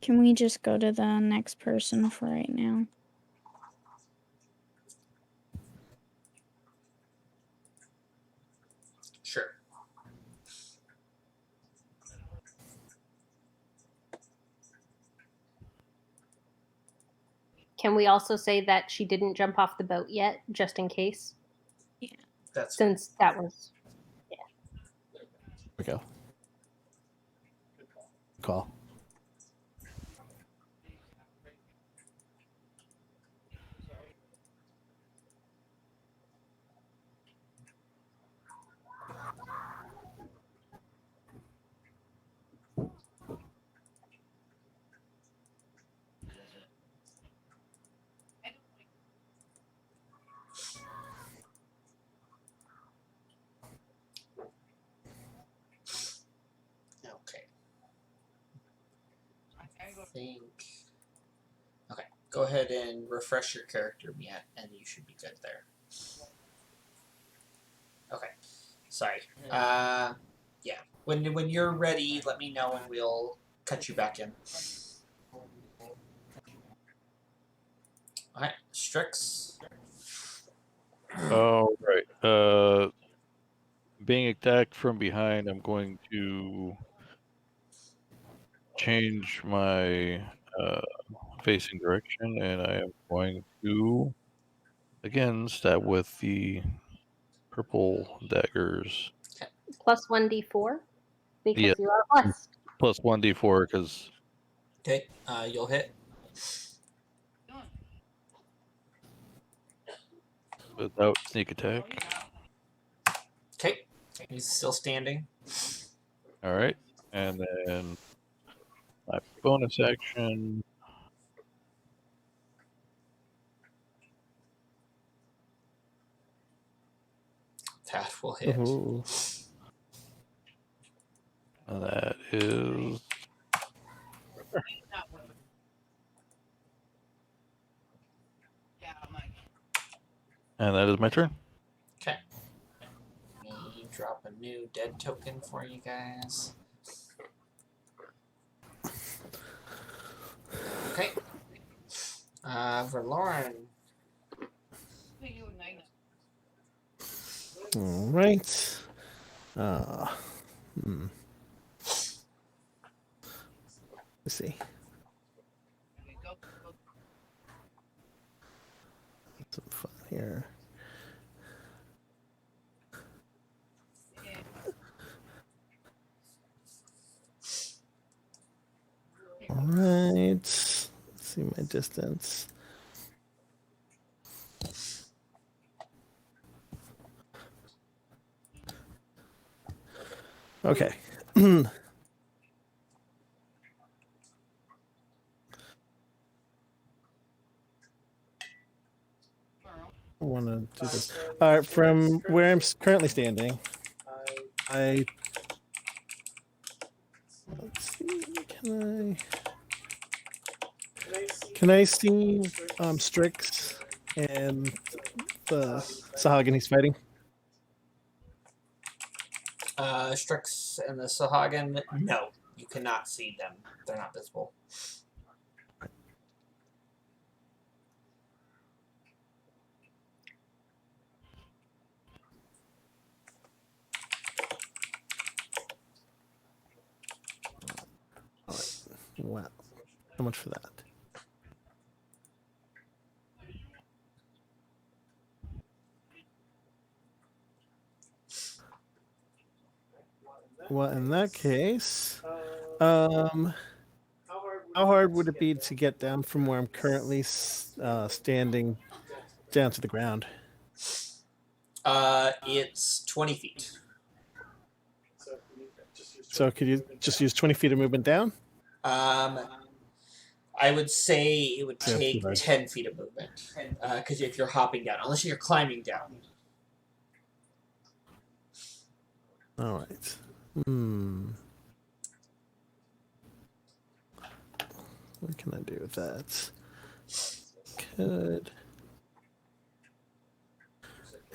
Speaker 4: Can we just go to the next person for right now?
Speaker 1: Sure.
Speaker 2: Can we also say that she didn't jump off the boat yet, just in case?
Speaker 1: That's
Speaker 2: Since that was.
Speaker 5: There we go. Call.
Speaker 1: okay. Think. Okay, go ahead and refresh your character, Mia, and you should be good there. Okay, sorry. Yeah. When you're ready, let me know and we'll cut you back in. Alright, Strix.
Speaker 3: All right. Being attacked from behind, I'm going to change my facing direction, and I am going to again stab with the purple daggers.
Speaker 2: Plus 1d4 because
Speaker 3: Yeah,
Speaker 2: you are blessed.
Speaker 3: plus 1d4 because
Speaker 1: Okay, you'll hit.
Speaker 3: without sneak attack.
Speaker 1: Okay, he's still standing.
Speaker 3: All right, and then my bonus action.
Speaker 1: That will hit.
Speaker 5: Ooh.
Speaker 3: And that is my turn.
Speaker 1: Okay. Let me drop a new dead token for you guys. Okay. For Lauren.
Speaker 5: All right. Let's see. Some fun here. All right. Let's see my distance. Okay. I want to do this. All right, from where I'm currently standing, let's see, can I see Strix and the sahaugin he's fighting?
Speaker 1: Strix and the sahaugin. No, you cannot see them. They're not visible.
Speaker 5: All right. Wow. How much for that? Well, in that case, how hard would it be to get down from where I'm currently standing down to the ground?
Speaker 1: It's 20 feet.
Speaker 5: So could you just use 20 feet of movement down?
Speaker 1: I would say it would
Speaker 5: Yeah,
Speaker 1: take
Speaker 5: right.
Speaker 1: 10 feet of movement. Because if you're hopping down, unless you're climbing down.
Speaker 5: All right. What can I do with that? Could.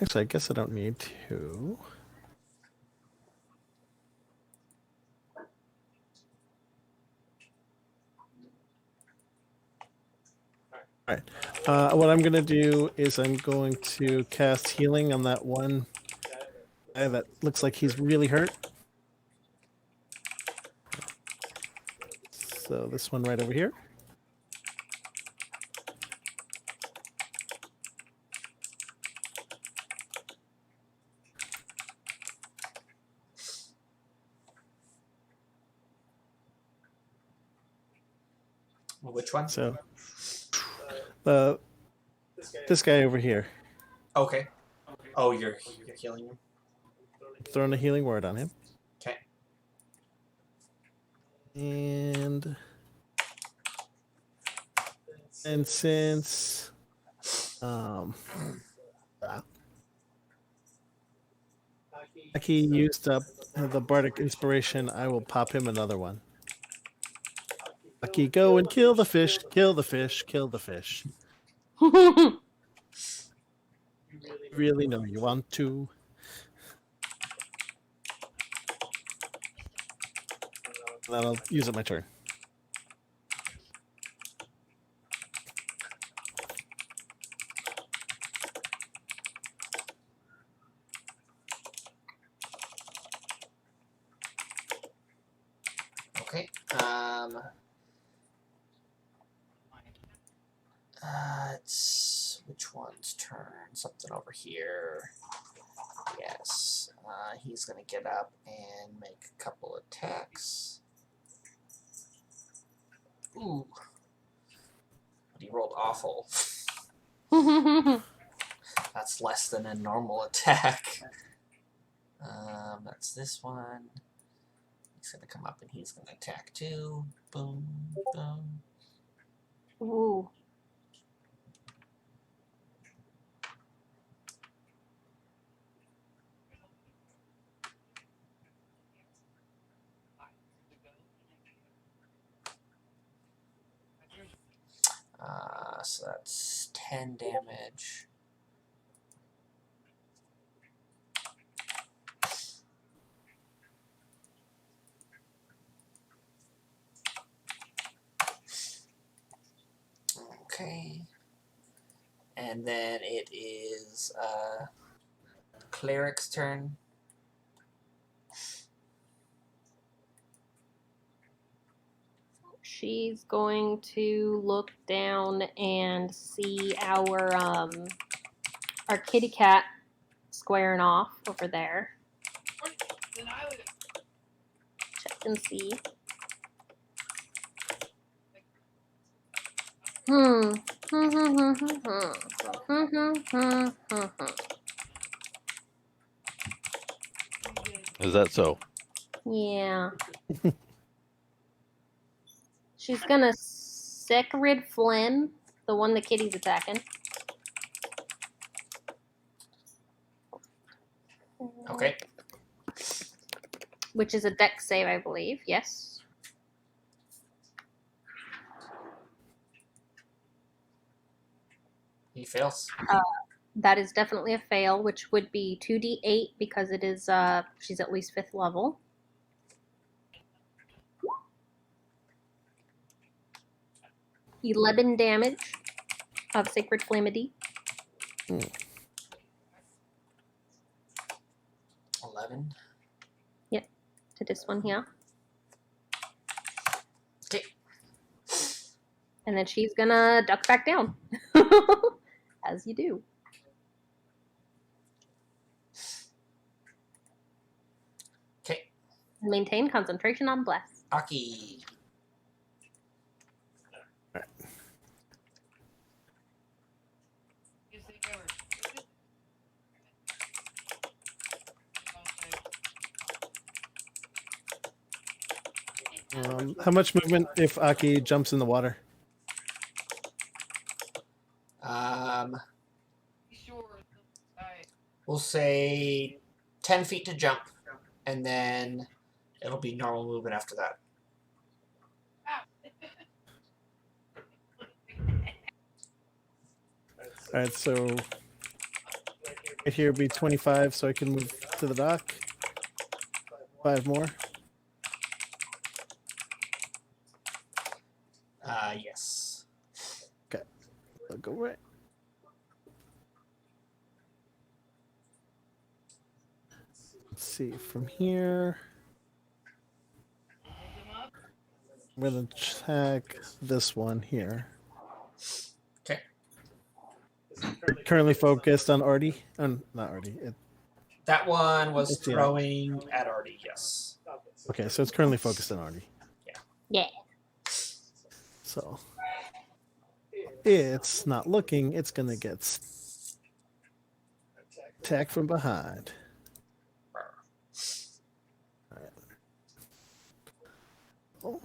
Speaker 5: Actually, I guess I don't need to. All right. What I'm going to do is I'm going to cast healing on that one guy that looks like he's really hurt. So this one right over here.
Speaker 1: Which one?
Speaker 5: So this guy over here.
Speaker 1: Okay. Oh, you're healing him?
Speaker 5: Throwing a healing word on him.
Speaker 1: Okay.
Speaker 5: And since he used up the bardic inspiration, I will pop him another one. Lucky, go and kill the fish, kill the fish, kill the fish. Really know you want to. And then I'll use it my turn.
Speaker 1: Okay. It's which one's turn? Something over here. Yes. He's gonna get up and make a couple attacks. Ooh. But he rolled awful. That's less than a normal attack. That's this one. He's gonna come up and he's gonna attack too. Boom, boom.
Speaker 2: Ooh.
Speaker 1: So that's 10 damage. Okay. And then it is cleric's turn.
Speaker 2: She's going to look down and see our kitty cat squaring off over there.
Speaker 6: Then I would.
Speaker 2: Check and see.
Speaker 3: Is that so?
Speaker 2: Yeah. She's gonna sick rid Flynn, the one the kitty's attacking.
Speaker 1: Okay.
Speaker 2: Which is a dex save, I believe. Yes.
Speaker 1: He fails.
Speaker 2: That is definitely a fail, which would be 2d8 because it is she's at least 5th level. $11 damage of Sacred Flamity.
Speaker 1: 11.
Speaker 2: Yep, to this one here.
Speaker 1: Okay.
Speaker 2: And then she's gonna duck back down. As you do.
Speaker 1: Okay.
Speaker 2: Maintain concentration on bless.
Speaker 1: Aki.
Speaker 6: You think I were stupid?
Speaker 5: How much movement if Aki jumps in the water?
Speaker 6: Sure. Alright.
Speaker 1: We'll say 10 feet to jump, and then it'll be normal movement after that.
Speaker 5: All right, so right here would be 25, so I can move to the dock. 5 more.
Speaker 1: Yes.
Speaker 5: Okay, I'll go right. Let's see from here. I'm gonna check this one here.
Speaker 1: Okay.
Speaker 5: Currently focused on Artie. Not Artie.
Speaker 1: That one was
Speaker 5: It's, yeah.
Speaker 1: throwing at Artie, yes.
Speaker 5: Okay, so it's currently focused on Artie.
Speaker 2: Yeah.
Speaker 5: So it's not looking. It's gonna get attacked from behind. All right. Oh.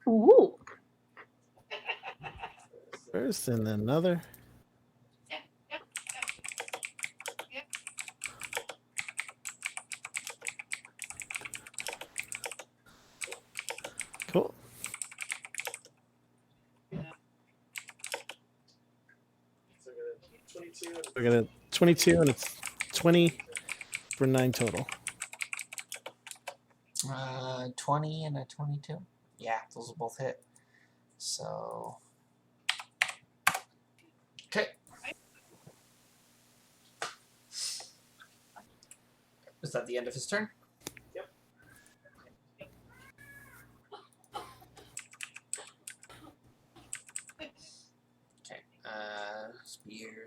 Speaker 2: Ooh.
Speaker 5: First and then another. Cool. I got a 22 and it's 20 for 9 total.
Speaker 1: 20 and a 22. Yeah, those will both hit. So. Okay. Is that the end of his turn?
Speaker 6: Yep.
Speaker 1: Okay.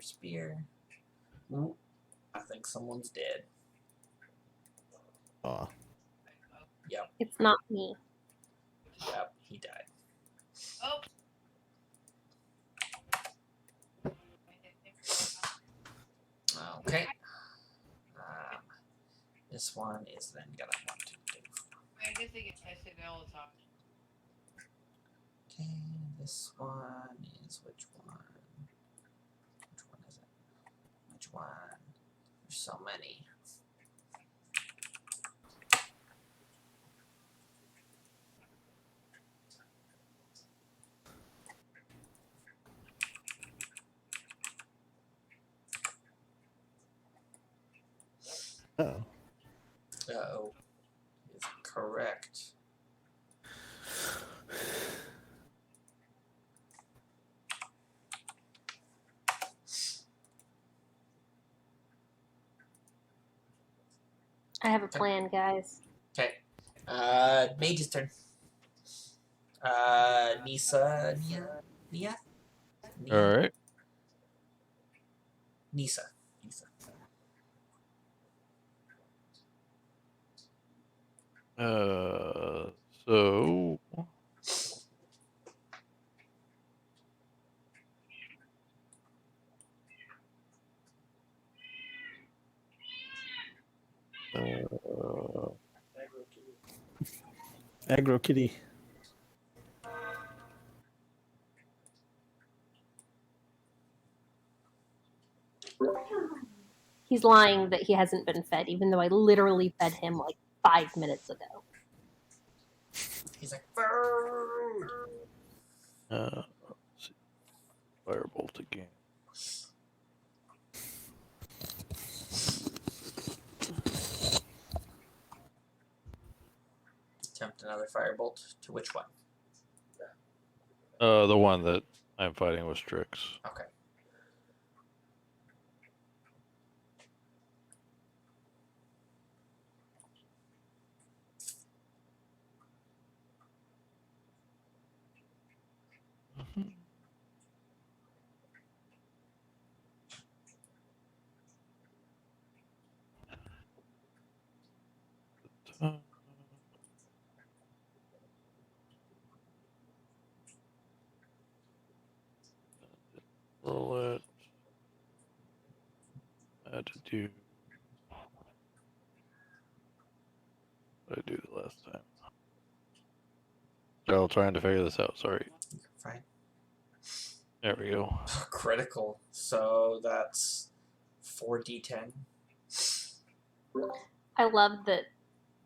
Speaker 1: Spear. Ooh, I think someone's dead.
Speaker 5: Aw.
Speaker 1: Yep,
Speaker 2: It's not me.
Speaker 1: he died.
Speaker 6: Oh.
Speaker 1: Okay. This one is then gonna want to do.
Speaker 6: I guess they get tested all the time.
Speaker 1: Okay, this one is which one? Which one is it? Which one? There's so many.
Speaker 5: Uh-oh.
Speaker 1: Uh-oh. Is correct.
Speaker 2: I have a plan, guys.
Speaker 1: Okay. Mage's turn. Nia?
Speaker 3: All right.
Speaker 1: Nisa.
Speaker 3: So
Speaker 5: Aggro kitty.
Speaker 2: He's lying that he hasn't been fed, even though I literally fed him like 5 minutes ago.
Speaker 1: He's like, "Bird."
Speaker 3: let's see. Firebolt again.
Speaker 1: Attempt another firebolt. To which one?
Speaker 3: The one that I'm fighting with Strix.
Speaker 1: Okay.
Speaker 3: Roll it. I had to do what I do the last time. Still trying to figure this out. Sorry.
Speaker 1: Fine.
Speaker 3: There we go.
Speaker 1: Critical. So that's 4d10.
Speaker 2: I love that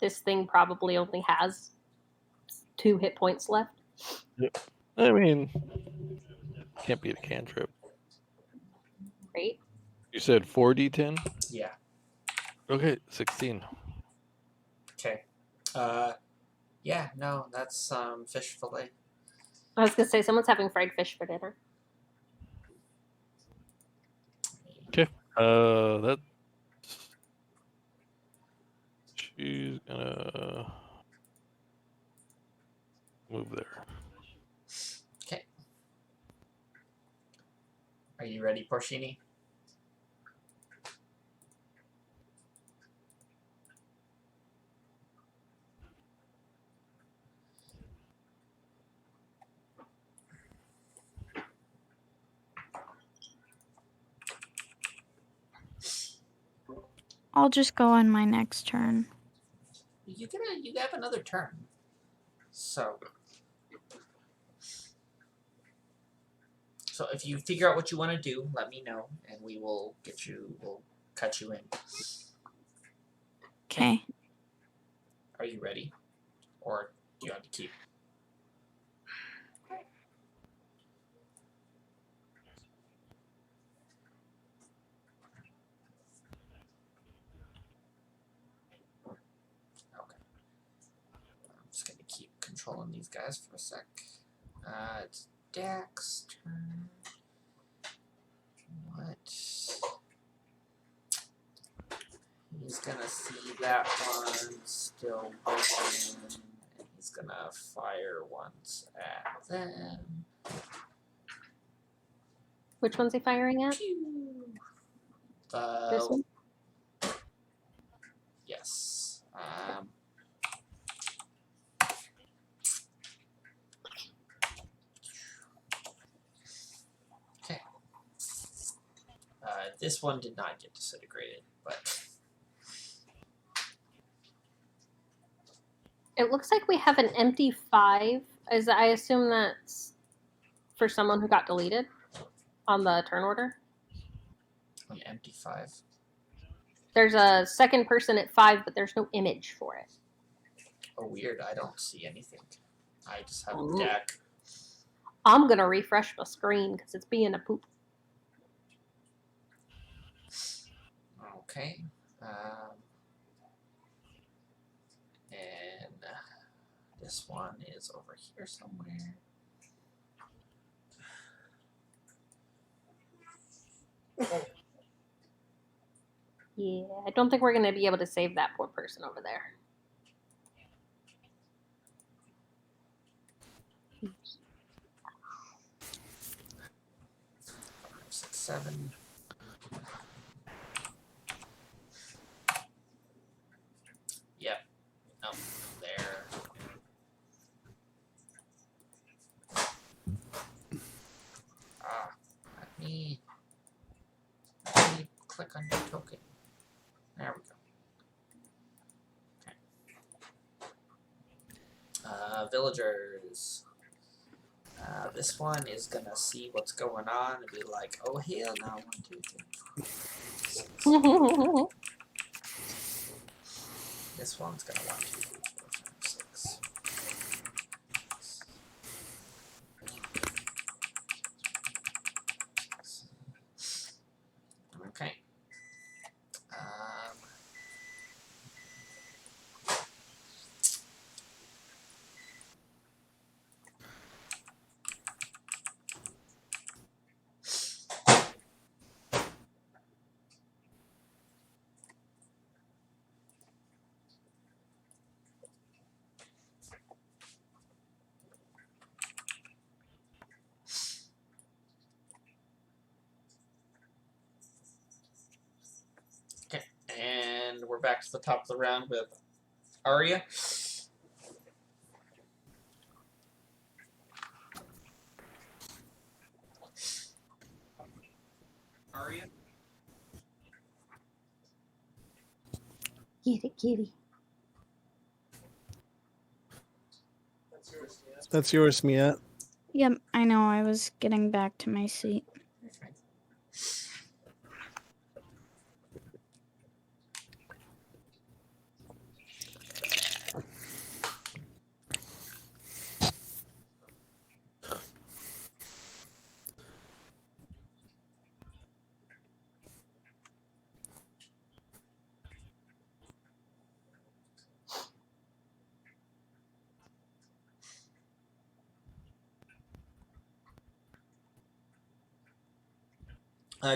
Speaker 2: this thing probably only has 2 hit points left.
Speaker 3: I mean, can't beat a cantrip.
Speaker 2: Right?
Speaker 3: You said 4d10?
Speaker 1: Yeah.
Speaker 3: Okay, 16.
Speaker 1: Okay. Yeah, no, that's fish fillet.
Speaker 2: I was gonna say someone's having fried fish for dinner.
Speaker 3: That she's gonna move there.
Speaker 1: Okay. Are you ready, Porcini?
Speaker 4: I'll just go on my next turn.
Speaker 1: You have another turn. So if you figure out what you want to do, let me know, and we'll cut you in.
Speaker 4: Okay.
Speaker 1: Are you ready? Or do you want to keep? Okay. I'm just going to keep controlling these guys for a sec. It's Dak's turn. What? He's going to see that one still working, and he's going to fire once at them.
Speaker 2: Which one's he firing at? This one?
Speaker 1: Yes. Okay. This one did not get disintegrated, but
Speaker 2: It looks like we have an empty 5. I assume that's for someone who got deleted on the turn order.
Speaker 1: an empty 5.
Speaker 2: There's a second person at 5, but there's no image for it.
Speaker 1: Oh, weird. I don't see anything. I just have
Speaker 2: Ooh.
Speaker 1: a deck.
Speaker 2: I'm gonna refresh my screen because it's being a poop.
Speaker 1: Okay. And this one is over here somewhere.
Speaker 2: Yeah, I don't think we're gonna be able to save that poor person over there.
Speaker 1: 5, 6, 7. Yep. Up there. Let me click on your token. There we go. Okay. Villagers. This one is gonna see what's going on and be like, "Oh hell no!" 1, 2, 3, 4, 6. This one's gonna 1, 2, 3, 4, 5, 6. Okay. Okay, and we're back to the top of the round with Arya.
Speaker 2: Kitty, kitty.
Speaker 5: That's yours, Mia.
Speaker 4: Yep, I know. I was getting back to my seat.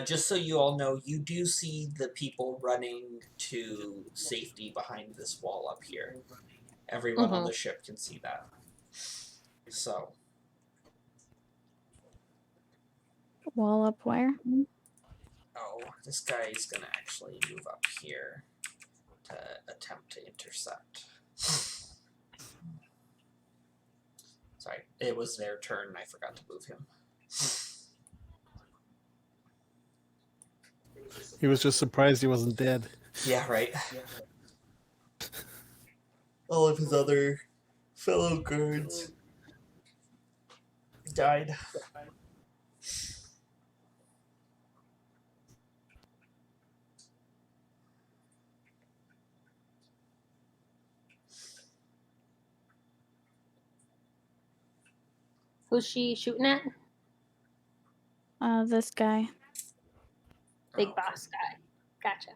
Speaker 1: Just so you all know, you do see the people running to safety behind this wall up here. Everyone on the ship can see that. So.
Speaker 4: Wall up where?
Speaker 1: Oh, this guy's gonna actually move up here to attempt to intercept. Sorry, it was their turn and I forgot to move him.
Speaker 5: He was just surprised he wasn't dead.
Speaker 1: Yeah, right. All of his other fellow guards died.
Speaker 2: Who's she shooting at?
Speaker 4: This guy.
Speaker 2: Big boss guy. Gotcha.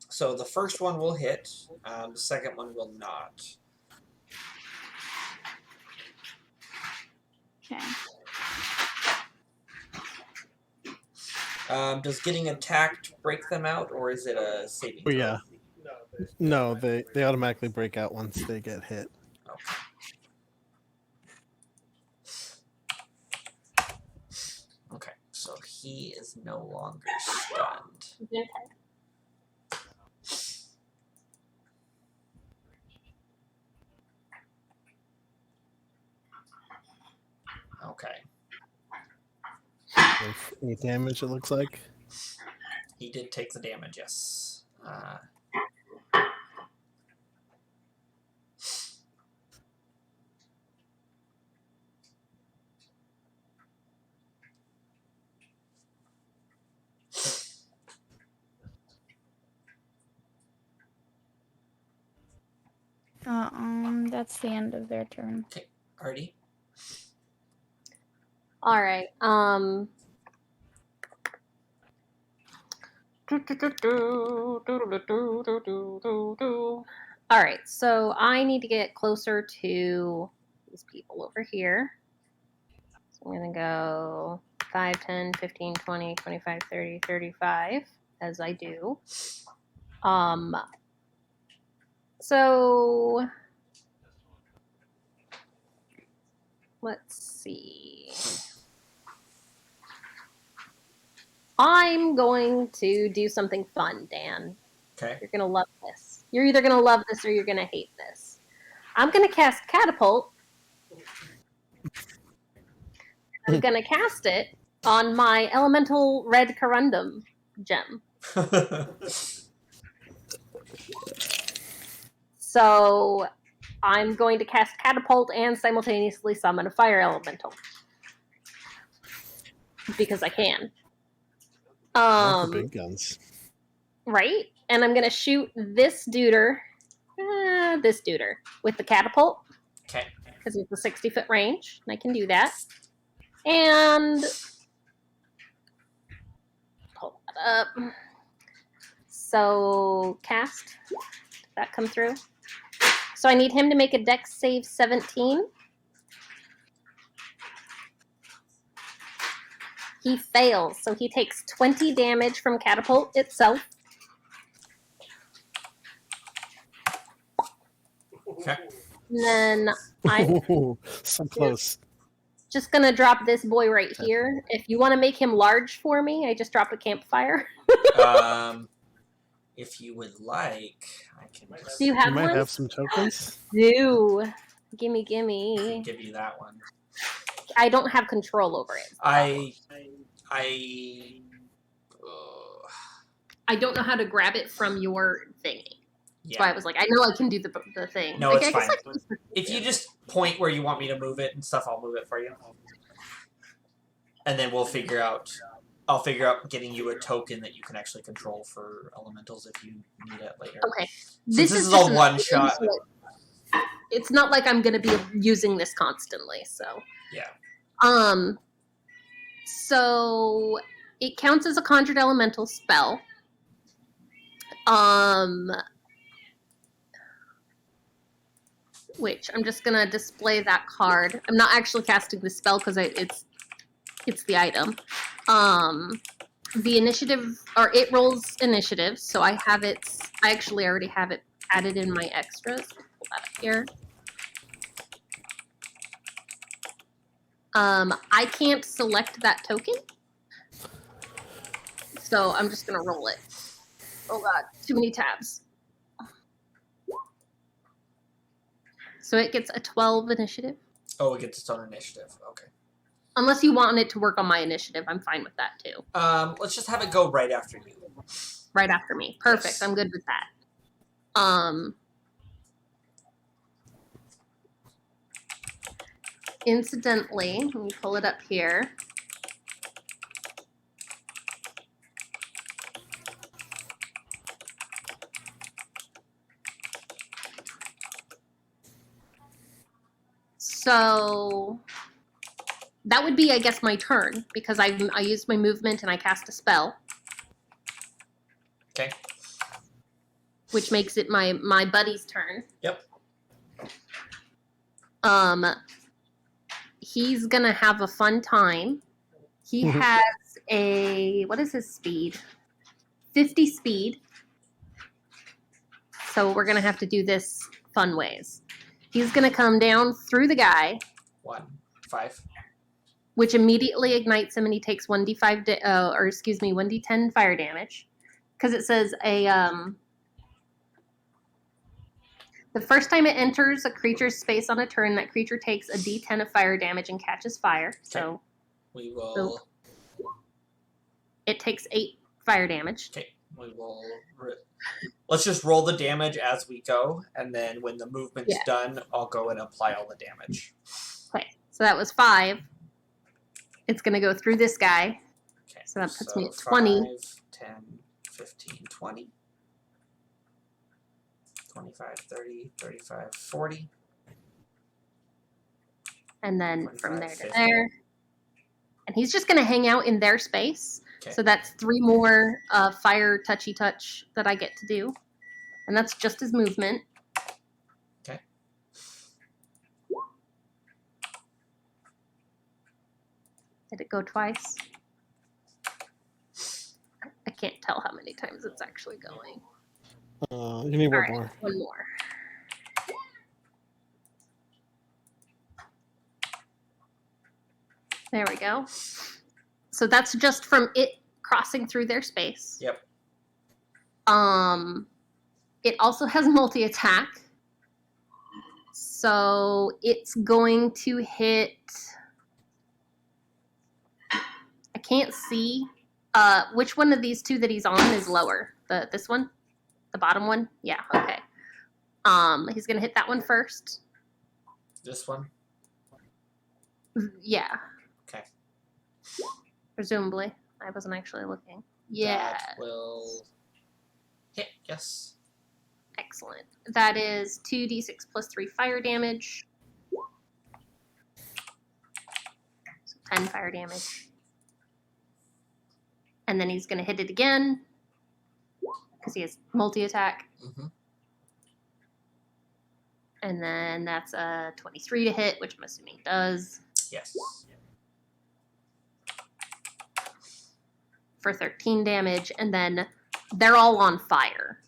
Speaker 1: So the first one will hit, the second one will not.
Speaker 4: Okay.
Speaker 1: Does getting attacked break them out, or is it a saving
Speaker 5: Oh
Speaker 1: throw?
Speaker 5: yeah. No, they automatically break out once they get hit.
Speaker 1: Okay. Okay, so he is no longer stunned.
Speaker 2: Okay.
Speaker 1: Okay.
Speaker 5: 8 damage, it looks like.
Speaker 1: He did take the damage, yes.
Speaker 4: That's the end of their turn.
Speaker 1: Okay, Artie.
Speaker 2: All right. All right. So I need to get closer to these people over here. So I'm going to go 5, 10, 15, 20, 25, 30, 35, as I do. So let's see. I'm going to do something fun, Dan.
Speaker 1: Okay.
Speaker 2: You're going to love this. You're either going to love this or you're going to hate this. I'm going to cast Catapult. I'm going to cast it on my Elemental Red Corundum gem. So I'm going to cast Catapult and simultaneously summon a Fire Elemental. Because I can.
Speaker 5: Not the big guns.
Speaker 2: Right? And I'm going to shoot this duder with the Catapult.
Speaker 1: Okay.
Speaker 2: Because it's a 60-foot range, and I can do that. And pull that up. So cast. Did that come through? So I need him to make a Dex save 17. He fails, so he takes 20 damage from Catapult itself.
Speaker 1: Okay.
Speaker 2: And then I'm
Speaker 5: So close.
Speaker 2: just going to drop this boy right here. If you want to make him large for me, I just dropped a campfire.
Speaker 1: If you would like, I can just
Speaker 2: Do you have
Speaker 5: You might
Speaker 2: one?
Speaker 5: have some tokens.
Speaker 2: Do. Gimme.
Speaker 1: give you that one.
Speaker 2: I don't have control over it.
Speaker 1: I
Speaker 2: I don't know how to grab it from your thingy. That's why I
Speaker 1: yeah.
Speaker 2: was like, I know I can do the thing.
Speaker 1: No,
Speaker 2: Like,
Speaker 1: it's
Speaker 2: I guess
Speaker 1: fine.
Speaker 2: I can
Speaker 1: If you just point where you want me to move it and stuff, I'll move it for you. And then we'll figure out. I'll figure out getting you a token that you can actually control for elementals if you need it later.
Speaker 2: Okay.
Speaker 1: Since this is
Speaker 2: just
Speaker 1: a
Speaker 2: an
Speaker 1: one
Speaker 2: item,
Speaker 1: shot.
Speaker 2: so it's not like I'm going to be using this constantly. So.
Speaker 1: Yeah.
Speaker 2: So it counts as a conjured elemental spell. Which I'm just gonna display that card. I'm not actually casting the spell because it's the item. The initiative, or it rolls initiative, so I have it. I actually already have it added in my extras. Pull that up here. I can't select that token, so I'm just gonna roll it. Oh god, too many tabs. So it gets a 12 initiative.
Speaker 1: Oh, it gets its own initiative. Okay.
Speaker 2: Unless you want it to work on my initiative, I'm fine with that too.
Speaker 1: Let's just have it go right after you.
Speaker 2: Right after me. Perfect.
Speaker 1: Yes.
Speaker 2: I'm good with that. Incidentally, let me pull it up here. So that would be, I guess, my turn because I used my movement and I cast a spell.
Speaker 1: Okay.
Speaker 2: Which makes it my buddy's turn.
Speaker 1: Yep.
Speaker 2: He's gonna have a fun time. He has what is his speed? 50 speed. So we're gonna have to do this fun ways. He's gonna come down through the guy.
Speaker 1: 5.
Speaker 2: Which immediately ignites him, and he takes 1d10 fire damage. Because it says the first time it enters a creature's space on a turn, that creature takes a d10 of fire damage and catches fire. Okay. So
Speaker 1: we will.
Speaker 2: It takes 8 fire damage.
Speaker 1: Okay, we will. Let's just roll the damage as we go, and then when the movement's done, I'll go and apply all the damage.
Speaker 2: Okay, so that was 5. It's going to go through this guy.
Speaker 1: Okay,
Speaker 2: so that puts me at 20.
Speaker 1: 5, 10, 15, 20. 25, 30, 35, 40.
Speaker 2: And then from there to there. And he's just going to hang out in their space. Okay. So that's 3 more fire touchy touch that I get to do. And that's just his movement.
Speaker 1: Okay.
Speaker 2: Did it go twice? I can't tell how many times it's actually going.
Speaker 5: You need one more.
Speaker 2: One more. There we go. So that's just from it crossing through their space.
Speaker 1: Yep.
Speaker 2: It also has multi-attack. So it's going to hit... I can't see. Which one of these 2 that he's on is lower? This one? The bottom one? Yeah, okay. He's going to hit that one first.
Speaker 1: This one?
Speaker 2: Yeah.
Speaker 1: Okay.
Speaker 2: Presumably. I wasn't actually looking. Yeah.
Speaker 1: That will hit, yes.
Speaker 2: Excellent. That is 2d6 plus 3 fire damage. So 10 fire damage. And then he's going to hit it again. Because he has multi-attack.
Speaker 1: Mm-hmm.
Speaker 2: And then that's a 23 to hit, which I'm assuming does.
Speaker 1: Yes.
Speaker 2: For 13 damage, and then they're all on fire.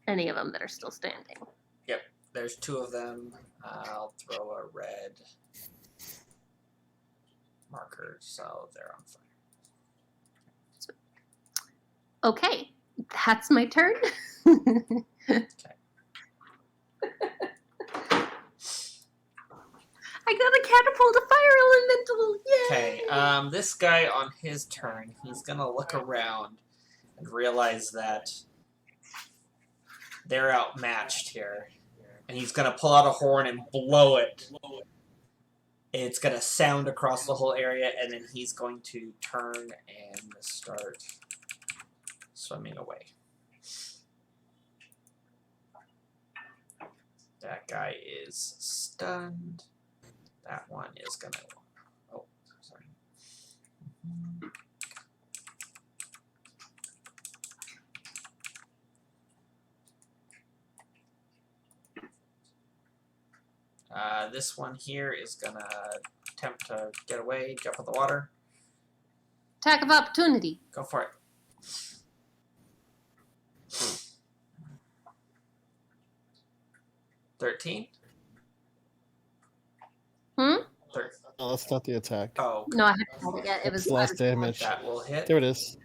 Speaker 2: Any of them that are still standing.
Speaker 1: Yep, there's 2 of them. I'll throw a red marker, so they're on fire.
Speaker 2: Okay, that's my turn.
Speaker 1: Okay.
Speaker 2: I got a catapult, a fire elemental. Yay!
Speaker 1: Okay, this guy on his turn, he's gonna look around and realize that they're outmatched here. And he's gonna pull out a horn and blow it. It's gonna sound across the whole area, and then he's going to turn and start swimming away. That guy is stunned. That one is gonna... Oh, sorry. This one here is gonna attempt to get away, jump in the water.
Speaker 2: Attack of opportunity.
Speaker 1: Go for it. $13?
Speaker 2: Hmm?
Speaker 5: No, that's not the attack.
Speaker 1: Oh,
Speaker 2: No, I haven't rolled it yet. It
Speaker 5: That's
Speaker 2: was
Speaker 5: last damage.
Speaker 1: that will hit.
Speaker 5: There it is.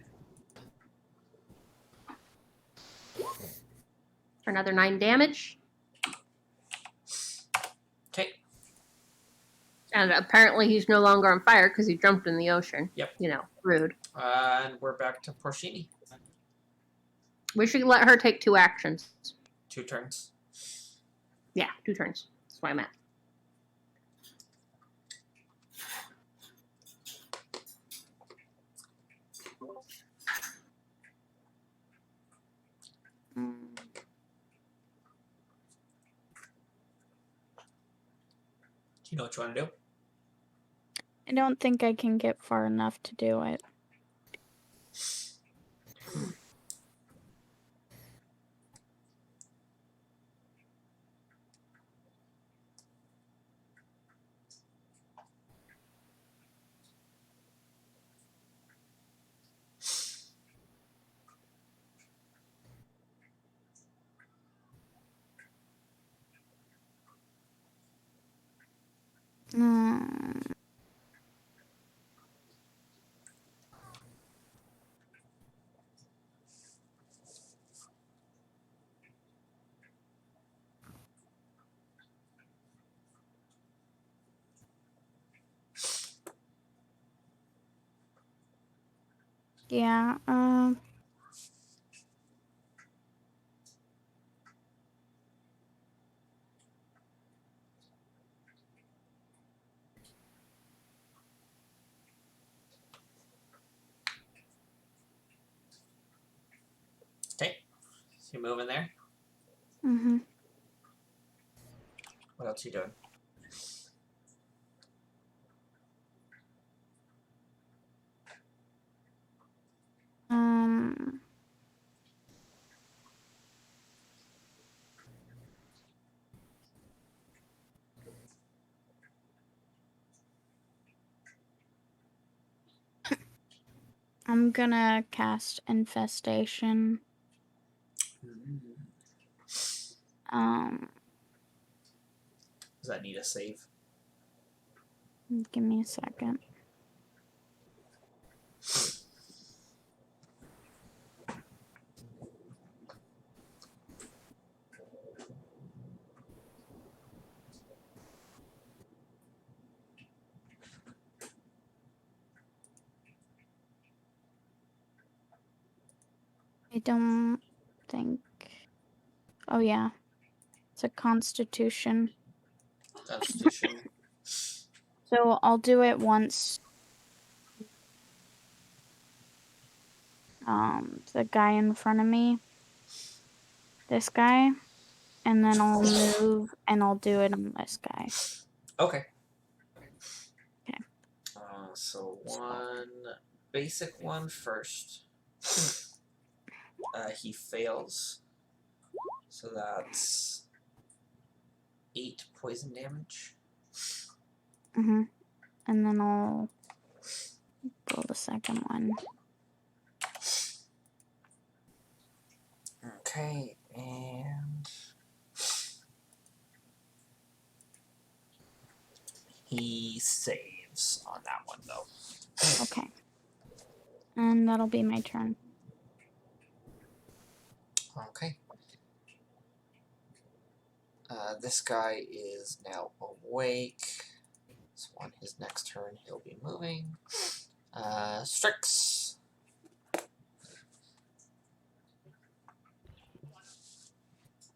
Speaker 2: for another 9 damage.
Speaker 1: Okay.
Speaker 2: And apparently he's no longer on fire because he jumped in the ocean.
Speaker 1: Yep.
Speaker 2: You know, rude.
Speaker 1: And we're back to Porcini.
Speaker 2: We should let her take 2 actions.
Speaker 1: 2 turns.
Speaker 2: Yeah, 2 turns. That's why I'm at.
Speaker 1: Do you know what you want to do?
Speaker 4: I don't think I can get far enough to do it. Yeah,
Speaker 1: Okay. So you move in there.
Speaker 4: mm-hmm.
Speaker 1: What else are you doing?
Speaker 4: Um, I'm gonna cast Infestation.
Speaker 1: Does that need a save?
Speaker 4: Give me a second. I don't think. Oh, yeah. It's a Constitution.
Speaker 1: Constitution.
Speaker 4: So I'll do it once. The guy in front of me. This guy. And then I'll move and I'll do it on this guy.
Speaker 1: Okay.
Speaker 4: Okay.
Speaker 1: So one basic one first. He fails. So that's 8 poison damage.
Speaker 4: Mm-hmm. And then I'll roll the second one.
Speaker 1: Okay, and he saves on that one though.
Speaker 4: Okay. And that'll be my turn.
Speaker 1: Okay. This guy is now awake. So on his next turn, he'll be moving. Strix.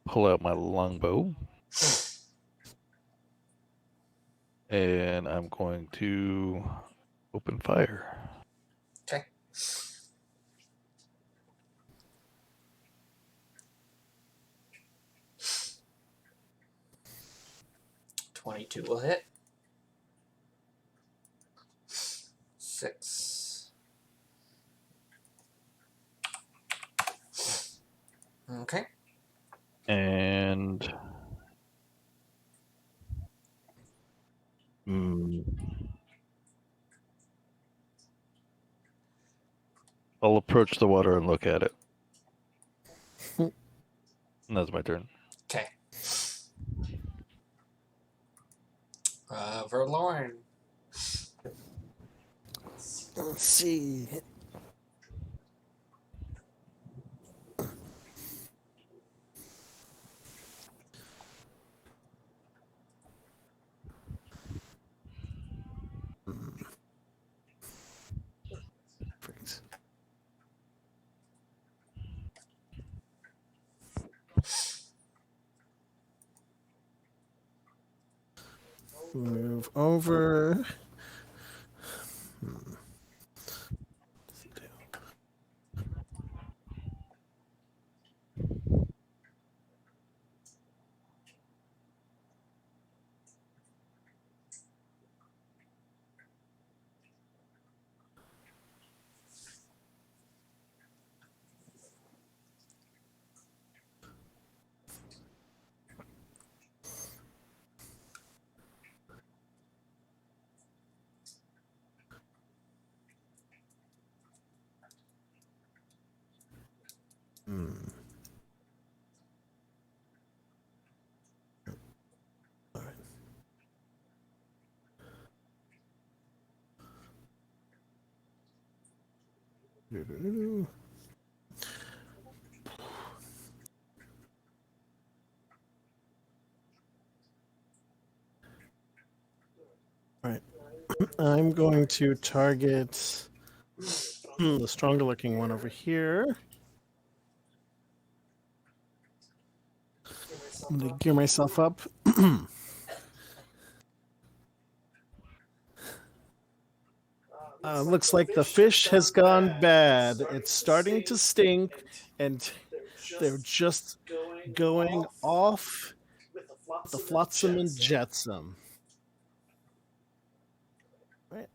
Speaker 3: Pull out my longbow. And I'm going to open fire.
Speaker 1: Okay. $22 will hit. 6. Okay.
Speaker 3: And I'll approach the water and look at it. And that's my turn.
Speaker 1: Okay. Verloren.
Speaker 5: Let's see. Perfect. Move over. All right. All right. I'm going to target the stronger looking one over here. I'm going to gear myself up. Looks like the fish has gone bad. It's starting to stink, and they're just going off the flotsam and jetsam. Right.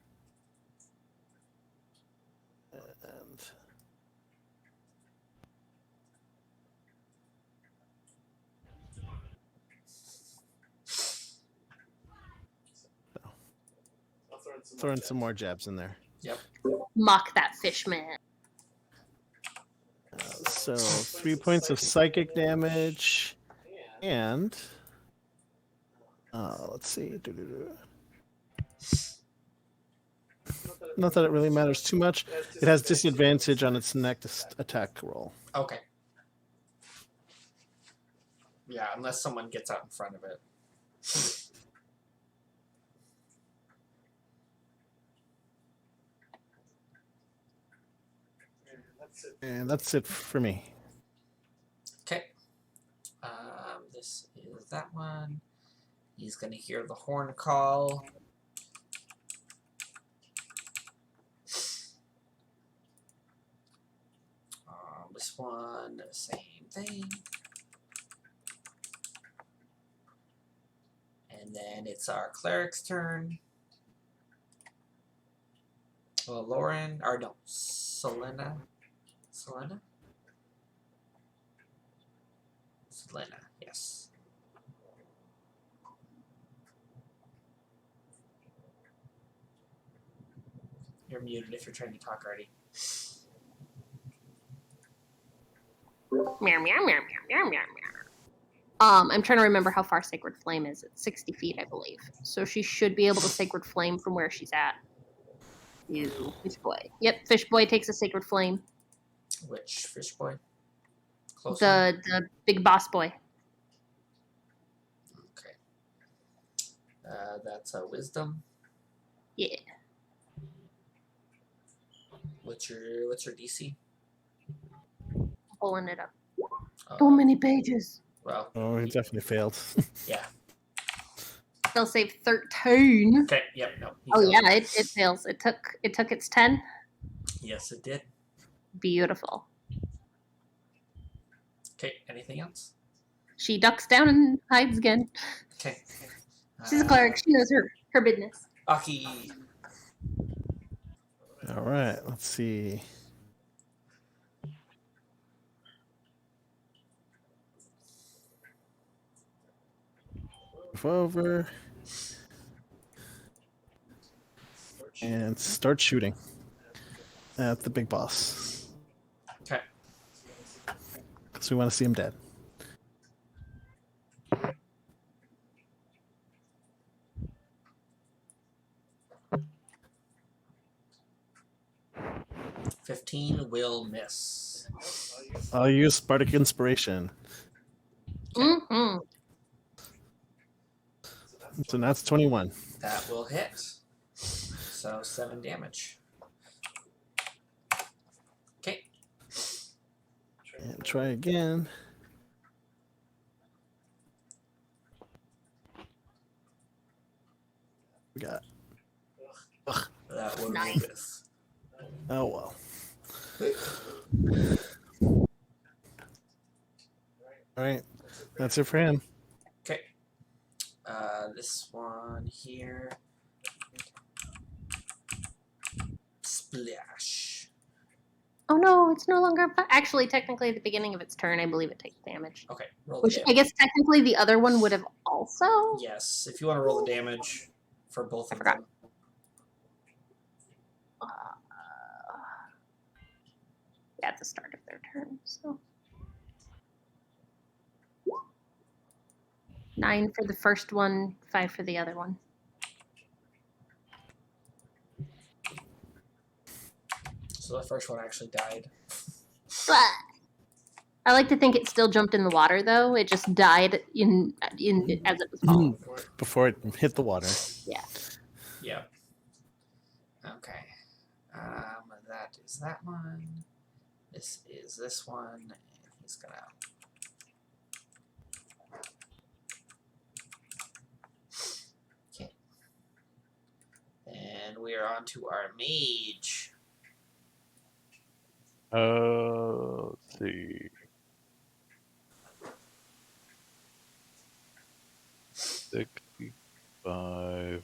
Speaker 5: And throw in some more jabs in there.
Speaker 1: Yep.
Speaker 2: Mock that fish man.
Speaker 4: So
Speaker 5: 3 points of psychic damage, and let's see. Not that it really matters too much. It has disadvantage on its next attack roll.
Speaker 1: Okay. Yeah, unless someone gets out in front of it.
Speaker 5: And that's it for me.
Speaker 1: Okay. This is that one. He's going to hear the horn call. This one, same thing. And then it's our cleric's turn. Well, Lauren, or no, Selena. Selena, yes. You're muted if you're trying to talk already.
Speaker 2: Meow, meow, meow, meow, meow, meow, meow. I'm trying to remember how far Sacred Flame is. It's 60 feet, I believe. So she should be able to Sacred Flame from where she's at. You, Fish Boy. Yep, Fish Boy takes a Sacred Flame.
Speaker 1: Which fish boy? Closer?
Speaker 2: The big boss boy.
Speaker 1: Okay. That's a wisdom.
Speaker 2: Yeah.
Speaker 1: What's your DC?
Speaker 2: Pulling it up.
Speaker 1: Oh,
Speaker 2: So many pages.
Speaker 1: well,
Speaker 5: Oh, he definitely failed.
Speaker 1: yeah.
Speaker 2: They'll save 13.
Speaker 1: Okay. Yep. No. he
Speaker 2: Oh
Speaker 1: failed.
Speaker 2: yeah, it fails. It took its 10.
Speaker 1: Yes, it did.
Speaker 2: Beautiful.
Speaker 1: Okay. Anything else?
Speaker 2: She ducks down and hides again.
Speaker 1: Okay.
Speaker 2: She's a cleric. She knows her business.
Speaker 1: Aki.
Speaker 5: All right, let's see. Move over and start shooting at the big boss.
Speaker 1: Okay.
Speaker 5: Because we want to see him dead.
Speaker 1: $15 will miss.
Speaker 5: I'll use Spartic Inspiration.
Speaker 2: Mm-hmm.
Speaker 5: So that's 21.
Speaker 1: That will hit. So 7 damage. Okay.
Speaker 5: And try again. We got.
Speaker 1: That will
Speaker 2: Nice.
Speaker 1: miss.
Speaker 5: Oh well. All right, that's it for him.
Speaker 1: Okay. This one here. Splash.
Speaker 2: Oh no, it's no longer. Actually, technically, at the beginning of its turn, I believe it takes damage.
Speaker 1: Okay. Roll the
Speaker 2: Which
Speaker 1: damage.
Speaker 2: I guess technically the other one would have also.
Speaker 1: Yes. If you want to roll the damage for both of
Speaker 2: forgot.
Speaker 1: them.
Speaker 2: Yeah, at the start of their turn. So 9 for the first one, 5 for the other one.
Speaker 1: So the first one actually died.
Speaker 2: But I like to think it still jumped in the water, though. It just died in as it was falling.
Speaker 5: Before it hit the water.
Speaker 2: Yeah.
Speaker 1: Yeah. Okay. That is that one. This is this one, and he's gonna. Okay. And we are on to our mage.
Speaker 3: Let's see. 65.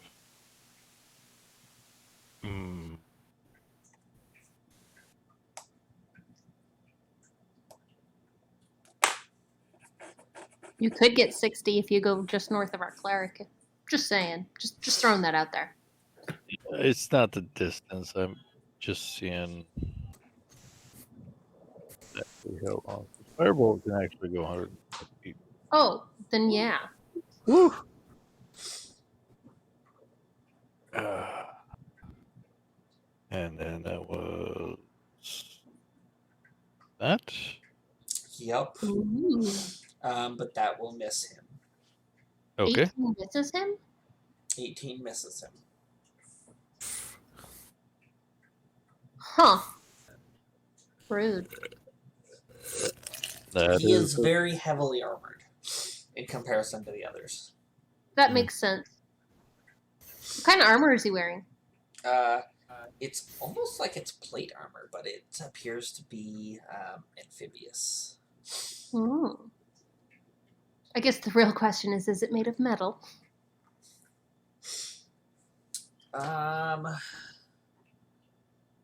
Speaker 2: You could get 60 if you go just north of our cleric. Just saying. Just throwing that out there.
Speaker 3: It's not the distance. I'm just seeing exactly how long. Firebolt can actually go 100 feet.
Speaker 2: Oh, then yeah.
Speaker 5: Woo!
Speaker 3: And then that was that.
Speaker 1: Yep.
Speaker 2: Ooh.
Speaker 1: But that will miss him.
Speaker 3: Okay.
Speaker 2: 18 misses him?
Speaker 1: 18 misses him.
Speaker 2: Huh. Rude.
Speaker 3: That
Speaker 1: He is
Speaker 3: is
Speaker 1: very heavily armored in comparison to the others.
Speaker 2: That makes sense. What kind of armor is he wearing?
Speaker 1: It's almost like it's plate armor, but it appears to be amphibious.
Speaker 2: Ooh. I guess the real question is it made of metal?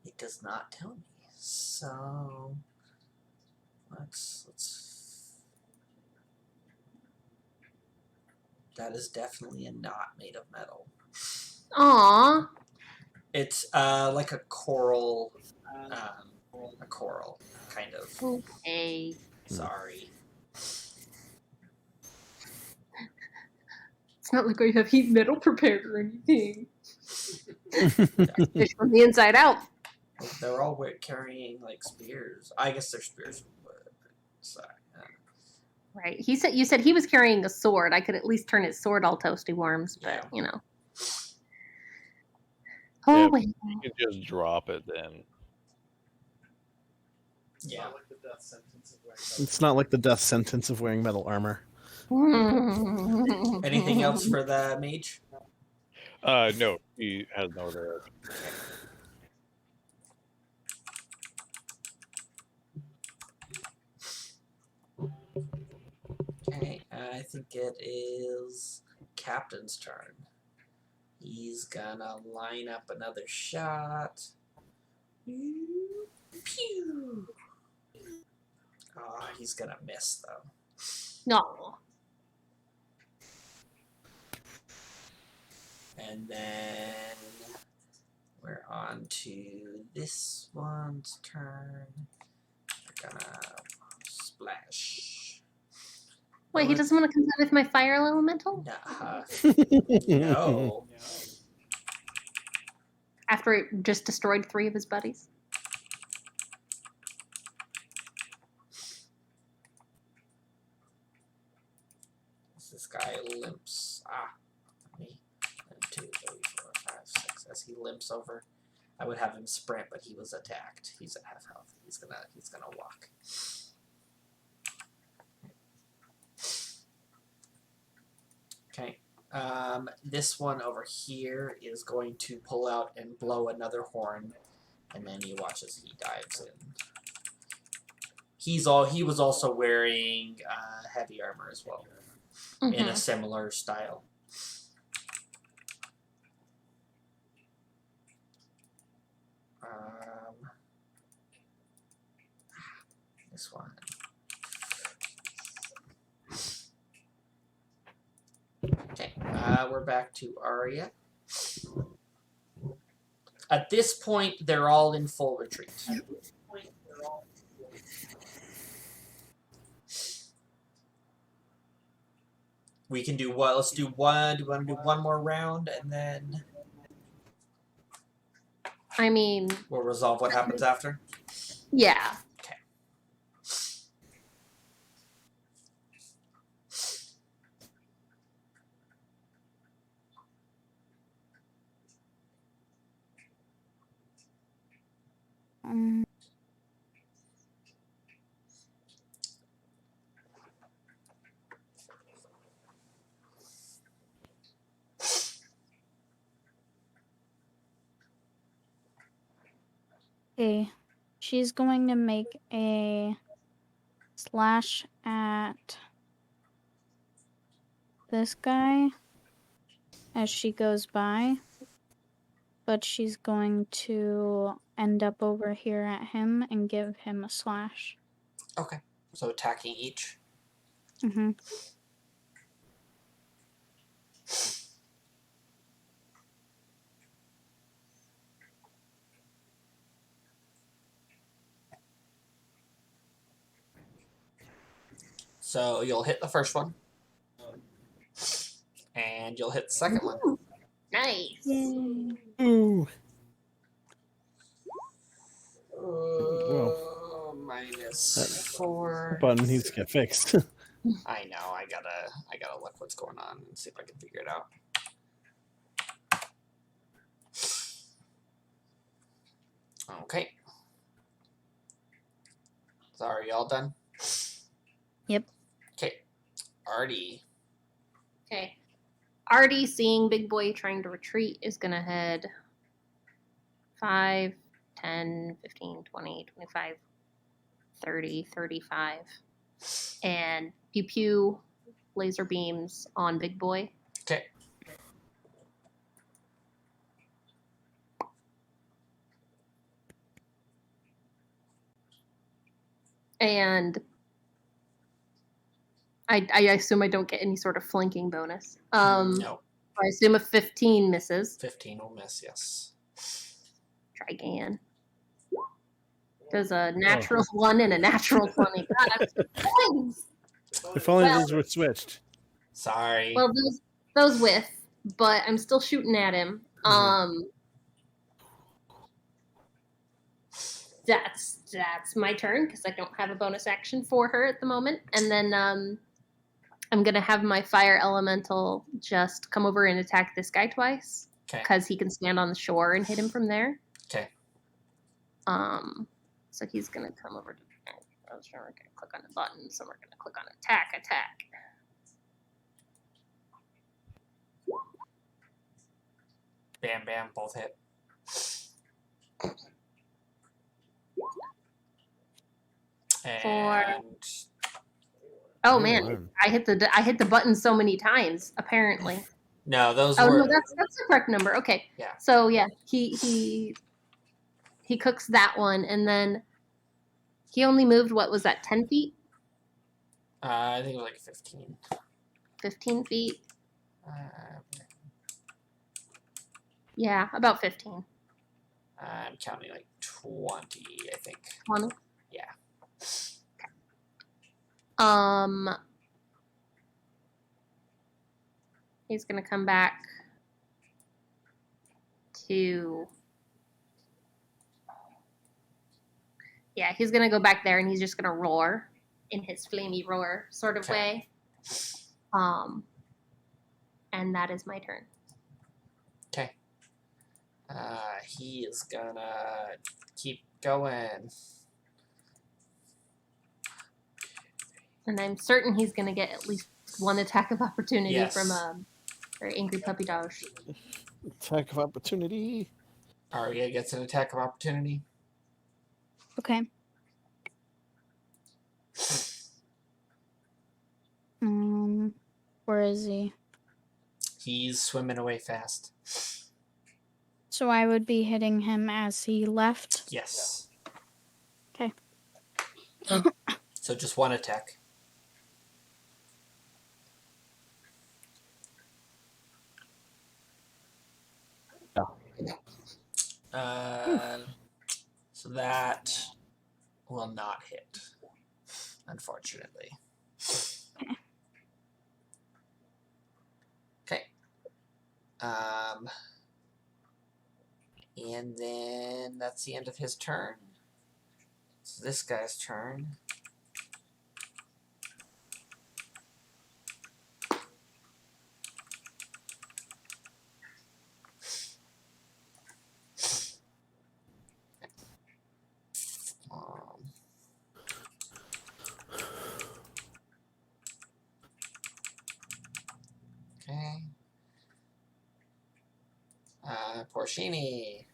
Speaker 1: It does not tell me. So let's. That is definitely not made of metal.
Speaker 2: Aww.
Speaker 1: It's like a coral, kind of.
Speaker 2: Okay.
Speaker 1: Sorry.
Speaker 2: It's not like we have heat metal prepared or anything. Fish from the inside out.
Speaker 1: They're all carrying like spears. I guess they're spears from wood. So,
Speaker 2: Right. You said he was carrying a sword. I could at least turn his sword all toasty worms, but
Speaker 1: Yeah.
Speaker 2: you know. Oh,
Speaker 3: Yeah,
Speaker 2: wait.
Speaker 3: you can just drop it then.
Speaker 1: Yeah.
Speaker 5: It's not like the death sentence of wearing metal armor.
Speaker 1: Anything else for the mage?
Speaker 3: No, he has no other.
Speaker 1: Okay, I think it is Captain's turn. He's gonna line up another shot. Pew! Oh, he's gonna miss though.
Speaker 2: No.
Speaker 1: And then we're on to this one's turn. We're gonna splash.
Speaker 2: Wait, he doesn't want to compete with my fire elemental?
Speaker 1: No.
Speaker 2: After it just destroyed 3 of his buddies?
Speaker 1: This guy limps. Me. 1, 2, 3, 4, 5, 6. As he limps over, I would have him sprint, but he was attacked. He's at half health. He's gonna walk. Okay. This one over here is going to pull out and blow another horn, and then you watch as he dives in. He was also wearing heavy armor as well, in a similar style. This one. Okay, we're back to Arya. At this point, they're all in full retreat. We can do what? Let's do one. Do you want to do one more round and then
Speaker 2: I mean,
Speaker 1: we'll resolve what happens after?
Speaker 2: yeah.
Speaker 1: Okay.
Speaker 4: Okay. She's going to make a slash at this guy as she goes by. But she's going to end up over here at him and give him a slash.
Speaker 1: Okay. So attacking each.
Speaker 4: Mm-hmm.
Speaker 1: So you'll hit the first one. And you'll hit the second one.
Speaker 2: Nice.
Speaker 4: Yay.
Speaker 5: Ooh.
Speaker 1: -4.
Speaker 5: Button needs to get fixed.
Speaker 1: I know. I gotta look what's going on and see if I can figure it out. Okay. So are you all done?
Speaker 4: Yep.
Speaker 1: Okay. Artie.
Speaker 2: Okay. Artie, seeing Big Boy trying to retreat, is going to head 5, 10, 15, 20, 25, 30, 35. And pew pew laser beams on Big Boy.
Speaker 1: Okay.
Speaker 2: And I assume I don't get any sort of flanking bonus.
Speaker 1: No.
Speaker 2: I assume a 15 misses.
Speaker 1: 15 will miss, yes.
Speaker 2: Try again. Does a natural 1 and a natural 20. God, I'm points.
Speaker 5: If only those were switched.
Speaker 1: Sorry.
Speaker 2: Well, those with, but I'm still shooting at him. That's my turn because I don't have a bonus action for her at the moment. And then I'm gonna have my fire elemental just come over and attack this guy twice.
Speaker 1: Okay.
Speaker 2: because he can stand on the shore and hit him from there.
Speaker 1: Okay.
Speaker 2: So he's gonna come over to. We're gonna click on the button, so we're gonna click on attack.
Speaker 1: Bam, bam, both hit. And
Speaker 2: Oh
Speaker 5: Oh,
Speaker 2: man,
Speaker 5: wow.
Speaker 2: I hit the button so many times. Apparently.
Speaker 1: no, those
Speaker 2: Oh
Speaker 1: were
Speaker 2: no, that's the correct number. Okay.
Speaker 1: Yeah.
Speaker 2: So yeah, he cooks that one, and then he only moved. What was that? 10 feet?
Speaker 1: I think it was like 15.
Speaker 2: 15 feet?
Speaker 1: Uh,
Speaker 2: Yeah, about 15.
Speaker 1: I'm counting like 20, I think.
Speaker 2: 20.
Speaker 1: Yeah.
Speaker 2: He's gonna come back to. Yeah, he's gonna go back there, and he's just gonna roar in his flamey roar sort of
Speaker 1: Okay.
Speaker 2: way. And that is my turn.
Speaker 1: Okay. He is gonna keep going.
Speaker 2: And I'm certain he's gonna get at least one attack of opportunity
Speaker 1: Yes.
Speaker 2: from very angry puppy dog.
Speaker 5: Attack of opportunity.
Speaker 1: Arya gets an attack of opportunity.
Speaker 4: Okay. Where is he?
Speaker 1: He's swimming away fast.
Speaker 4: So I would be hitting him as he left.
Speaker 1: Yes.
Speaker 4: Okay.
Speaker 1: So just one attack. So that will not hit, unfortunately. Okay. And then that's the end of his turn. It's this guy's turn. Okay. Porcini.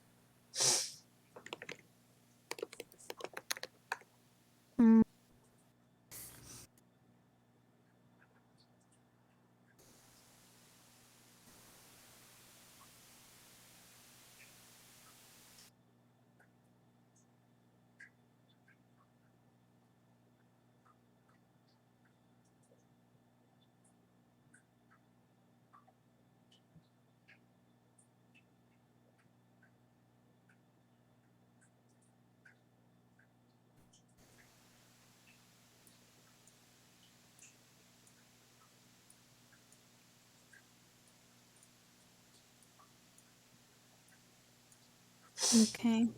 Speaker 4: Okay.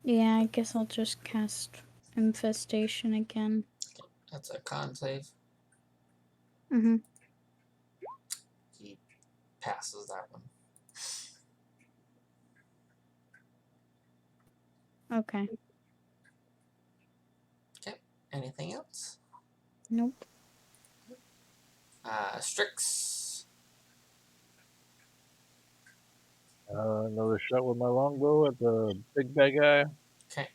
Speaker 4: Yeah, I guess I'll just cast Infestation again.
Speaker 1: That's a con save.
Speaker 4: Mm-hmm.
Speaker 1: He passes that one.
Speaker 4: Okay.
Speaker 1: Okay. Anything else?
Speaker 4: Nope.
Speaker 1: Strix.
Speaker 3: Another shot with my longbow at the big bad guy.
Speaker 1: Okay.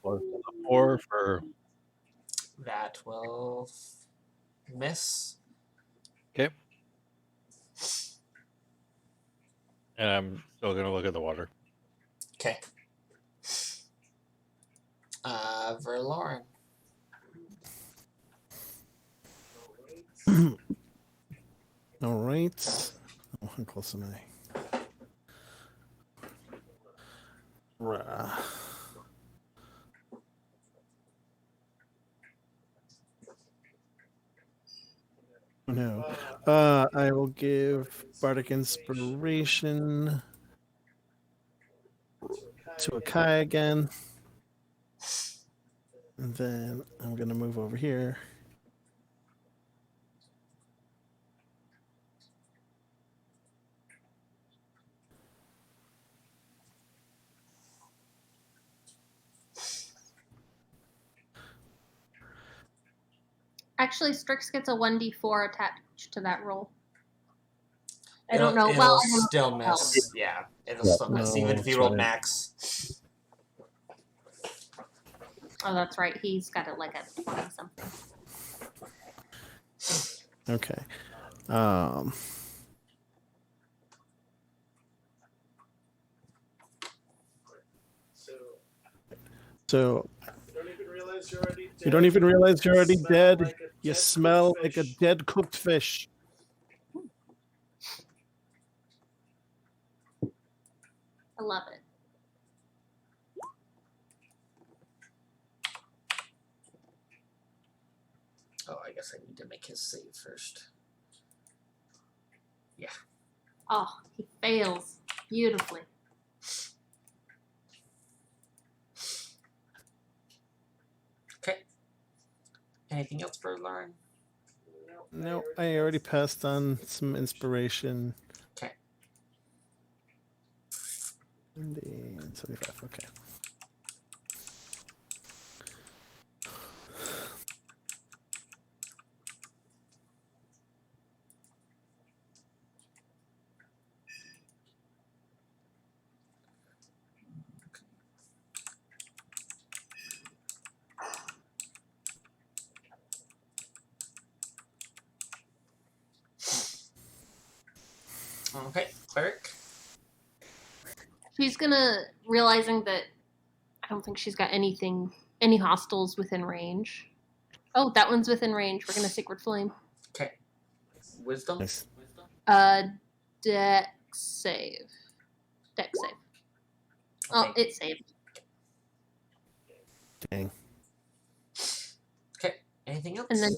Speaker 3: Plus 4 for.
Speaker 1: That will miss.
Speaker 3: Okay. And I'm still gonna look at the water.
Speaker 1: Okay. Verloren.
Speaker 5: All right. How close am I? Rah. No. I will give Bardic Inspiration to Akai again. And then I'm going to move over here.
Speaker 2: Actually, Strix gets a 1d4 attached to that roll. I don't know.
Speaker 1: It'll
Speaker 2: Well, I don't know
Speaker 1: still
Speaker 2: if it'll
Speaker 1: miss. Yeah, it'll
Speaker 3: Yeah.
Speaker 1: still miss,
Speaker 5: No,
Speaker 1: even if you
Speaker 5: that's
Speaker 1: roll
Speaker 5: right.
Speaker 1: max.
Speaker 2: Oh, that's right. He's got it like a 20 something.
Speaker 5: Okay. So you don't even realize you're already dead. You smell like a dead cooked fish.
Speaker 2: I love it.
Speaker 1: Oh, I guess I need to make his save first. Yeah.
Speaker 2: Oh, he fails beautifully.
Speaker 1: Okay. Anything else for Lauren?
Speaker 5: No, I already passed on some inspiration.
Speaker 1: Okay.
Speaker 5: 75. Okay.
Speaker 1: Okay, cleric.
Speaker 2: She's gonna, realizing that I don't think she's got any hostiles within range. Oh, that one's within range. We're gonna Sacred Flame.
Speaker 1: Okay. Wisdom.
Speaker 5: Nice.
Speaker 2: Dex save. Dex save. Oh,
Speaker 1: Okay.
Speaker 2: it saved.
Speaker 5: Dang.
Speaker 1: Okay. Anything else?
Speaker 2: And then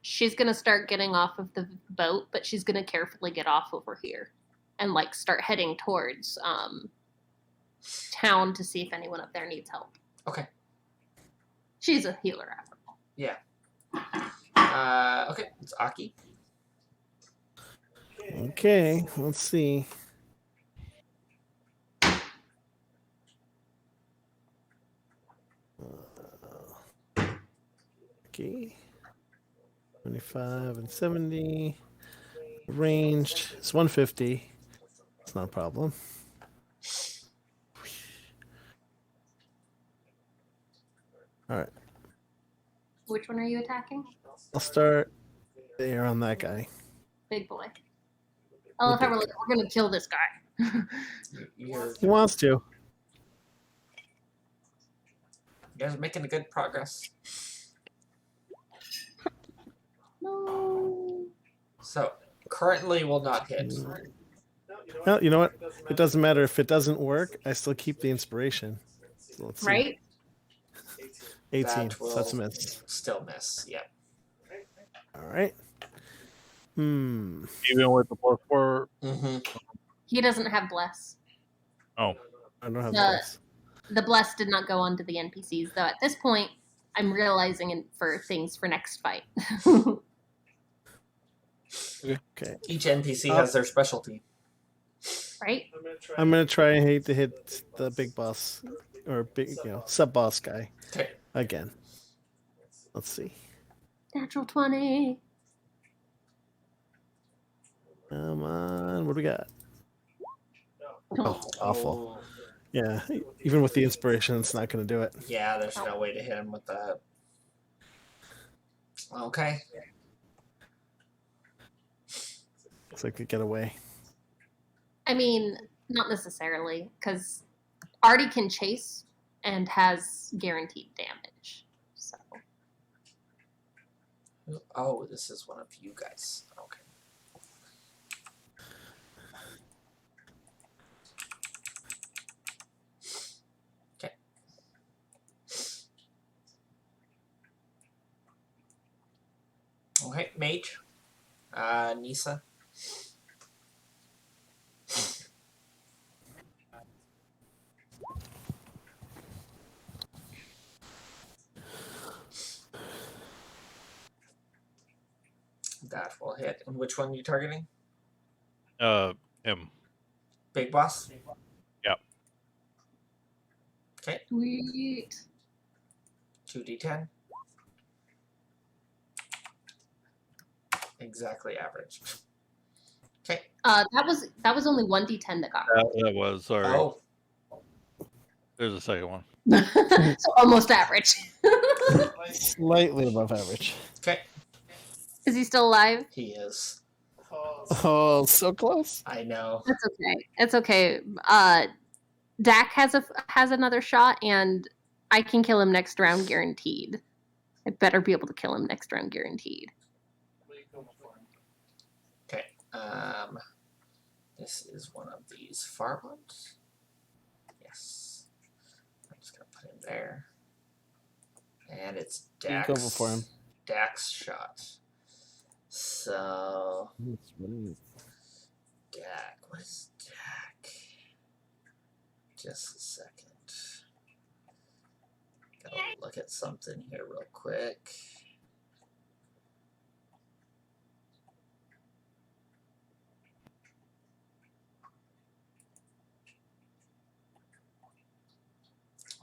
Speaker 2: she's gonna start getting off of the boat, but she's gonna carefully get off over here and like start heading towards town to see if anyone up there needs help.
Speaker 1: Okay.
Speaker 2: She's a healer after all.
Speaker 1: Yeah. Okay. It's Aki.
Speaker 5: Okay, let's see. Okay. 25 and 70. Range is 150. It's not a problem. All right.
Speaker 2: Which one are you attacking?
Speaker 5: I'll start there on that guy.
Speaker 2: Big boy. I love how we're like, we're gonna kill this guy.
Speaker 1: You
Speaker 5: He wants to.
Speaker 1: guys are making good progress.
Speaker 2: No.
Speaker 1: So, currently will not hit.
Speaker 5: Well, you know what? It doesn't matter if it doesn't work. I still keep the inspiration. So let's see.
Speaker 2: Right?
Speaker 5: 18.
Speaker 1: That
Speaker 5: So
Speaker 1: will
Speaker 5: that's a miss.
Speaker 1: still miss. Yep.
Speaker 5: All right.
Speaker 3: Even with the +4.
Speaker 1: Mm-hmm.
Speaker 2: He doesn't have bless.
Speaker 3: Oh,
Speaker 5: I don't have
Speaker 2: The-
Speaker 5: this.
Speaker 2: The bless did not go on to the NPCs, though at this point I'm realizing for things for next fight.
Speaker 5: Okay.
Speaker 1: Each NPC has their specialty.
Speaker 2: Right?
Speaker 5: I'm gonna try and hate to hit the big boss or big, sub boss guy
Speaker 1: Okay.
Speaker 5: again. Let's see.
Speaker 2: Natural 20.
Speaker 5: Come on, what do we got? Oh, awful. Yeah, even with the inspiration, it's not gonna do it.
Speaker 1: Yeah, there's no way to hit him with that. Okay.
Speaker 5: Looks like we get away.
Speaker 2: I mean, not necessarily, because Artie can chase and has guaranteed damage. So
Speaker 1: Oh, this is one of you guys. Okay. Okay, mage. Nisa. That will hit. And which one are you targeting?
Speaker 3: M.
Speaker 1: Big boss?
Speaker 3: Yep.
Speaker 1: Okay,
Speaker 2: Sweet.
Speaker 1: 2d10. Exactly average. Okay.
Speaker 2: That was only 1d10 that got
Speaker 3: That was, sorry.
Speaker 1: Oh,
Speaker 3: There's a second one.
Speaker 2: rolled. So almost average.
Speaker 5: Slightly above average.
Speaker 1: okay.
Speaker 2: Is he still alive?
Speaker 1: He is.
Speaker 5: Oh, so close.
Speaker 1: I know.
Speaker 2: That's okay. It's okay. Dak has another shot, and I can kill him next round guaranteed. I better be able to kill him next round guaranteed.
Speaker 1: Okay. This is one of these far ones. Yes. I'm just gonna put him there. And it's
Speaker 5: You
Speaker 1: Dax.
Speaker 5: go before him.
Speaker 1: Dax shot. So Dak. What is Dak? Just a second. Gotta look at something here real quick.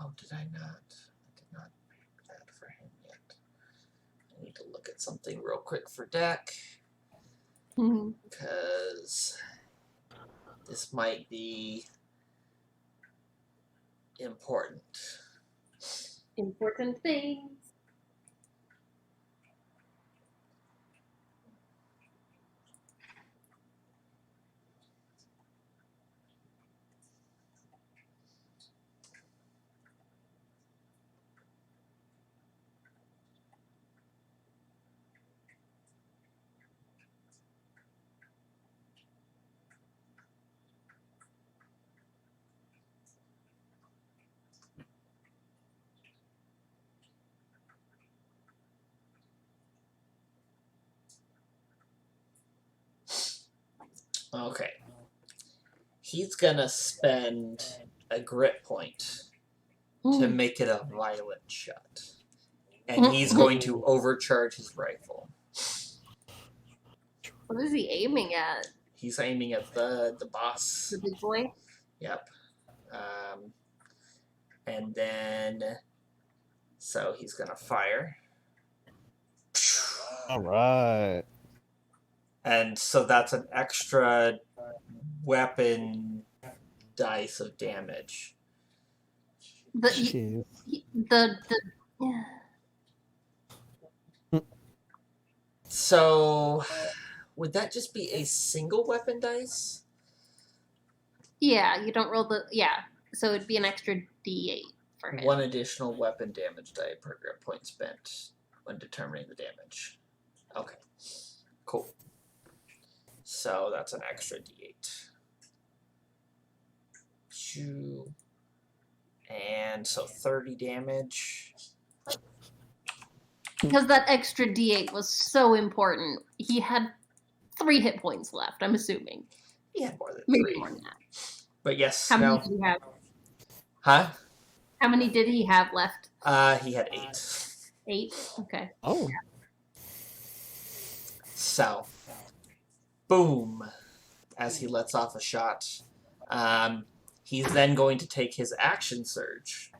Speaker 1: Oh, did I not? I did not do that for him yet. I need to look at something real quick for Dak. Because this might be important.
Speaker 2: Important things.
Speaker 1: Okay. He's gonna spend a grit point to make it a violent shot. And he's going to overcharge his rifle.
Speaker 2: What is he aiming at?
Speaker 1: He's aiming at the boss.
Speaker 2: The big boy?
Speaker 1: Yep. And then, so he's gonna fire.
Speaker 5: All right.
Speaker 1: And so that's an extra weapon dice of damage.
Speaker 5: Jeez.
Speaker 2: Yeah.
Speaker 1: So, would that just be a single weapon dice?
Speaker 2: Yeah, you don't roll the so it'd be an extra D8 for him.
Speaker 1: One additional weapon damage die per grit point spent when determining the damage. Okay. Cool. So that's an extra D8. 2. And so 30 damage.
Speaker 2: Because that extra D8 was so important. He had 3 hit points left, I'm assuming.
Speaker 1: He had more than
Speaker 2: Maybe
Speaker 1: 3.
Speaker 2: more than that.
Speaker 1: But yes,
Speaker 2: How many
Speaker 1: no.
Speaker 2: did he have?
Speaker 1: Huh?
Speaker 2: How many did he have left?
Speaker 1: He had 8.
Speaker 2: 8? Okay.
Speaker 5: Oh.
Speaker 1: So, boom, as he lets off a shot. He's then going to take his action surge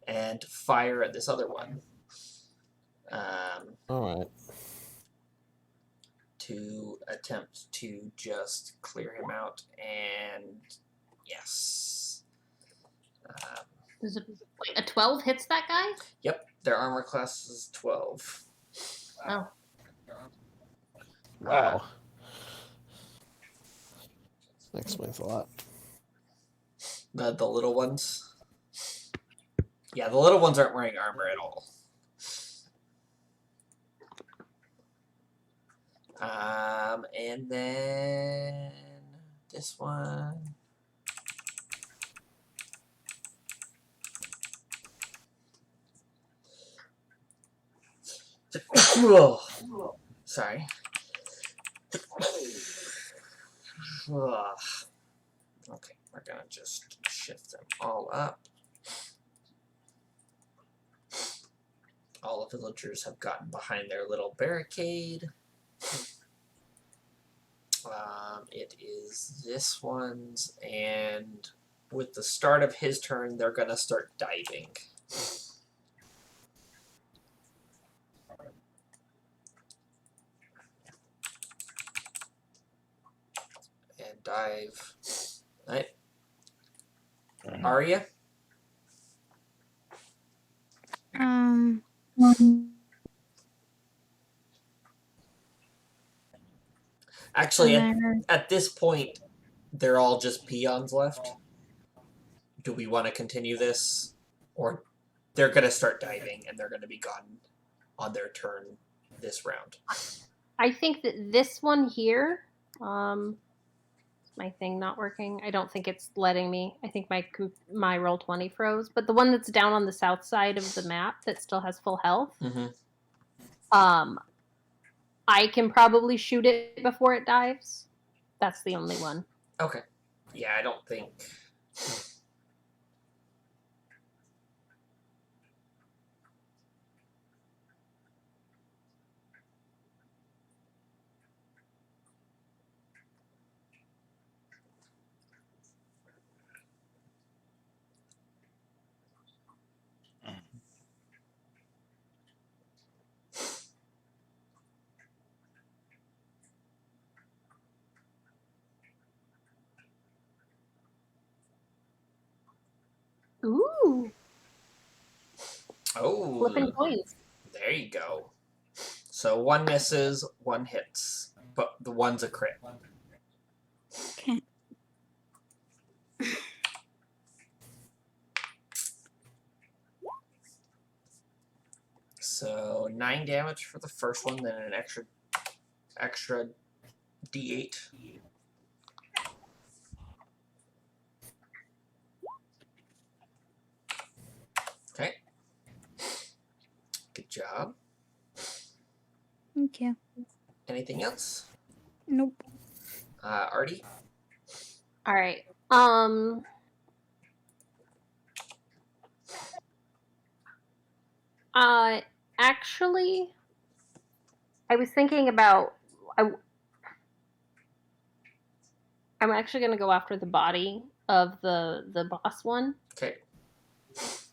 Speaker 1: and fire at this other one.
Speaker 5: All right.
Speaker 1: To attempt to just clear him out, and yes.
Speaker 2: Does it, wait, a 12 hits that guy?
Speaker 1: Yep, their armor class is 12.
Speaker 2: Oh.
Speaker 5: Wow. That explains a lot.
Speaker 1: The little ones. Yeah, the little ones aren't wearing armor at all. And then this one. Sorry. Ugh. Okay, we're gonna just shift them all up. All the villagers have gotten behind their little barricade. It is this one's, and with the start of his turn, they're gonna start diving. And dive. Right. Arya?
Speaker 4: Um.
Speaker 1: Actually,
Speaker 4: and
Speaker 1: at this point, they're all just peons left. Do we want to continue this? Or they're going to start diving and they're going to be gone on their turn this round.
Speaker 2: I think that this one here, my thing not working. I don't think it's letting me. I think my Roll20 froze. But the one that's down on the south side of the map that still has full health, I can probably shoot it before it dives. That's the only one.
Speaker 1: Okay. Yeah, I don't think...
Speaker 2: Ooh.
Speaker 1: Oh.
Speaker 2: Flipping coins.
Speaker 1: There you go. So one misses, one hits. But the one's a crit.
Speaker 4: Okay.
Speaker 1: So 9 damage for the first one, then an extra D8. Okay. Good job.
Speaker 4: Thank you.
Speaker 1: Anything else?
Speaker 4: Nope.
Speaker 1: Artie?
Speaker 2: All right. Actually, I was thinking about. I'm actually going to go after the body of the boss one.
Speaker 1: Okay.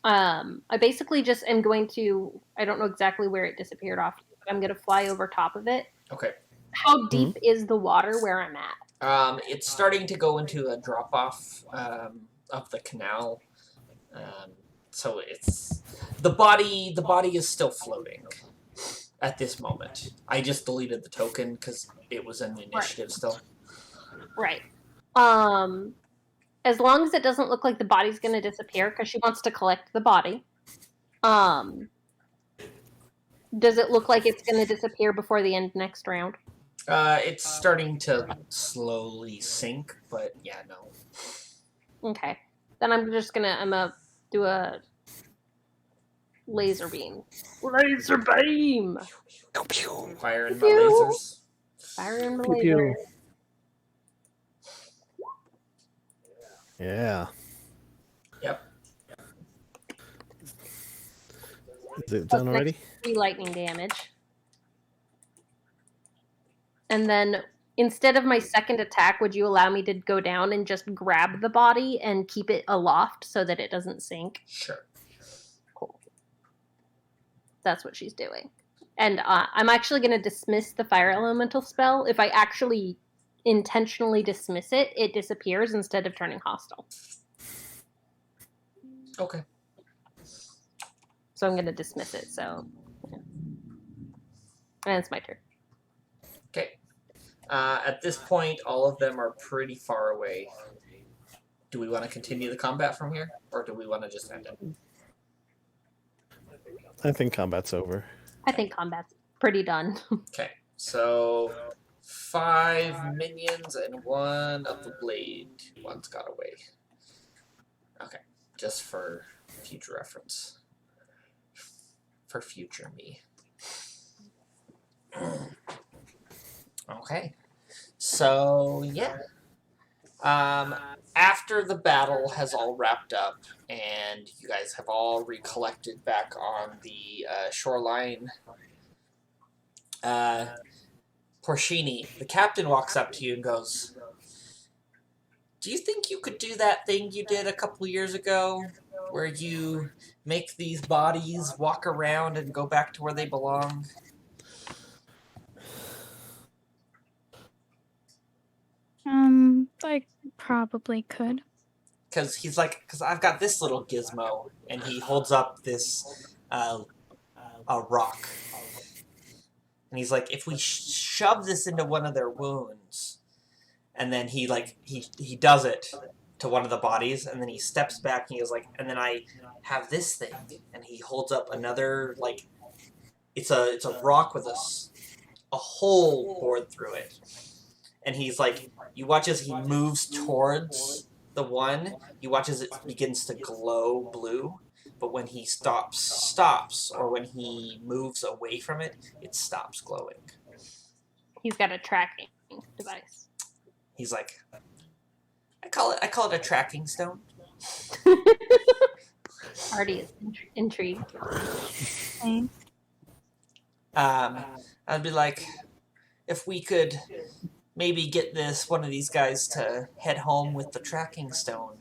Speaker 2: I basically just am going to. I don't know exactly where it disappeared off, but I'm going to fly over top of it.
Speaker 1: Okay.
Speaker 2: How deep is the water where I'm at?
Speaker 1: It's starting to go into a drop off of the canal. So it's the body is still floating at this moment. I just deleted the token because it was in the initiative still.
Speaker 2: Right. As long as it doesn't look like the body's going to disappear, because she wants to collect the body. Does it look like it's going to disappear before the end next round?
Speaker 1: It's starting to slowly sink, but yeah, no.
Speaker 2: Okay. Then I'm gonna do a laser beam. Laser beam!
Speaker 1: Firing my lasers.
Speaker 2: Firing the
Speaker 5: Pew
Speaker 2: laser.
Speaker 5: pew. Yeah.
Speaker 1: Yep.
Speaker 5: Is it done already?
Speaker 2: 3 lightning damage. And then instead of my second attack, would you allow me to go down and just grab the body and keep it aloft so that it doesn't sink?
Speaker 1: Sure.
Speaker 2: Cool. That's what she's doing. And I'm actually going to dismiss the fire elemental spell. If I actually intentionally dismiss it, it disappears instead of turning hostile.
Speaker 1: Okay.
Speaker 2: So I'm going to dismiss it. So, yeah. And it's my turn.
Speaker 1: Okay. At this point, all of them are pretty far away. Do we want to continue the combat from here, or do we want to just end it?
Speaker 5: I think combat's over.
Speaker 2: I think combat's pretty done.
Speaker 1: Okay. So 5 minions and 1 of the blade. 1's got away. Okay. Just for future reference. For future me. Okay. So yeah. After the battle has all wrapped up and you guys have all recollected back on the shoreline, Porcini, the captain walks up to you and goes, "Do you think you could do that thing you did a couple years ago, where you make these bodies walk around and go back to where they belong?"
Speaker 4: I probably could.
Speaker 1: Because he's like, because I've got this little gizmo, and he holds up this a rock, and he's like, if we shove this into one of their wounds, and then he does it to one of the bodies, and then he steps back and he goes like, and then I have this thing, and he holds up another like, it's a rock with a hole bored through it, and he's like, you watch as he moves towards the one, you watch as it begins to glow blue, but when he stops, or when he moves away from it, it stops glowing.
Speaker 2: He's got a tracking device.
Speaker 1: He's like, I call it a tracking stone.
Speaker 2: Artie is intrigued.
Speaker 4: Okay.
Speaker 1: I'd be like, if we could maybe get one of these guys to head home with the tracking stone,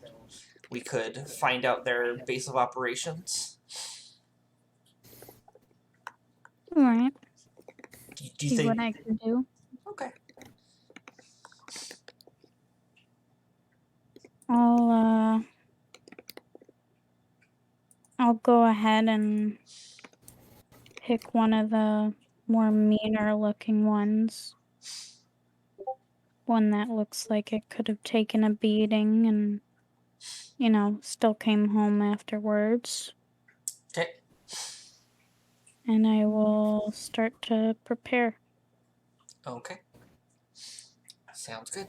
Speaker 1: we could find out their base of operations.
Speaker 4: All right.
Speaker 1: Do you
Speaker 4: See
Speaker 1: think?
Speaker 4: what I can do.
Speaker 1: Okay.
Speaker 4: I'll go ahead and pick one of the more meaner looking ones. One that looks like it could have taken a beating and, still came home afterwards.
Speaker 1: Okay.
Speaker 4: And I will start to prepare.
Speaker 1: Okay. Sounds good.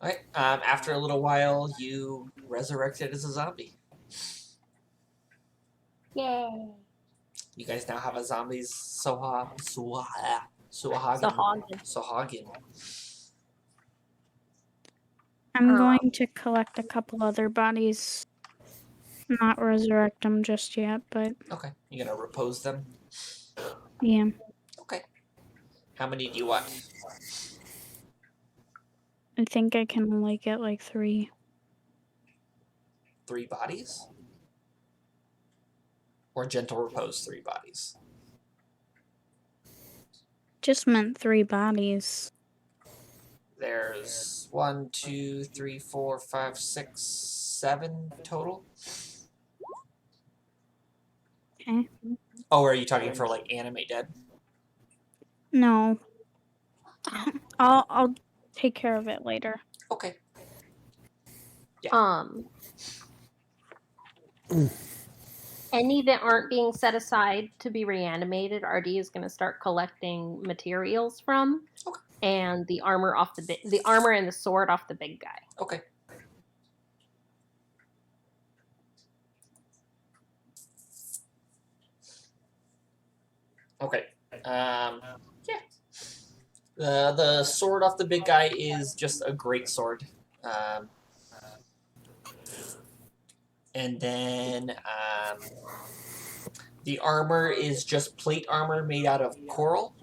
Speaker 1: Alright, after a little while, you resurrected as a zombie.
Speaker 2: Yay.
Speaker 1: You guys now have a zombie's sahaugin. Sahaugin.
Speaker 4: I'm going to collect a couple other bodies. Not resurrect them just yet, but
Speaker 1: Okay. You gonna repose them?
Speaker 4: yeah.
Speaker 1: Okay. How many do you want?
Speaker 4: I think I can only get like 3.
Speaker 1: 3 bodies? Or gentle repose 3 bodies?
Speaker 4: Just meant 3 bodies.
Speaker 1: There's 1, 2, 3, 4, 5, 6, 7 total.
Speaker 4: Okay.
Speaker 1: Oh, are you talking for like animate dead?
Speaker 4: No. I'll take care of it later.
Speaker 1: Okay.
Speaker 2: Any that aren't being set aside to be reanimated, RD is going to start collecting materials from,
Speaker 1: Okay.
Speaker 2: and the armor the armor and the sword off the big guy.
Speaker 1: Okay. Okay. Yeah. The sword off the big guy is just a great sword. And then the armor is just plate armor made out of coral.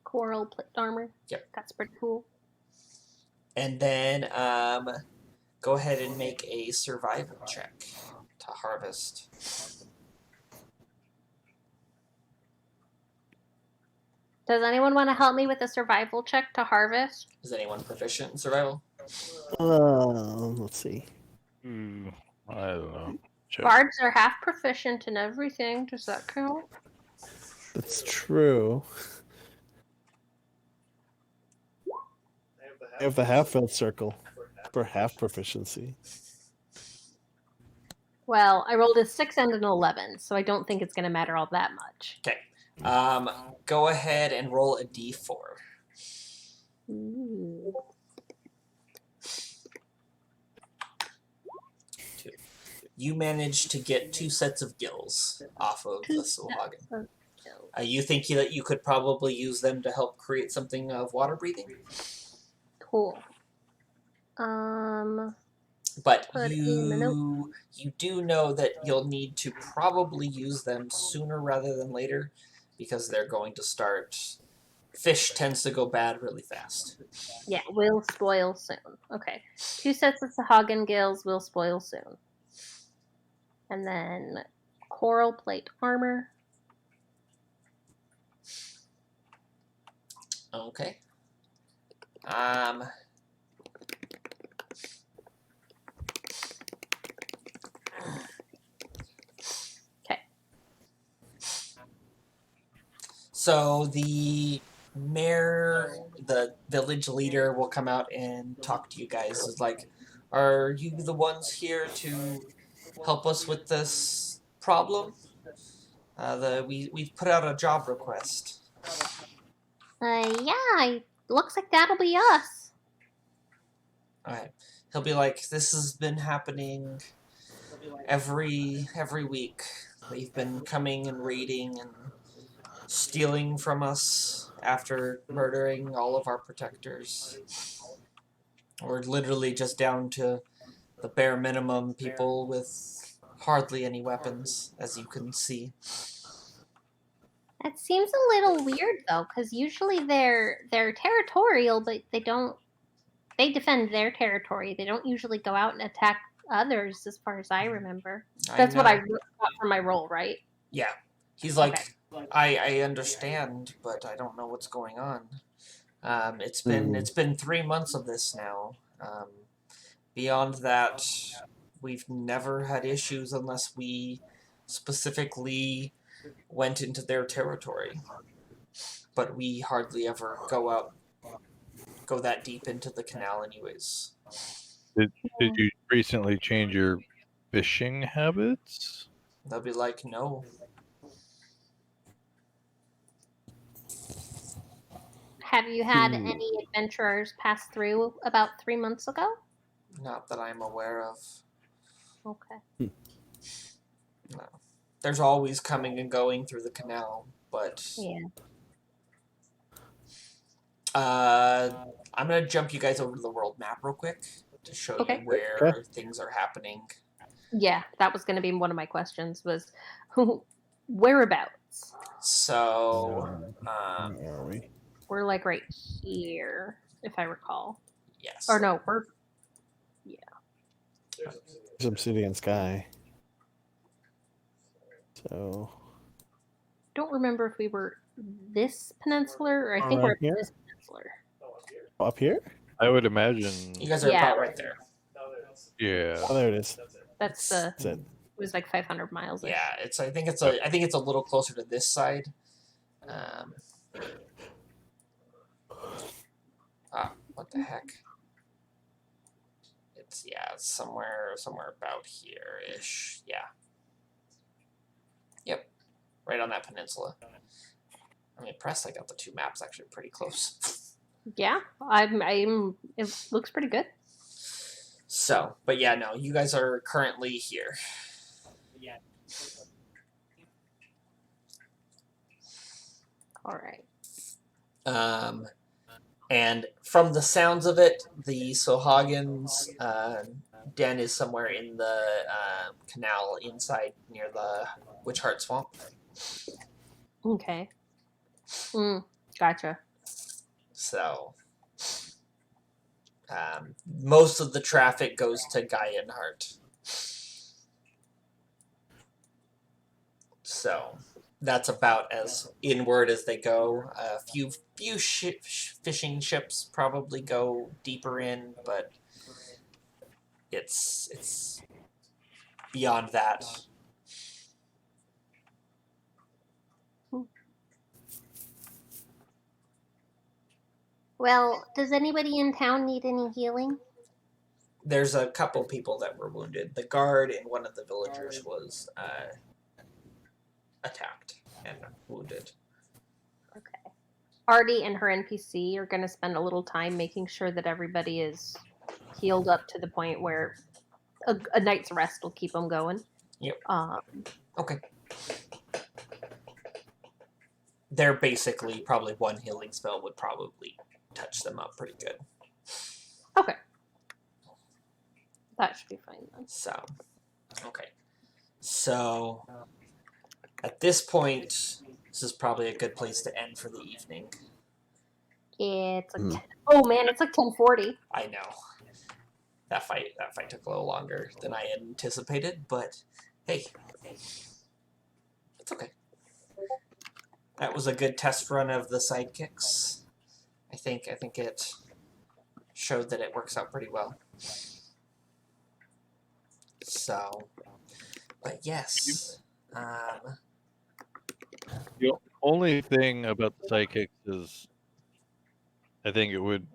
Speaker 2: Coral plate armor.
Speaker 1: Yep.
Speaker 2: That's pretty cool.
Speaker 1: And then go ahead and make a survival check to harvest.
Speaker 2: Does anyone want to help me with a survival check to harvest?
Speaker 1: Is anyone proficient in survival?
Speaker 5: Let's see.
Speaker 3: I don't know. Check.
Speaker 2: Bards are half proficient in everything. Does that count?
Speaker 5: That's true. I have the half-filled circle for half proficiency.
Speaker 2: Well, I rolled a 6 and an 11, so I don't think it's going to matter all that much.
Speaker 1: Okay. Go ahead and roll a d4.
Speaker 2: Ooh.
Speaker 1: 2, you managed to get 2 sets of gills off of the sahaugin. You think that you could probably use them to help create something of water breathing?
Speaker 2: Cool.
Speaker 1: But
Speaker 2: Put in the note.
Speaker 1: you do know that you'll need to probably use them sooner rather than later, because they're going to start. Fish tends to go bad really fast.
Speaker 2: Yeah, will spoil soon. Okay. 2 sets of sahaugin gills will spoil soon. And then coral plate armor.
Speaker 1: Okay.
Speaker 2: Okay.
Speaker 1: So the mayor, the village leader, will come out and talk to you guys. It's like, are you the ones here to help us with this problem? We've put out a job request.
Speaker 2: Yeah, looks like that'll be us.
Speaker 1: Alright. He'll be like, this has been happening every week. They've been coming and raiding and stealing from us after murdering all of our protectors. We're literally just down to the bare minimum, people with hardly any weapons, as you can see.
Speaker 2: That seems a little weird though, because usually they're territorial, but they defend their territory. They don't usually go out and attack others, as far as I remember. That's what I got for my role, right?
Speaker 1: Yeah. He's like,
Speaker 2: Okay.
Speaker 1: I understand, but I don't know what's going on. It's been 3 months of this now. Beyond that, we've never had issues unless we specifically went into their territory. But we hardly ever go that deep into the canal anyways.
Speaker 3: Did you recently change your fishing habits?
Speaker 1: They'll be like, no.
Speaker 2: Have you had any adventurers pass through about 3 months ago?
Speaker 1: Not that I'm aware of.
Speaker 2: Okay.
Speaker 1: No. There's always coming and going through the canal, but...
Speaker 2: Yeah.
Speaker 1: I'm gonna jump you guys over to the world map real quick to show you where things are happening.
Speaker 2: Yeah, that was going to be one of my questions, was whereabouts?
Speaker 1: So,
Speaker 5: Where are we?
Speaker 2: We're like right here, if I recall.
Speaker 1: Yes.
Speaker 2: Or no, we're... Yeah.
Speaker 5: There's obsidian sky. So...
Speaker 2: Don't remember if we were this peninsular, or I think we're
Speaker 5: here?
Speaker 2: this peninsular.
Speaker 5: Up here?
Speaker 3: I would imagine.
Speaker 1: You guys are about right there.
Speaker 3: Yeah.
Speaker 5: Oh, there it is.
Speaker 2: That's
Speaker 5: That's it.
Speaker 2: It was like 500 miles.
Speaker 1: Yeah, I think it's a little closer to this side. What the heck? It's somewhere about here-ish. Yeah. Yep. Right on that peninsula. I'm impressed I got the 2 maps actually pretty close.
Speaker 2: Yeah, it looks pretty good.
Speaker 1: So, but yeah, no, you guys are currently here.
Speaker 2: All right.
Speaker 1: And from the sounds of it, the Sohagins' den is somewhere in the canal inside near the Witch Heart Swamp.
Speaker 2: Okay. Gotcha.
Speaker 1: So, most of the traffic goes to Gaianhart. So, that's about as inward as they go. A few fishing ships probably go deeper in, but it's beyond that.
Speaker 2: Well, does anybody in town need any healing?
Speaker 1: There's a couple people that were wounded. The guard and one of the villagers was attacked and wounded.
Speaker 2: Okay. Artie and her NPC are going to spend a little time making sure that everybody is healed up to the point where a night's rest will keep them going.
Speaker 1: Yep. Okay. They're basically probably one healing spell would probably touch them up pretty good.
Speaker 2: Okay. That should be fine then.
Speaker 1: So, okay. So, at this point, this is probably a good place to end for the evening.
Speaker 2: Yeah, it's like oh man, it's like 10:40.
Speaker 1: I know. That fight took a little longer than I had anticipated, but hey, it's okay. That was a good test run of the sidekicks. I think it showed that it works out pretty well. So, but yes.
Speaker 3: The only thing about the sidekicks is I think it would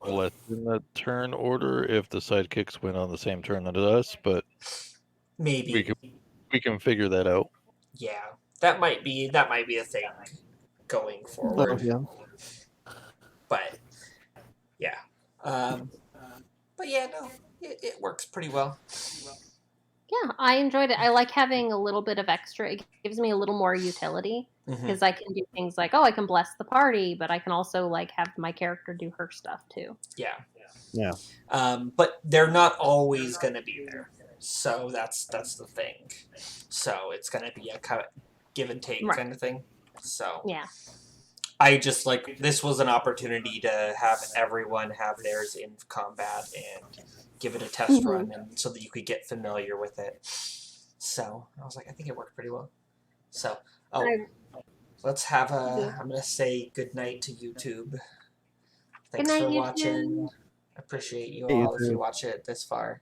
Speaker 3: lessen the turn order if the sidekicks went on the same turn as us, but
Speaker 1: Maybe.
Speaker 3: we can figure that out.
Speaker 1: Yeah. That might be a thing going forward.
Speaker 5: Oh, yeah.
Speaker 1: But yeah. But yeah, no. It works pretty well.
Speaker 2: Yeah, I enjoyed it. I like having a little bit of extra. It gives me a little more utility because I can do things like, I can bless the party, but I can also like have my character do her stuff too.
Speaker 1: Yeah.
Speaker 5: Yeah.
Speaker 1: But they're not always going to be there. So that's the thing. So it's going to be a give and take kind of thing. So
Speaker 2: yeah.
Speaker 1: I just this was an opportunity to have everyone have theirs in combat and give it a test run, and so that you could get familiar with it. So I was like, I think it worked pretty well. So let's have I'm gonna say good night to YouTube. Thanks for watching. I appreciate you all if you watch it this far.